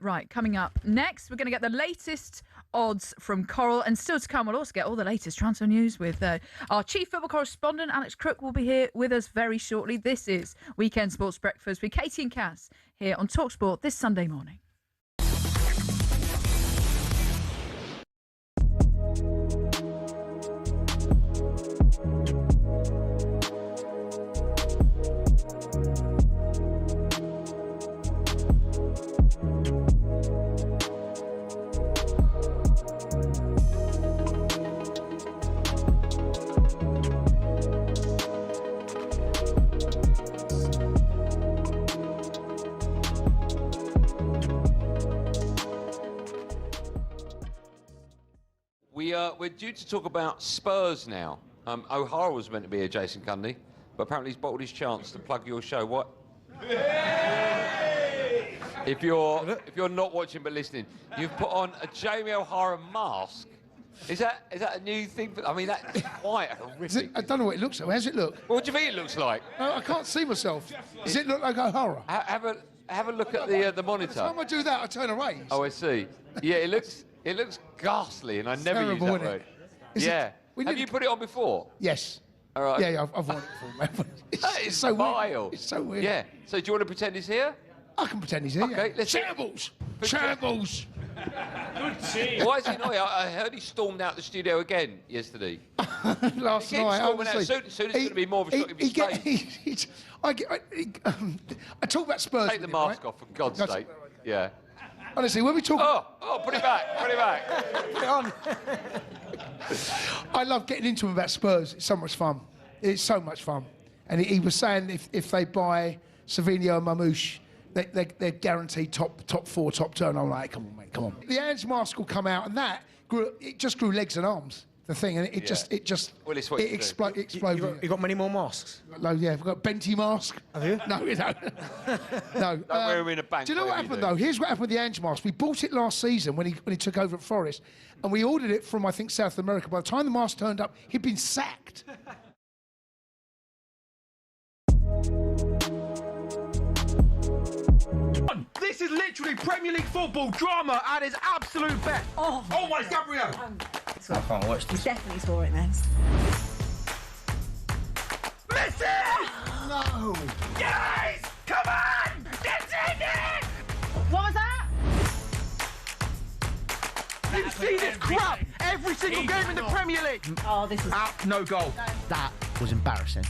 S1: Right, coming up next, we're going to get the latest odds from Coral, and still to come, we'll also get all the latest transfer news with our chief football correspondent, Alex Crook, will be here with us very shortly. This is Weekend Sports Breakfast with Katie and Cass here on talkSPORT this Sunday morning.
S4: We're due to talk about Spurs now. O'Hara was meant to be here, Jason Cundy, but apparently he's bottled his chance to plug your show. What? If you're not watching but listening, you've put on a Jamie O'Hara mask. Is that a new thing? I mean, that's quite horrific.
S21: I don't know what it looks like. How does it look?
S4: What do you think it looks like?
S21: No, I can't see myself. Does it look like O'Hara?
S4: Have a look at the monitor.
S21: By the time I do that, I turn away.
S4: Oh, I see. Yeah, it looks ghastly, and I never use that word. Yeah. Have you put it on before?
S21: Yes.
S4: All right.
S21: Yeah, I've worn it before.
S4: That is
S21: so
S4: vile.
S21: Weird. It's so weird.
S4: Yeah. So do you want to pretend it's here?
S21: I can pretend he's here.
S4: Okay, let's
S21: Shambles! Shambles!
S4: Good team. Why is he not here? I heard he stormed out the studio again yesterday.
S21: Last night, honestly.
S4: Soon it's going to be more of a shock of his face.
S21: I talk about Spurs.
S4: Take the mask off, for God's sake. Yeah.
S21: Honestly, when we talk...
S4: Oh, put it back, put it back.
S21: Put it on. I love getting into him about Spurs. It's so much fun. It's so much fun. And he was saying if they buy Savinho and Mamouche, they're guaranteed top four, top two. And I'm like, come on, mate, come on. The Ange mask will come out, and it just grew legs and arms. The thing, and it just exploded.
S6: You got many more masks?
S21: No, yeah, we've got Benty mask.
S6: Have you?
S21: No, we don't. No.
S4: Don't wear him in a bank.
S21: Do you know what happened though? Here's what happened with the Ange mask. We bought it last season when he took over at Forest, and we ordered it from I think South America. By the time the mask turned up, he'd been sacked.
S13: This is literally Premier League football drama at its absolute best. Oh my Gabriel!
S6: I can't watch this.
S14: He's definitely saw it then.
S13: Miss it!
S21: No!
S13: Guys, come on! Get in it!
S14: What was that?
S13: You see this crap every single game in the Premier League.
S14: Oh, this is
S13: no goal.
S6: That was embarrassing.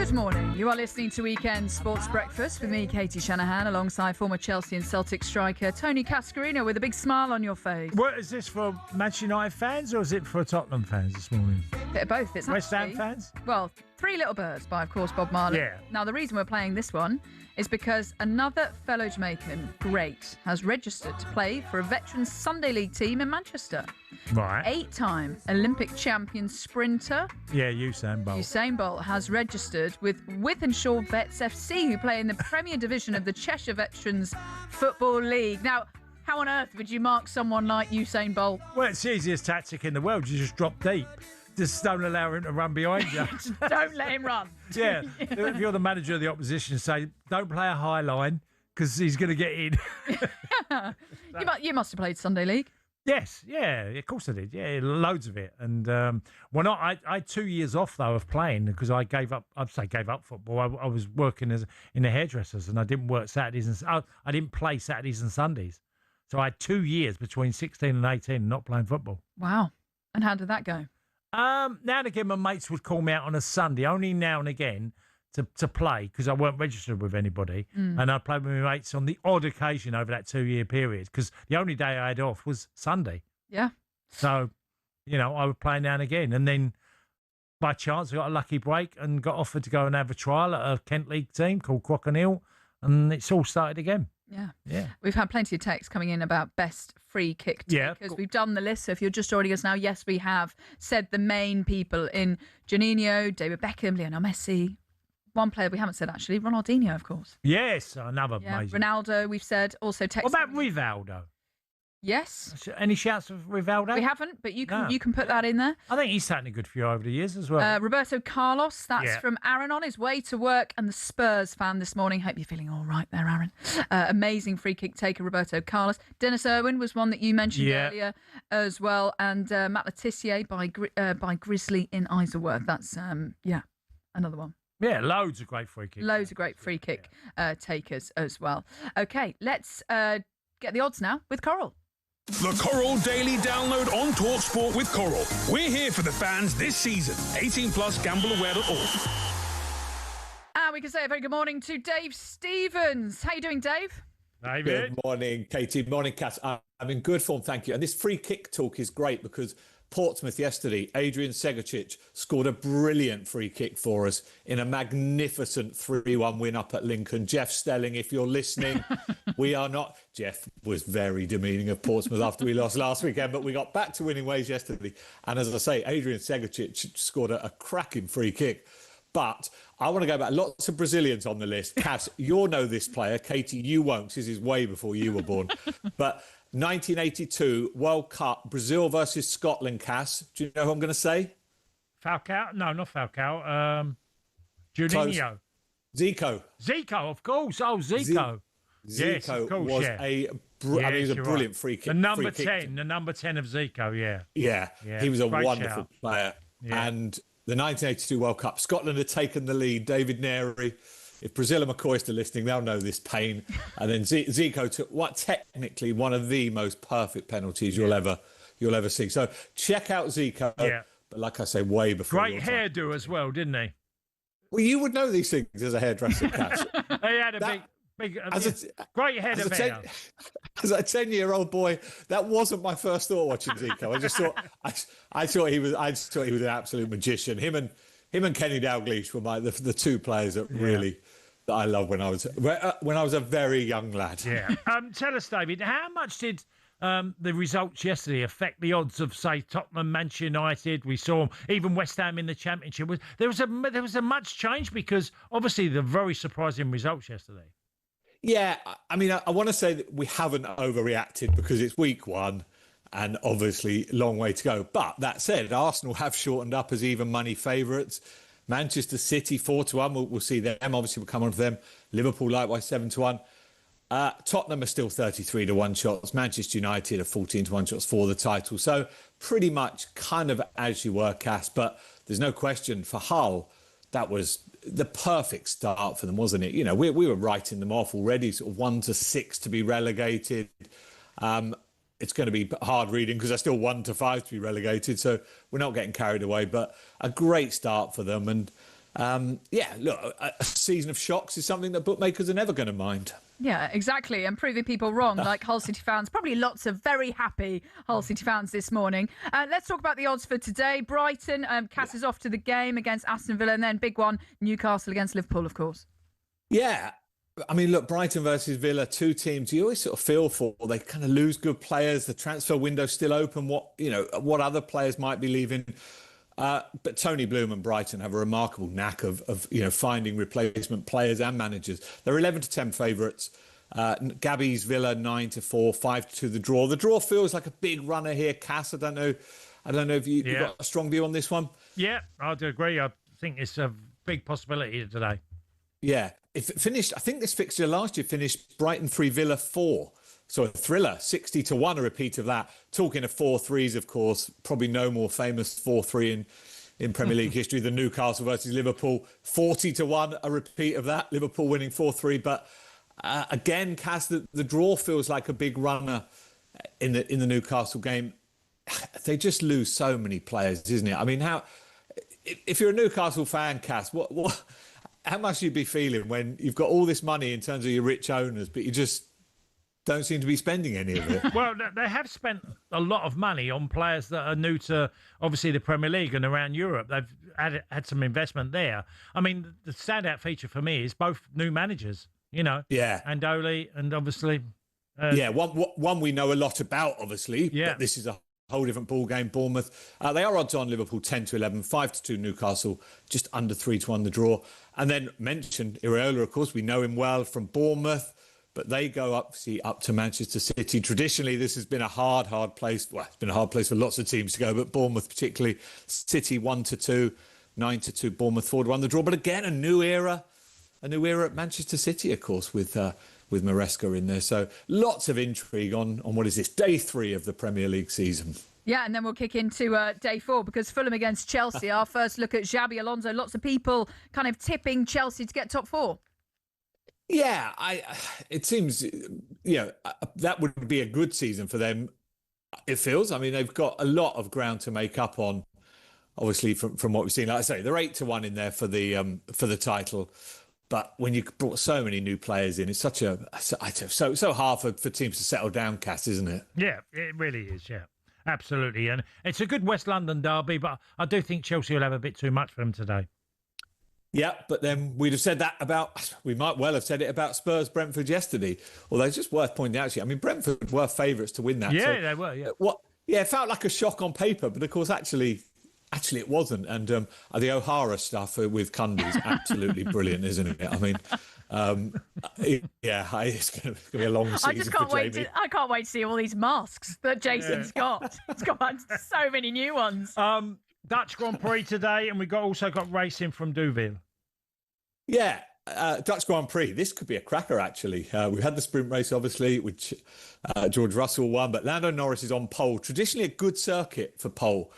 S1: Good morning. You are listening to Weekend Sports Breakfast with me, Katie Shanahan, alongside former Chelsea and Celtic striker Tony Cascarino with a big smile on your face.
S2: What is this for Manchester United fans or is it for Tottenham fans this morning?
S1: Bit of both. It's
S2: West Ham
S1: actually-
S2: fans?
S1: Well, Three Little Birds by, of course, Bob Marley.
S2: Yeah.
S1: Now, the reason we're playing this one is because another fellow Jamaican great has registered to play for a Veterans Sunday League team in Manchester.
S2: Right.
S1: 8-time Olympic champion sprinter
S2: Yeah, Usain Bolt.
S1: Usain Bolt has registered with Wythenshawe Vets FC, who play in the Premier Division of the Cheshire Veterans Football League. Now, how on earth would you mark someone like Usain Bolt?
S2: Well, it's the easiest tactic in the world. You just drop deep. Just don't allow him to run behind you.
S1: Don't let him run.
S2: Yeah. If you're the manager of the opposition, say, don't play a high line because he's going to get in.
S1: You must have played Sunday League.
S2: Yes, yeah, of course I did. Yeah, loads of it. And I had 2 years off though of playing because I gave up. I'd say gave up football. I was working in the hairdressers, and I didn't work Saturdays and I didn't play Saturdays and Sundays. So I had 2 years between 16 and 18 not playing football.
S1: Wow. And how did that go?
S2: Now and again, my mates would call me out on a Sunday, only now and again, to play because I weren't registered with anybody. And I played with my mates on the odd occasion over that 2 year period because the only day I had off was Sunday.
S1: Yeah.
S2: So, I would play now and again. And then by chance, I got a lucky break and got offered to go and have a trial at a Kent League team called Crokinole. And it's all started again.
S1: Yeah.
S2: Yeah.
S1: We've had plenty of texts coming in about best free kick
S2: Yeah.
S1: takers. We've done the list. So if you're just joining us now, yes, we have said the main people in Juninho, David Beckham, Lionel Messi. One player we haven't said, actually, Ronaldinho, of course.
S2: Yes, another
S1: Yeah,
S2: amazing.
S1: Ronaldo, we've said. Also text.
S2: What about Rivaldo?
S1: Yes.
S2: Any shouts of Rivaldo?
S1: We haven't, but you can
S2: No.
S1: you can put that in there.
S2: I think he's taken a good few over the years as well.
S1: Roberto Carlos, that's
S2: Yeah.
S1: from Aaron on his way to work and the Spurs fan this morning. Hope you're feeling all right there, Aaron. Amazing free kick taker, Roberto Carlos. Dennis Irwin was one that you mentioned earlier as well. And Matt Letitia by Grizzly in Isleworth. That's, another one.
S2: Yeah, loads of great free kicks.
S1: Loads of great free kick takers as well. Okay, let's get the odds now with Coral.
S15: The Coral Daily Download on talkSPORT with Coral. We're here for the fans this season. 18 plus gambleaware.org.
S1: And we can say a very good morning to Dave Stevens. How you doing, Dave?
S2: David.
S16: Good morning, Katie. Morning, Cass. I'm in good form, thank you. And this free kick talk is great because Portsmouth yesterday, Adrian Segicic scored a brilliant free kick for us in a magnificent 3-1 win up at Lincoln. Jeff Stelling, if you're listening, we are not... Jeff was very demeaning of Portsmouth after we lost last weekend, but we got back to winning ways yesterday. And as I say, Adrian Segicic scored a cracking free kick. But I want to go back. Lots of Brazilians on the list. Cass, you'll know this player. Katie, you won't. This is way before you were born. But 1982 World Cup, Brazil versus Scotland, Cass. Do you know who I'm going to say?
S2: Falcao? No, not Falcao. Juninho.
S16: Zico.
S2: Zico, of course. Oh, Zico. Yes,
S16: Zico
S2: of course,
S16: was
S2: yeah.
S16: he was a
S2: you're
S16: brilliant
S2: right.
S16: free kick.
S2: The number
S16: free
S2: 10,
S16: kick.
S2: the number 10 of Zico, yeah.
S16: Yeah, he was a
S2: great
S16: wonderful
S2: shout.
S16: player.
S2: Yeah.
S16: And the 1982 World Cup, Scotland had taken the lead. David Neri. If Brazil and McCoy are listening, they'll know this pain. And then Zico took technically one of the most perfect penalties you'll ever see. So check out Zico.
S2: Yeah.
S16: But like I say, way before.
S2: Great
S16: your time.
S2: hairdo as well, didn't he?
S16: Well, you would know these things as a hairdresser, Cass.
S2: He had a big great head of hair.
S16: As a 10-year-old boy, that wasn't my first thought watching Zico. I just thought I thought he was an absolute magician. Him and Kenny Dalglish were the two players that I loved when I was a very young lad.
S2: Yeah. Tell us, David, how much did the results yesterday affect the odds of, say, Tottenham, Manchester United? We saw even West Ham in the Championship. There was a much change because obviously the very surprising results yesterday.
S16: Yeah, I mean, I want to say that we haven't overreacted because it's week one and obviously long way to go. But that said, Arsenal have shortened up as even money favourites. Manchester City 4-1. We'll see them. Obviously, we'll come on to them. Liverpool likewise 7-1. Tottenham are still 33-1 shots. Manchester United are 14-1 shots for the title. So pretty much kind of as you were, Cass. But there's no question for Hull, that was the perfect start for them, wasn't it? You know, we were writing them off already, sort of 1-6 to be relegated. It's going to be hard reading because they're still 1-5 to be relegated. So we're not getting carried away, but a great start for them. And Look, a season of shocks is something that bookmakers are never going to mind.
S1: Yeah, exactly. And proving people wrong, like Hull City fans. Probably lots of very happy Hull City fans this morning. Let's talk about the odds for today. Brighton, Cass is off to the game against Aston Villa. And then big one, Newcastle against Liverpool, of course.
S16: Yeah. I mean, look, Brighton versus Villa, two teams you always sort of feel for. They kind of lose good players. The transfer window's still open. What other players might be leaving. But Tony Bloom and Brighton have a remarkable knack of finding replacement players and managers. They're 11 to 10 favourites. Gabby's Villa 9 to 4, 5 to 2 the draw. The draw feels like a big runner here. Cass, I don't know if you've got a strong view on this one.
S2: Yeah, I do agree. I think it's a big possibility today.
S16: Yeah, if it finished, I think this fixture last year finished Brighton 3, Villa 4. So a thriller, 60 to 1, a repeat of that. Talking of 4-3s, of course, probably no more famous 4-3 in Premier League history than Newcastle versus Liverpool. 40 to 1, a repeat of that. Liverpool winning 4-3. But again, Cass, the draw feels like a big runner in the Newcastle game. They just lose so many players, isn't it? I mean, if you're a Newcastle fan, Cass, how much you'd be feeling when you've got all this money in terms of your rich owners, but you just don't seem to be spending any of it.
S2: Well, they have spent a lot of money on players that are new to, obviously, the Premier League and around Europe. They've had some investment there. I mean, the standout feature for me is both new managers,
S16: Yeah.
S2: And Ole, and obviously...
S16: one we know a lot about, obviously.
S2: Yeah.
S16: But this is a whole different ball game. Bournemouth, they are odds on Liverpool 10 to 11, 5 to 2 Newcastle, just under 3 to 1 the draw. And then mentioned Iraola, of course, we know him well from Bournemouth. But they go up to Manchester City. Traditionally, this has been a hard place. Well, it's been a hard place for lots of teams to go, but Bournemouth particularly. City 1 to 2, 9 to 2. Bournemouth 4 to 1 the draw. But again, a new era at Manchester City, of course, with Maresca in there. So lots of intrigue on what is this, day 3 of the Premier League season.
S1: Yeah, and then we'll kick into day 4 because Fulham against Chelsea. Our first look at Xabi Alonso. Lots of people kind of tipping Chelsea to get top 4.
S16: Yeah, it seems, that would be a good season for them, it feels. I mean, they've got a lot of ground to make up on, obviously, from what we've seen. Like I say, they're 8 to 1 in there for the title. But when you brought so many new players in, it's so hard for teams to settle down, Cass, isn't it?
S2: Yeah, it really is, yeah. Absolutely. And it's a good West London derby, but I do think Chelsea will have a bit too much for them today.
S16: Yeah, but then we might well have said it about Spurs Brentford yesterday. Although it's just worth pointing out, actually. I mean, Brentford were favourites to win that.
S2: Yeah,
S16: so
S2: they were, yeah.
S16: It felt like a shock on paper, but of course, actually it wasn't. And the O'Hara stuff with Cundy is absolutely brilliant, isn't it? I mean, it's going to be a long season.
S1: I just can't wait. I can't wait to see all these masks that Jason's got. It's got so many new ones.
S2: Dutch Grand Prix today, and we've also got racing from Deauville.
S16: Yeah, Dutch Grand Prix. This could be a cracker, actually. We had the sprint race, obviously, which George Russell won, but Lando Norris is on pole. Traditionally a good circuit for pole,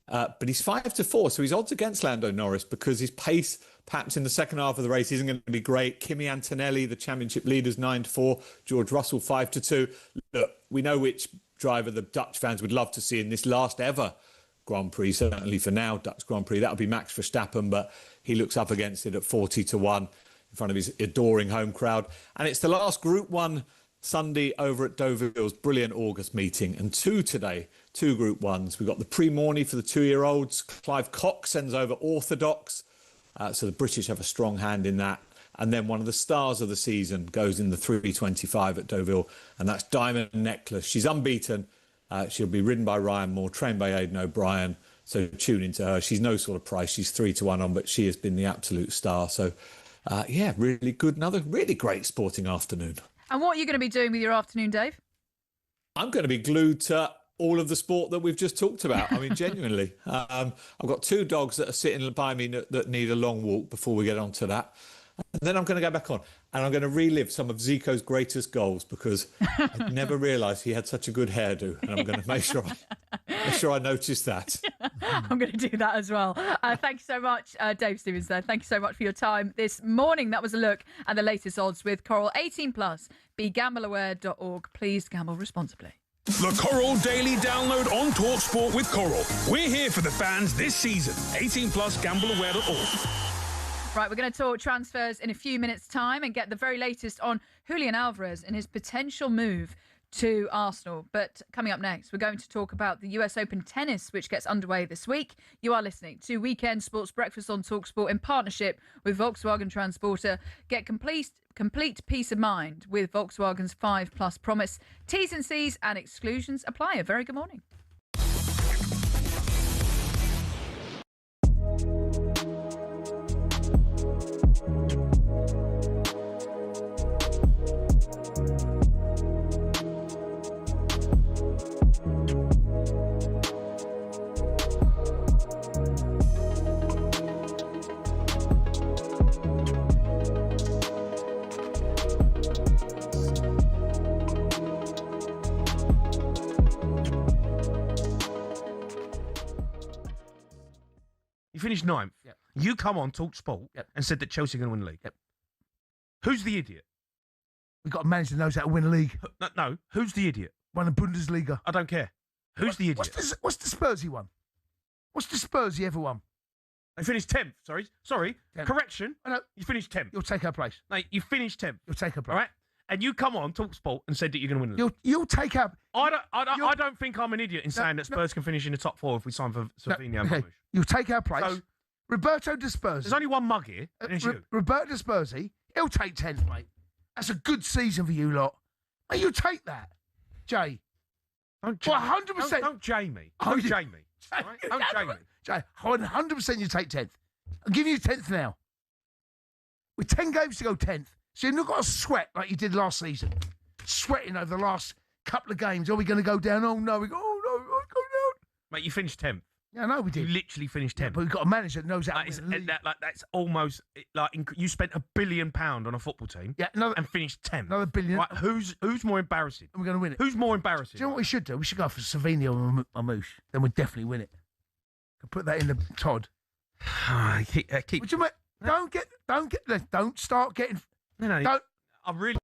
S16: but he's 5 to 4, so he's odds against Lando Norris because his pace, perhaps in the second half of the race, isn't going to be great. Kimi Antonelli, the championship leaders, 9 to 4. George Russell 5 to 2. Look, we know which driver the Dutch fans would love to see in this last ever Grand Prix, certainly for now, Dutch Grand Prix. That'll be Max Verstappen, but he looks up against it at 40 to 1 in front of his adoring home crowd. And it's the last Group 1 Sunday over at Deauville's brilliant August meeting. And 2 today, 2 Group 1s. We've got the Prix-Morny for the 2-year-olds. Clive Cox sends over Orthodox. So the British have a strong hand in that. And then one of the stars of the season goes in the 325 at Deauville, and that's Diamond Necklace. She's unbeaten. She'll be ridden by Ryan Moore, trained by Aidan O'Brien. So tune into her. She's no sort of price. She's 3 to 1 on, but she has been the absolute star. So, really good. Another really great sporting afternoon.
S1: And what are you going to be doing with your afternoon, Dave?
S16: I'm going to be glued to all of the sport that we've just talked about. I mean, genuinely. I've got 2 dogs that are sitting by me that need a long walk before we get on to that. And then I'm going to go back on and I'm going to relive some of Zico's greatest goals because I never realised he had such a good hairdo, and I'm going to make sure I notice that.
S1: I'm going to do that as well. Thank you so much, Dave Stevens there. Thank you so much for your time this morning. That was a look at the latest odds with Coral 18+. BeGambleAware.org. Please gamble responsibly.
S15: The Coral Daily Download on talkSPORT with Coral. We're here for the fans this season. 18+, gambleaware.org.
S1: Right, we're going to talk transfers in a few minutes' time and get the very latest on Julian Alvarez and his potential move to Arsenal. But coming up next, we're going to talk about the US Open tennis, which gets underway this week. You are listening to Weekend Sports Breakfast on talkSPORT in partnership with Volkswagen Transporter. Get complete peace of mind with Volkswagen's 5+ promise. T's and C's and exclusions apply. A very good morning.
S11: You finished 9th.
S6: Yep.
S11: You come on talkSPORT and said that Chelsea are going to win the league.
S6: Yep.
S11: Who's the idiot?
S6: We've got a manager that knows how to win a league.
S11: No. Who's the idiot?
S6: Won the Bundesliga.
S11: I don't care. Who's the idiot?
S6: What's the Spursy one? What's the Spursy ever won?
S11: They finished 10th. Sorry.
S6: 10th.
S11: Correction.
S6: Oh, no.
S11: You finished 10th.
S6: You'll take her place.
S11: No, you finished 10th.
S6: You'll take her place.
S11: All right? And you come on talkSPORT and said that you're going to win the league.
S6: You'll take her.
S11: I don't think I'm an idiot in saying that Spurs can finish in the top 4 if we sign for Savinho and Marmoush.
S6: You'll take her place.
S11: So,
S6: Roberto De Spursy.
S11: There's only one mug here, and it's you.
S6: Roberto De Spursy, he'll take 10th, mate. That's a good season for you lot. Mate, you'll take that. Jay.
S11: Don't
S6: 100%.
S11: Don't Jay me. Don't Jay me. Right? Don't Jay me.
S6: Jay, 100% you take 10th. I'll give you 10th now. With 10 games to go 10th. So you've not got to sweat like you did last season. Sweating over the last couple of games. Are we going to go down? Oh, no. We'll go down.
S11: Mate, you finished 10th.
S6: Yeah, I know we did.
S11: You literally finished 10th.
S6: Yeah, but we've got a manager that knows how to win a league.
S11: That's almost like you spent £1 billion on a football team and finished 10th.
S6: Another billion.
S11: Right, who's more embarrassing?
S6: And we're going to win it.
S11: Who's more embarrassing?
S6: Do you know what we should do? We should go for Savinho and Marmoush. Then we'll definitely win it. Could put that in the Todd.
S11: keep.
S6: Would you make, don't start getting.
S11: No.
S6: Don't.
S11: I really.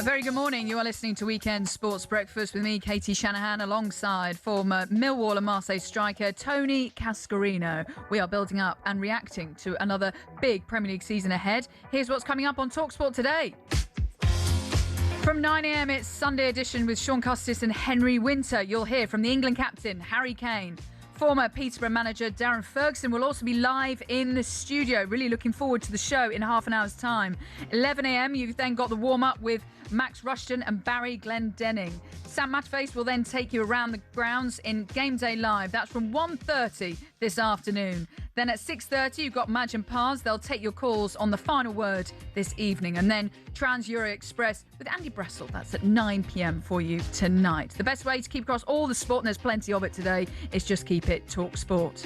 S1: A very good morning. You are listening to Weekend Sports Breakfast with me, Katie Shanahan, alongside former Millwall and Marseille striker Tony Cascarino. We are building up and reacting to another big Premier League season ahead. Here's what's coming up on talkSPORT today. From 9 a.m, it's Sunday edition with Sean Custis and Henry Winter. You'll hear from the England captain, Harry Kane. Former Peterborough manager Darren Ferguson will also be live in the studio. Really looking forward to the show in half an hour's time. 11 a.m, you've then got the warm-up with Max Rushton and Barry Glendenning. Sam Matterface will then take you around the grounds in Game Day Live. That's from 1:30 this afternoon. Then at 6:30, you've got Madge and Pars. They'll take your calls on the final word this evening. And then Trans-Euro Express with Andy Brassel. That's at 9 p.m. for you tonight. The best way to keep across all the sport, and there's plenty of it today, is just keep it talkSPORT.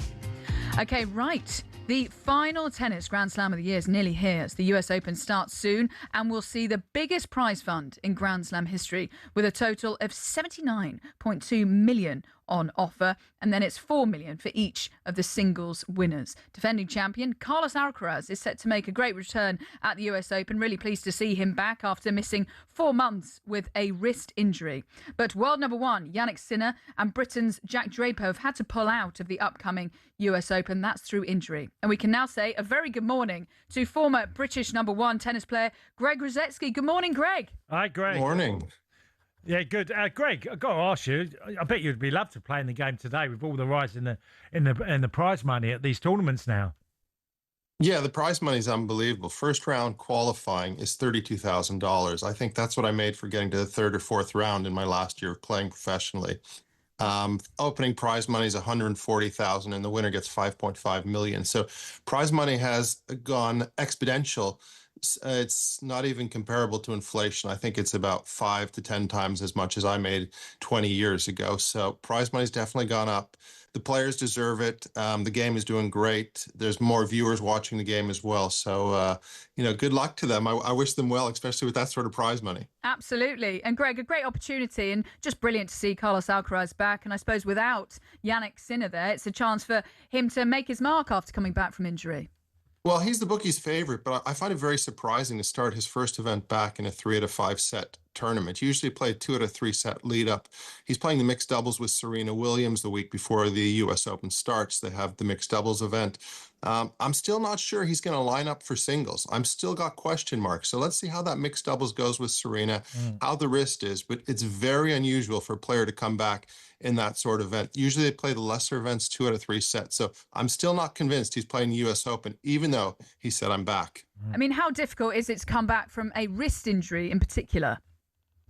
S1: Okay, right. The final tennis Grand Slam of the year is nearly here as the US Open starts soon, and we'll see the biggest prize fund in Grand Slam history with a total of $79.2 million on offer, and then it's $4 million for each of the singles winners. Defending champion Carlos Alcaraz is set to make a great return at the US Open. Really pleased to see him back after missing 4 months with a wrist injury. But world number one Yannick Sinner and Britain's Jack Draper have had to pull out of the upcoming US Open. That's through injury. And we can now say a very good morning to former British number one tennis player Greg Rosetsky. Good morning, Greg.
S2: Hi, Greg.
S18: Morning.
S2: Yeah, good. Greg, I've got to ask you. I bet you'd be loved to play in the game today with all the rise in the prize money at these tournaments now.
S18: Yeah, the prize money is unbelievable. First round qualifying is $32,000. I think that's what I made for getting to the third or fourth round in my last year of playing professionally. Opening prize money is $140,000, and the winner gets $5.5 million. So prize money has gone exponential. It's not even comparable to inflation. I think it's about 5 to 10 times as much as I made 20 years ago. So prize money's definitely gone up. The players deserve it. The game is doing great. There's more viewers watching the game as well. So, good luck to them. I wish them well, especially with that sort of prize money.
S1: Absolutely. And Greg, a great opportunity and just brilliant to see Carlos Alcaraz back. And I suppose without Yannick Sinner there, it's a chance for him to make his mark after coming back from injury.
S18: Well, he's the bookie's favorite, but I find it very surprising to start his first event back in a 3 out of 5 set tournament. He usually played 2 out of 3 set lead up. He's playing the mixed doubles with Serena Williams the week before the US Open starts. They have the mixed doubles event. I'm still not sure he's going to line up for singles. I'm still got question marks. So let's see how that mixed doubles goes with Serena, how the wrist is. But it's very unusual for a player to come back in that sort of event. Usually they play the lesser events 2 out of 3 sets. So I'm still not convinced he's playing the US Open, even though he said I'm back.
S1: I mean, how difficult is it to come back from a wrist injury in particular?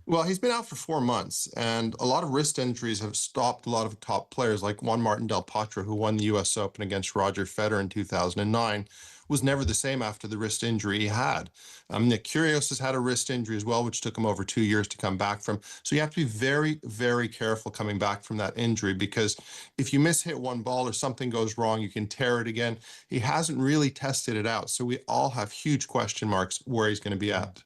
S18: Well, he's been out for 4 months, and a lot of wrist injuries have stopped a lot of top players, like Juan Martín del Potro, who won the US Open against Roger Federer in 2009, was never the same after the wrist injury he had. Nick Kyrgios has had a wrist injury as well, which took him over 2 years to come back from. So you have to be very, very careful coming back from that injury, because if you hit one ball or something goes wrong, you can tear it again. He hasn't really tested it out, so we all have huge question marks where he's going to be at.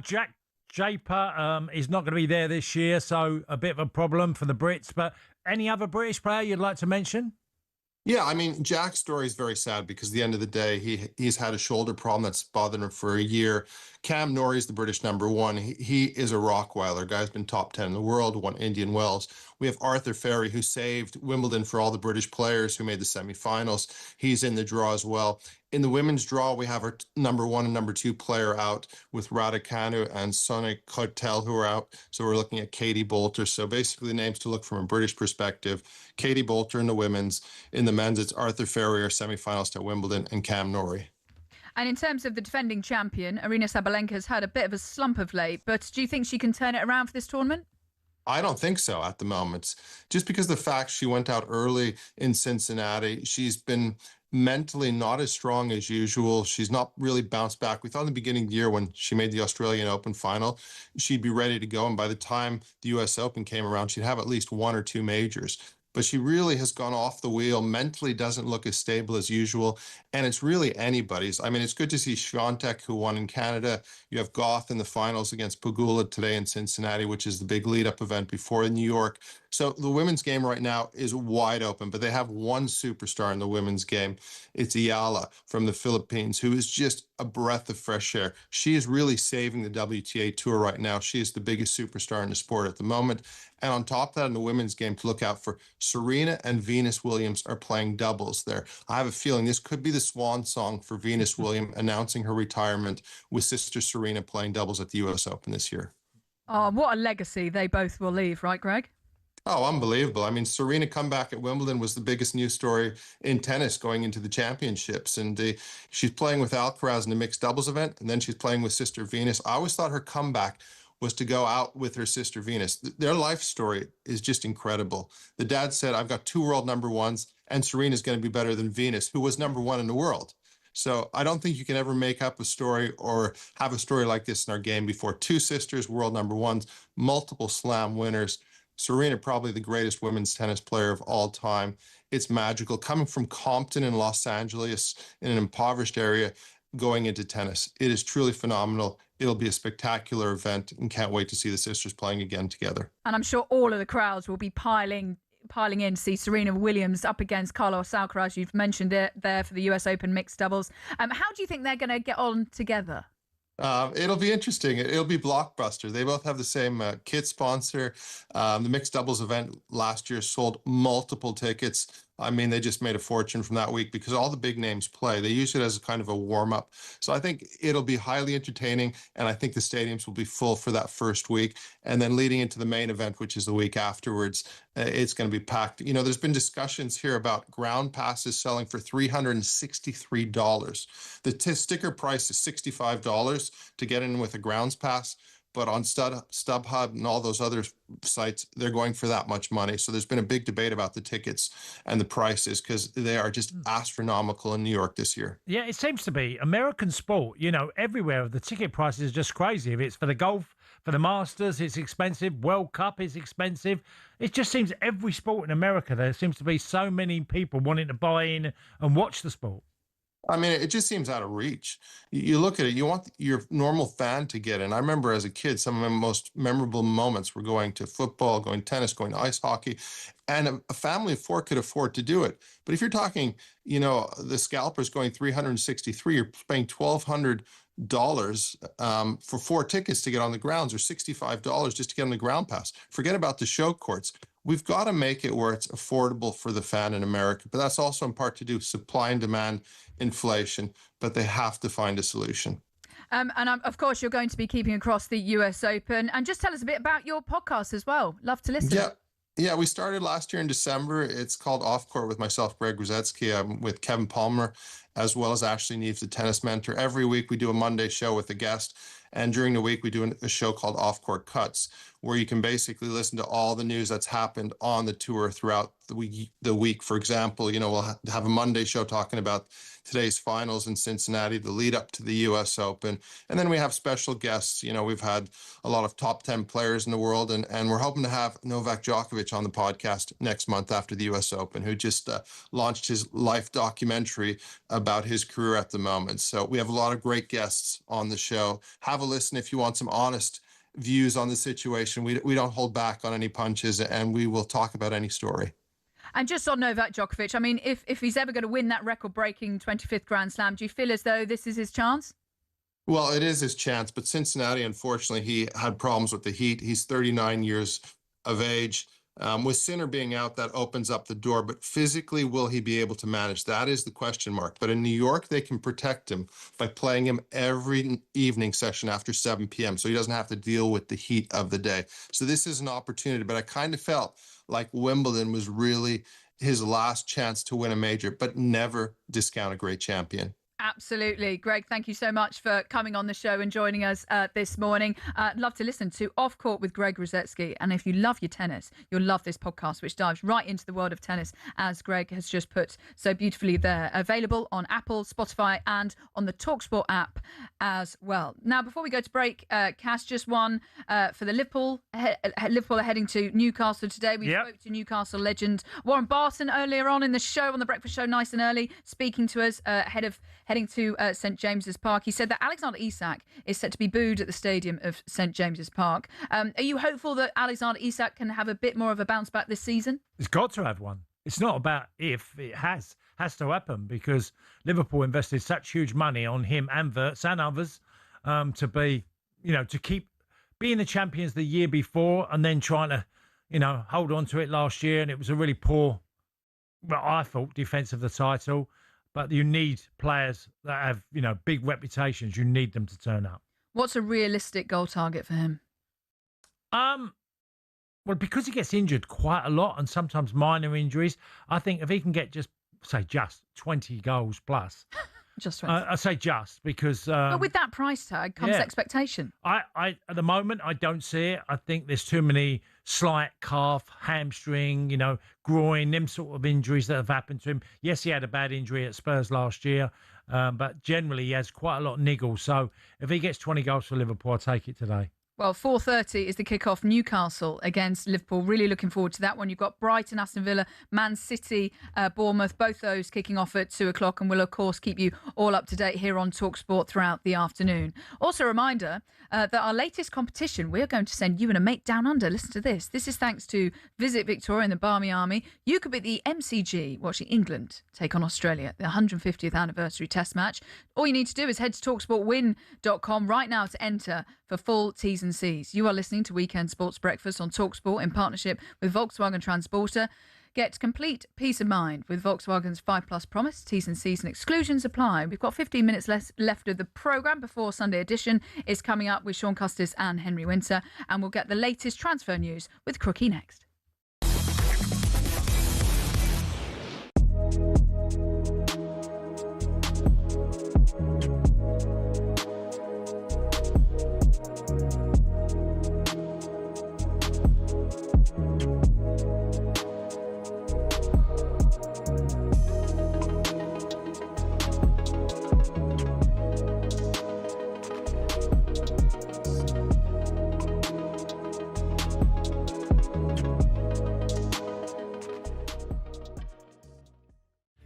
S2: Jack Draper is not going to be there this year, so a bit of a problem for the Brits. But any other British player you'd like to mention?
S18: Yeah, I mean, Jack's story is very sad because at the end of the day, he's had a shoulder problem that's bothered him for a year. Cam Norrie is the British number one. He is a Rockweiler. Guy's been top 10 in the world, won Indian Wells. We have Arthur Ferry, who saved Wimbledon for all the British players who made the semifinals. He's in the draw as well. In the women's draw, we have our number one and number two player out with Raducanu and Sonia Kotel, who are out. So we're looking at Katie Bolter. So basically the names to look from a British perspective: Katie Bolter in the women's. In the men's, it's Arthur Ferry, our semifinalist at Wimbledon, and Cam Norrie.
S1: And in terms of the defending champion, Aryna Sabalenka has had a bit of a slump of late, but do you think she can turn it around for this tournament?
S18: I don't think so at the moment. Just because the fact she went out early in Cincinnati, she's been mentally not as strong as usual. She's not really bounced back. We thought in the beginning of the year when she made the Australian Open final, she'd be ready to go. And by the time the US Open came around, she'd have at least 1 or 2 majors. but she really has gone off the wheel, mentally doesn't look as stable as usual, and it's really anybody's. I mean, it's good to see Swiatek, who won in Canada. You have Goth in the finals against Pegula today in Cincinnati, which is the big lead-up event before New York. So the women's game right now is wide open, but they have one superstar in the women's game. It's Ayala from the Philippines, who is just a breath of fresh air. She is really saving the WTA Tour right now. She is the biggest superstar in the sport at the moment. And on top of that, in the women's game, to look out for, Serena and Venus Williams are playing doubles there. I have a feeling this could be the swan song for Venus Williams announcing her retirement, with sister Serena playing doubles at the US Open this year.
S1: Oh, what a legacy they both will leave, right, Greg?
S18: Oh, unbelievable. I mean, Serena comeback at Wimbledon was the biggest news story in tennis going into the championships. And she's playing with Alcaraz in the mixed doubles event, and then she's playing with sister Venus. I always thought her comeback was to go out with her sister Venus. Their life story is just incredible. The dad said, I've got 2 world number ones, and Serena's going to be better than Venus, who was number 1 in the world. So I don't think you can ever make up a story or have a story like this in our game before. 2 sisters, world number ones, multiple slam winners. Serena, probably the greatest women's tennis player of all time. It's magical. Coming from Compton in Los Angeles, in an impoverished area, going into tennis. It is truly phenomenal. It'll be a spectacular event, and can't wait to see the sisters playing again together.
S1: And I'm sure all of the crowds will be piling in to see Serena Williams up against Carlos Alcaraz. You've mentioned it there for the US Open mixed doubles. How do you think they're going to get on together?
S18: It'll be interesting. It'll be blockbuster. They both have the same kit sponsor. The mixed doubles event last year sold multiple tickets. I mean, they just made a fortune from that week because all the big names play. They use it as a kind of a warm-up. So I think it'll be highly entertaining, and I think the stadiums will be full for that first week. And then leading into the main event, which is the week afterwards, it's going to be packed. You know, there's been discussions here about ground passes selling for $363. The sticker price is $65 to get in with a grounds pass. But on StubHub and all those other sites, they're going for that much money. So there's been a big debate about the tickets and the prices because they are just astronomical in New York this year.
S2: Yeah, it seems to be. American sport, you know, everywhere, the ticket prices are just crazy. If it's for the golf, for the Masters, it's expensive. World Cup is expensive. It just seems every sport in America, there seems to be so many people wanting to buy in and watch the sport.
S18: I mean, it just seems out of reach. You look at it, you want your normal fan to get in. I remember as a kid, some of my most memorable moments were going to football, going tennis, going to ice hockey, and a family of 4 could afford to do it. But if you're talking, you know, the scalpers going 363, you're paying $1,200 for 4 tickets to get on the grounds, or $65 just to get on the ground pass. Forget about the show courts. We've got to make it where it's affordable for the fan in America, but that's also in part to do with supply and demand, inflation, but they have to find a solution.
S1: Of course, you're going to be keeping across the US Open. And just tell us a bit about your podcast as well. Love to listen.
S18: Yeah, we started last year in December. It's called Off Court with myself, Greg Rosetsky. I'm with Kevin Palmer, as well as Ashley Neves, the tennis mentor. Every week we do a Monday show with a guest. And during the week, we do a show called Off Court Cuts, where you can basically listen to all the news that's happened on the tour throughout the week. For example, you know, we'll have a Monday show talking about today's finals in Cincinnati, the lead up to the US Open. And then we have special guests. You know, we've had a lot of top 10 players in the world, and we're hoping to have Novak Djokovic on the podcast next month after the US Open, who just launched his life documentary about his career at the moment. So we have a lot of great guests on the show. Have a listen if you want some honest views on the situation. We don't hold back on any punches, and we will talk about any story.
S1: And just on Novak Djokovic, I mean, if he's ever going to win that record-breaking 25th Grand Slam, do you feel as though this is his chance?
S18: Well, it is his chance, but Cincinnati, unfortunately, he had problems with the heat. He's 39 years of age. With Sinner being out, that opens up the door, but physically, will he be able to manage? That is the question mark. But in New York, they can protect him by playing him every evening session after 7 p.m., so he doesn't have to deal with the heat of the day. So this is an opportunity, but I kind of felt like Wimbledon was really his last chance to win a major, but never discount a great champion.
S1: Absolutely. Greg, thank you so much for coming on the show and joining us this morning. Love to listen to Off Court with Greg Rosetsky. And if you love your tennis, you'll love this podcast, which dives right into the world of tennis, as Greg has just put so beautifully there. Available on Apple, Spotify, and on the talkSPORT app as well. Now, before we go to break, Cass, just one for the Liverpool. Liverpool are heading to Newcastle today. We spoke to Newcastle legend Warren Barton earlier on in the show, on the breakfast show, nice and early, speaking to us ahead of heading to St James's Park. He said that Alexander Isak is set to be booed at the stadium of St James's Park. Are you hopeful that Alexander Isak can have a bit more of a bounce back this season?
S2: It's got to have one. It's not about if, it has to happen, because Liverpool invested such huge money on him and Wirtz and others to be, to keep being the champions the year before and then trying to, hold on to it last year. And it was a really poor, I thought, defence of the title. But you need players that have, big reputations. You need them to turn up.
S1: What's a realistic goal target for him?
S2: Well, because he gets injured quite a lot and sometimes minor injuries, I think if he can get just 20 goals plus.
S1: Just 20.
S2: I say just because.
S1: But with that price tag comes expectation.
S2: I at the moment I don't see it. I think there's too many slight calf, hamstring, groin, them sort of injuries that have happened to him. Yes, he had a bad injury at Spurs last year, but generally he has quite a lot of niggles. So if he gets 20 goals for Liverpool, I'll take it today.
S1: Well, 4:30 is the kickoff. Newcastle against Liverpool. Really looking forward to that one. You've got Brighton, Aston Villa, Man City, Bournemouth. Both those kicking off at 2:00, and we'll of course keep you all up to date here on talkSPORT throughout the afternoon. Also, a reminder that our latest competition, we're going to send you and a mate down under. Listen to this. This is thanks to Visit Victoria and the Barmy Army. You could be the MCG watching England take on Australia, the 150th anniversary Test match. All you need to do is head to talksportwin.com right now to enter for full T's and C's. You are listening to Weekend Sports Breakfast on talkSPORT in partnership with Volkswagen Transporter. Get complete peace of mind with Volkswagen's 5+ promise. T's and C's and exclusions apply. We've got 15 minutes left of the programme before Sunday edition is coming up with Sean Custis and Henry Winter. And we'll get the latest transfer news with Crookie next.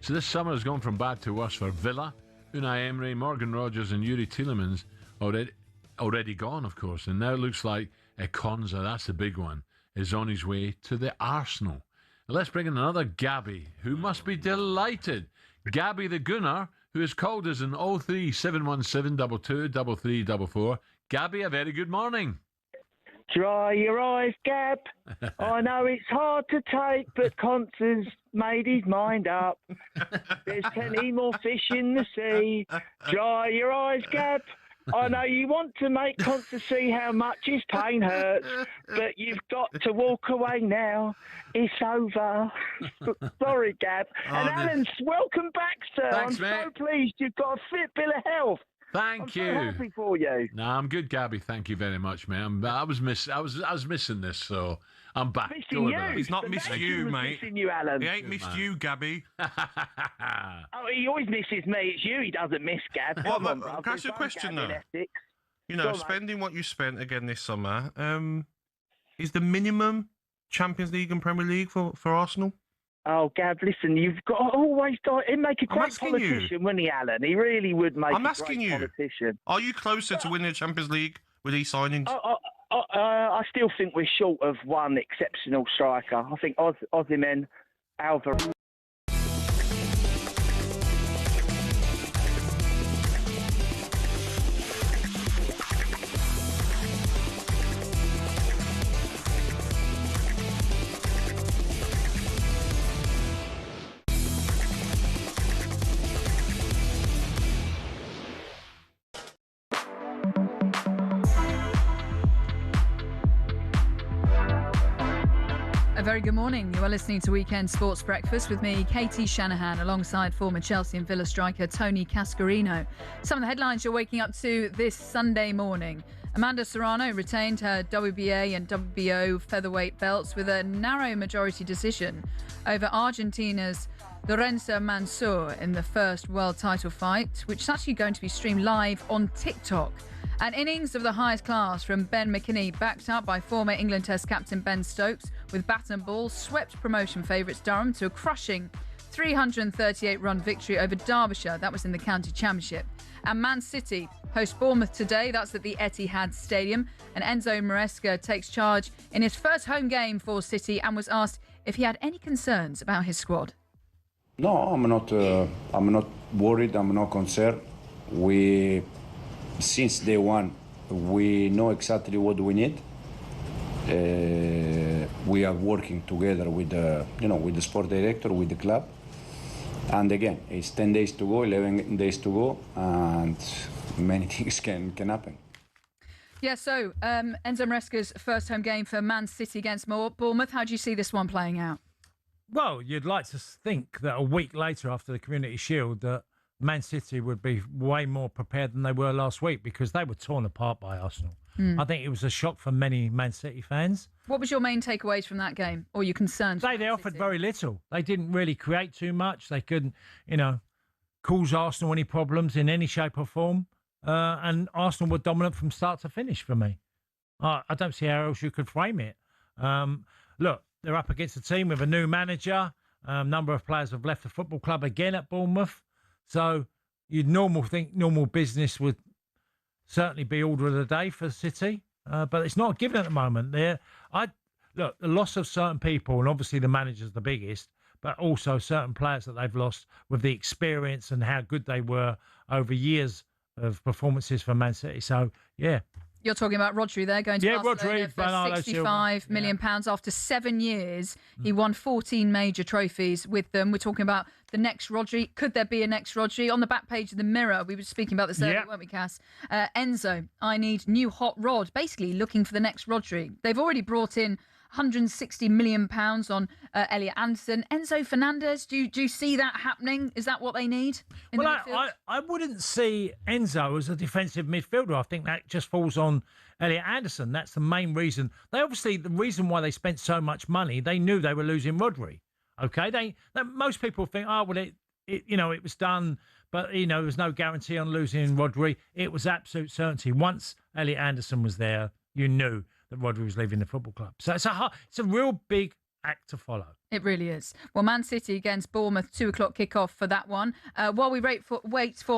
S17: So this summer has gone from bad to worse for Villa. Unai Emery, Morgan Rogers and Yuri Tielemans already gone, of course. And now it looks like Konza, that's the big one, is on his way to the Arsenal. Now let's bring in another Gabby, who must be delighted. Gabby the Gunner, who has called us in 03717 22 3344. Gabby, a very good morning.
S19: Dry your eyes, Gab. I know it's hard to take, but Constance made his mind up. There's plenty more fish in the sea. Dry your eyes, Gab. I know you want to make Constance see how much his pain hurts, but you've got to walk away now. It's over. Sorry, Gab. And Alan, welcome back, sir.
S17: Thanks,
S19: I'm
S17: mate.
S19: so pleased you've got a fit bill of health.
S17: Thank you.
S19: I'm so happy for you.
S17: No, I'm good, Gabby. Thank you very much, mate. I was missing this, so I'm back.
S19: Missing you.
S11: He's not
S19: The
S11: missed
S19: nation
S11: you,
S19: was
S11: mate.
S19: missing you, Alan.
S11: He ain't missed you, Gabby.
S19: Oh, he always misses me. It's you he doesn't miss, Gab.
S11: What,
S19: Come on,
S11: can I
S19: bruv.
S11: ask you a
S19: It's
S11: question,
S19: Gab in
S11: though?
S19: Essex.
S11: You
S19: Go
S11: know,
S19: on, mate.
S11: spending what you spent again this summer, is the minimum Champions League and Premier League for Arsenal?
S19: Oh, Gab, listen, you've got always he'd make a
S11: I'm
S19: great
S11: asking you.
S19: politician, wouldn't he, Alan? He really would make
S11: I'm
S19: a
S11: asking
S19: great
S11: you.
S19: politician.
S11: Are you closer to winning the Champions League with these signings?
S19: I still think we're short of one exceptional striker. I think Osimhen, Alvarez.
S1: very good morning. You are listening to Weekend Sports Breakfast with me, Katie Shanahan, alongside former Chelsea and Villa striker Tony Cascarino. Some of the headlines you're waking up to this Sunday morning. Amanda Serrano retained her WBA and WBO featherweight belts with a narrow majority decision over Argentina's Lorenza Mansour in the first world title fight, which is actually going to be streamed live on TikTok. An innings of the highest class from Ben McKinney, backed up by former England Test captain Ben Stokes, with bat and ball, swept promotion favourites Durham to a crushing 338-run victory over Derbyshire. That was in the county championship. And Man City host Bournemouth today. That's at the Etihad Stadium. And Enzo Maresca takes charge in his first home game for City and was asked if he had any concerns about his squad.
S5: No, I'm not worried. I'm not concerned. Since day one, we know exactly what we need. We are working together with the sport director, with the club. And again, it's 10 days to go, 11 days to go, and many things can happen.
S1: Yeah, so Enzo Maresca's first home game for Man City against Bournemouth. How do you see this one playing out?
S2: Well, you'd like to think that a week later after the Community Shield that Man City would be way more prepared than they were last week, because they were torn apart by Arsenal. I think it was a shock for many Man City fans.
S1: What was your main takeaways from that game, or your concerns?
S2: They offered very little. They didn't really create too much. They couldn't, cause Arsenal any problems in any shape or form. And Arsenal were dominant from start to finish for me. I don't see how else you could frame it. Look, they're up against a team with a new manager. A number of players have left the football club again at Bournemouth. So you'd think normal business would certainly be order of the day for City. But it's not given at the moment. Look, the loss of certain people, and obviously the manager's the biggest, but also certain players that they've lost with the experience and how good they were over years of performances for Man City. So, yeah.
S1: You're talking about Rodri there, going to Barcelona
S2: Rodri,
S1: for £65 million after 7 years. He won 14 major trophies with them. We're talking about the next Rodri. Could there be a next Rodri? On the back page of the Mirror, we were speaking about this earlier, weren't we, Cass? Enzo, I need new hot rod. Basically looking for the next Rodri. They've already brought in £160 million on Elliot Anderson. Enzo Fernandez, do you see that happening? Is that what they need in the midfield?
S2: I wouldn't see Enzo as a defensive midfielder. I think that just falls on Elliot Anderson. That's the main reason. The reason why they spent so much money, they knew they were losing Rodri. Okay, most people think, it was done, but there was no guarantee on losing Rodri. It was absolute certainty. Once Elliot Anderson was there, you knew that Rodri was leaving the football club. So it's a real big act to follow.
S1: It really is. Well, Man City against Bournemouth, 2:00 kickoff for that one. While we wait for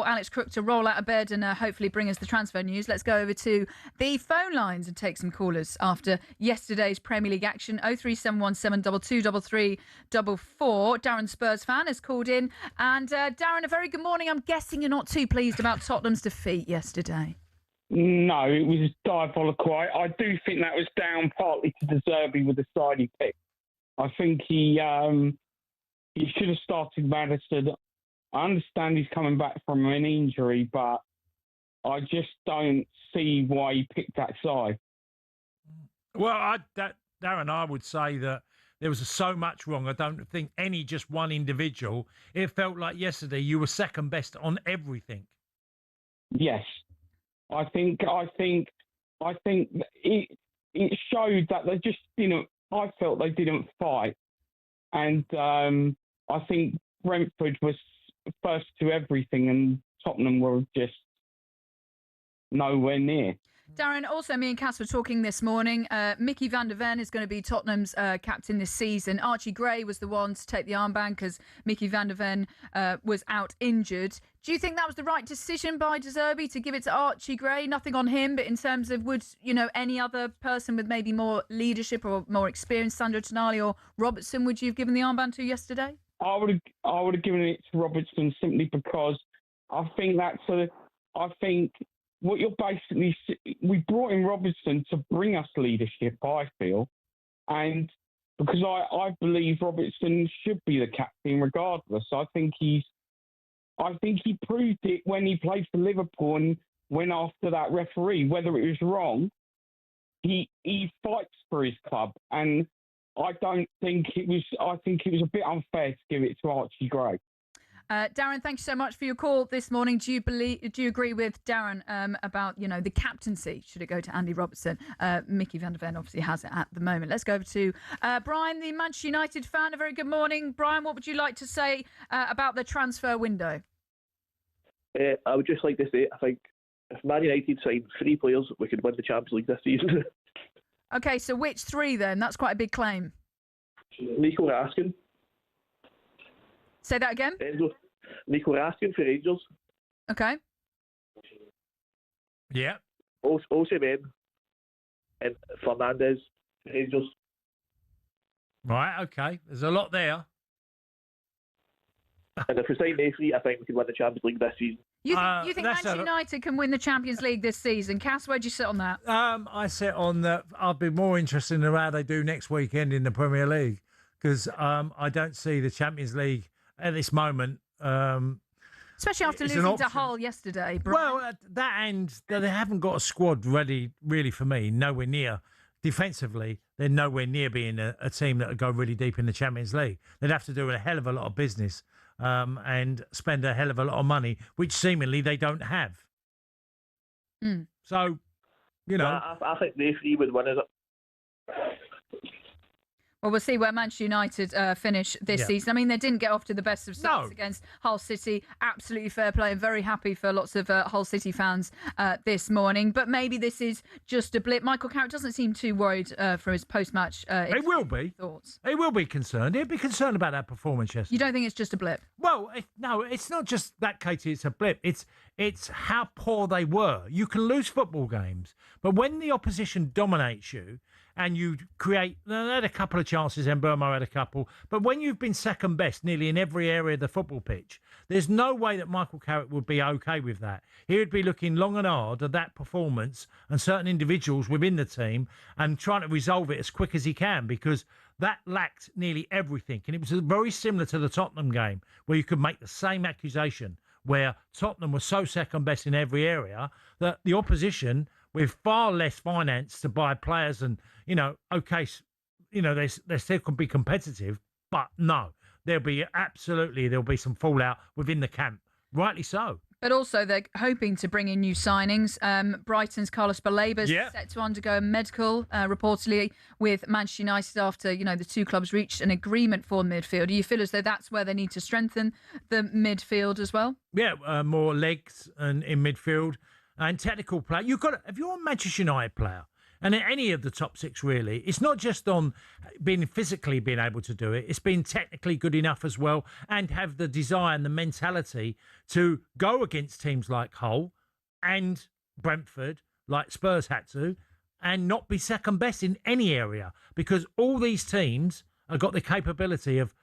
S1: Alex Crook to roll out of bed and hopefully bring us the transfer news, let's go over to the phone lines and take some callers after yesterday's Premier League action. 03717 2233 44. Darren, Spurs fan, has called in. And Darren, a very good morning. I'm guessing you're not too pleased about Tottenham's defeat yesterday.
S20: No, it was diabolical. I do think that was down partly to De Zerbi with the side he picked. I think he should have started Maddison. I understand he's coming back from an injury, but I just don't see why he picked that side.
S2: Well, Darren, I would say that there was so much wrong. I don't think just one individual. It felt like yesterday you were second best on everything.
S20: Yes. I think it showed that they just didn't. I felt they didn't fight, and I think Brentford was first to everything, and Tottenham were just nowhere near.
S1: Darren, also me and Cass were talking this morning. Mickey van der Ven is going to be Tottenham's captain this season. Archie Gray was the one to take the armband because Mickey van der Ven was out injured. Do you think that was the right decision by De Zerbi to give it to Archie Gray? Nothing on him, but in terms of would any other person with maybe more leadership or more experience, Sandro Tonali or Robertson, would you have given the armband to yesterday?
S20: I would have given it to Robertson simply because I think what you're basically, we brought in Robertson to bring us leadership, I feel, and because I believe Robertson should be the captain regardless. I think he proved it when he played for Liverpool and went after that referee. Whether it was wrong, he fights for his club, and I don't think it was. I think it was a bit unfair to give it to Archie Gray.
S1: Darren, thank you so much for your call this morning. Do you agree with Darren about the captaincy? Should it go to Andy Robertson? Mickey van der Ven obviously has it at the moment. Let's go over to Brian, the Manchester United fan. A very good morning, Brian. What would you like to say about the transfer window?
S7: I would just like to say, I think if Man United signed 3 players, we could win the Champions League this season.
S1: Okay, so which 3 then? That's quite a big claim.
S7: Nico Raskin.
S1: Say that again?
S7: Nico Raskin for Rangers.
S1: Okay.
S2: Yeah.
S7: Osimhen and Fernandes for Rangers.
S2: Right, okay. There's a lot there.
S7: And if we sign these 3, I think we could win the Champions League this season.
S1: You think Manchester United can win the Champions League this season? Cass, where'd you sit on that?
S2: I sit on that. I'd be more interested in how they do next weekend in the Premier League, because I don't see the Champions League at this moment.
S1: Especially after losing to Hull yesterday. Brian.
S2: Well, that and they haven't got a squad ready, really, for me. Nowhere near. Defensively, they're nowhere near being a team that would go really deep in the Champions League. They'd have to do a hell of a lot of business and spend a hell of a lot of money, which seemingly they don't have. So,
S7: I think they 3 would win it.
S1: Well, we'll see where Manchester United finish this season. I mean, they didn't get off to the best of starts against Hull City. Absolutely fair play. I'm very happy for lots of Hull City fans this morning. But maybe this is just a blip. Michael Carrick doesn't seem too worried from his post-match.
S2: He will be.
S1: Thoughts.
S2: He will be concerned. He'll be concerned about that performance yesterday.
S1: You don't think it's just a blip?
S2: Well, no, it's not just that, Katie. It's a blip. It's how poor they were. You can lose football games, but when the opposition dominates you, and you create, they had a couple of chances, and Burma had a couple, but when you've been second best nearly in every area of the football pitch, there's no way that Michael Carrick would be okay with that. He would be looking long and hard at that performance and certain individuals within the team and trying to resolve it as quick as he can, because that lacked nearly everything. And it was very similar to the Tottenham game, where you could make the same accusation, where Tottenham was so second best in every area that the opposition, with far less finance to buy players and, they still could be competitive, but no, there'll be some fallout within the camp. Rightly so.
S1: But also they're hoping to bring in new signings. Brighton's Carlos Balaba's set to undergo a medical, reportedly, with Manchester United after, the 2 clubs reached an agreement for the midfield. Do you feel as though that's where they need to strengthen the midfield as well?
S2: Yeah, more legs in midfield. And technical play. If you're a Manchester United player, and any of the top 6 really, it's not just on being physically being able to do it, it's being technically good enough as well, and have the desire and the mentality to go against teams like Hull and Brentford, like Spurs had to, and not be second best in any area, because all these teams have got the capability of,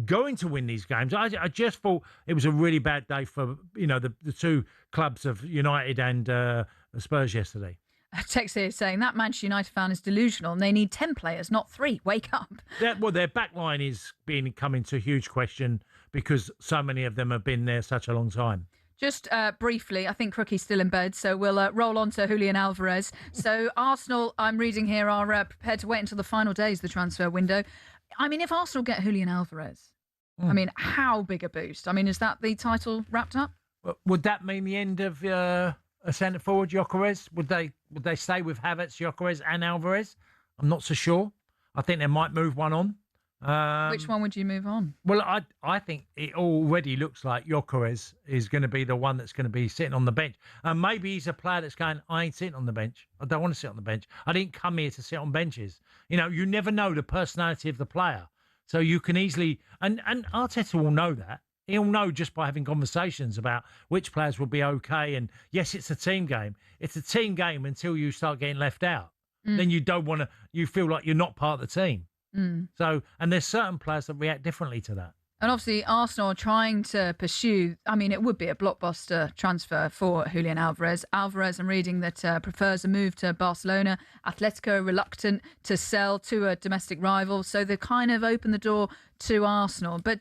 S2: going to win these games. I just thought it was a really bad day for, the 2 clubs of United and Spurs yesterday.
S1: A text here saying that Manchester United fan is delusional and they need 10 players, not 3. Wake up.
S2: Their back line is coming to huge question because so many of them have been there such a long time.
S1: Just briefly, I think Crookie's still in bed, so we'll roll on to Julian Alvarez. So Arsenal, I'm reading here, are prepared to wait until the final days of the transfer window. I mean, if Arsenal get Julian Alvarez, I mean, how big a boost? I mean, is that the title wrapped up?
S2: Would that mean the end of a centre forward, Gyökeres? Would they stay with Havertz, Gyökeres and Alvarez? I'm not so sure. I think they might move one on.
S1: Which one would you move on?
S2: Well, I think it already looks like Gyökeres is going to be the one that's going to be sitting on the bench. And maybe he's a player that's going, I ain't sitting on the bench. I don't want to sit on the bench. I didn't come here to sit on benches. You never know the personality of the player. So you can easily, and Arteta will know that. He'll know just by having conversations about which players will be okay. And yes, it's a team game. It's a team game until you start getting left out. Then you don't want to, you feel like you're not part of the team. So, and there's certain players that react differently to that.
S1: And obviously, Arsenal are trying to pursue, I mean, it would be a blockbuster transfer for Julian Alvarez. Alvarez, I'm reading that prefers a move to Barcelona. Atletico reluctant to sell to a domestic rival. So they kind of open the door to Arsenal. But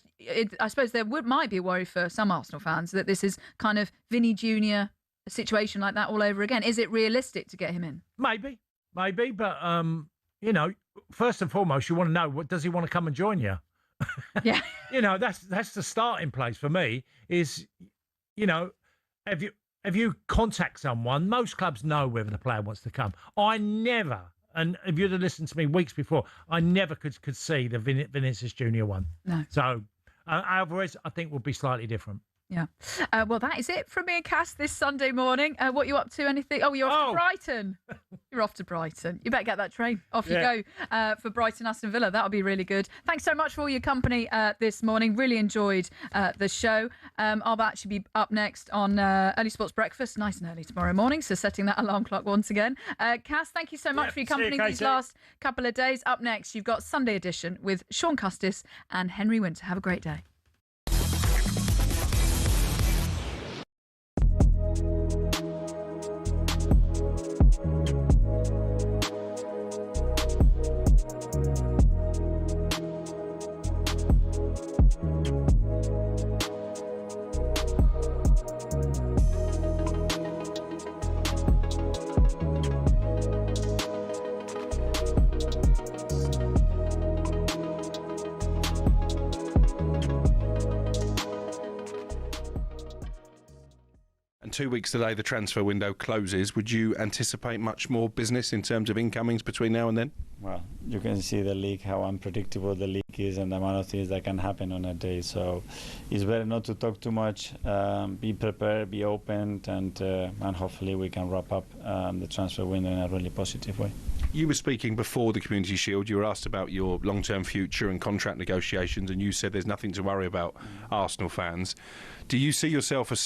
S1: I suppose there might be a worry for some Arsenal fans that this is kind of Vinny Jr., a situation like that all over again. Is it realistic to get him in?
S2: Maybe. But you know, first and foremost, you want to know, what does he want to come and join you?
S1: Yeah.
S2: You know, that's the starting place for me is, you know, if you contact someone, most clubs know whether the player wants to come. I never, and if you'd have listened to me weeks before, I never could see the Vinicius Junior one.
S1: No.
S2: So Alvarez, I think, will be slightly different.
S1: Yeah. Well, that is it from me and Cass this Sunday morning. What are you up to? Anything? Oh, you're off to Brighton. You're off to Brighton. You better get that train. Off you go for Brighton Aston Villa. That'll be really good. Thanks so much for all your company this morning. Really enjoyed the show. I'll actually be up next on Early Sports Breakfast, nice and early tomorrow morning. So setting that alarm clock once again. Cass, thank you so much for your company these last couple of days. Up next, you've got Sunday Edition with Sean Custis and Henry Winter. Have a great day.
S3: And 2 weeks today, the transfer window closes. Would you anticipate much more business in terms of incomings between now and then?
S22: Well, you can see the league, how unpredictable the league is and the amount of things that can happen on a day. So it's better not to talk too much, be prepared, be open, and hopefully we can wrap up the transfer window in a really positive way.
S3: You were speaking before the Community Shield. You were asked about your long-term future and contract negotiations, and you said there's nothing to worry about, Arsenal fans. Do you see yourself as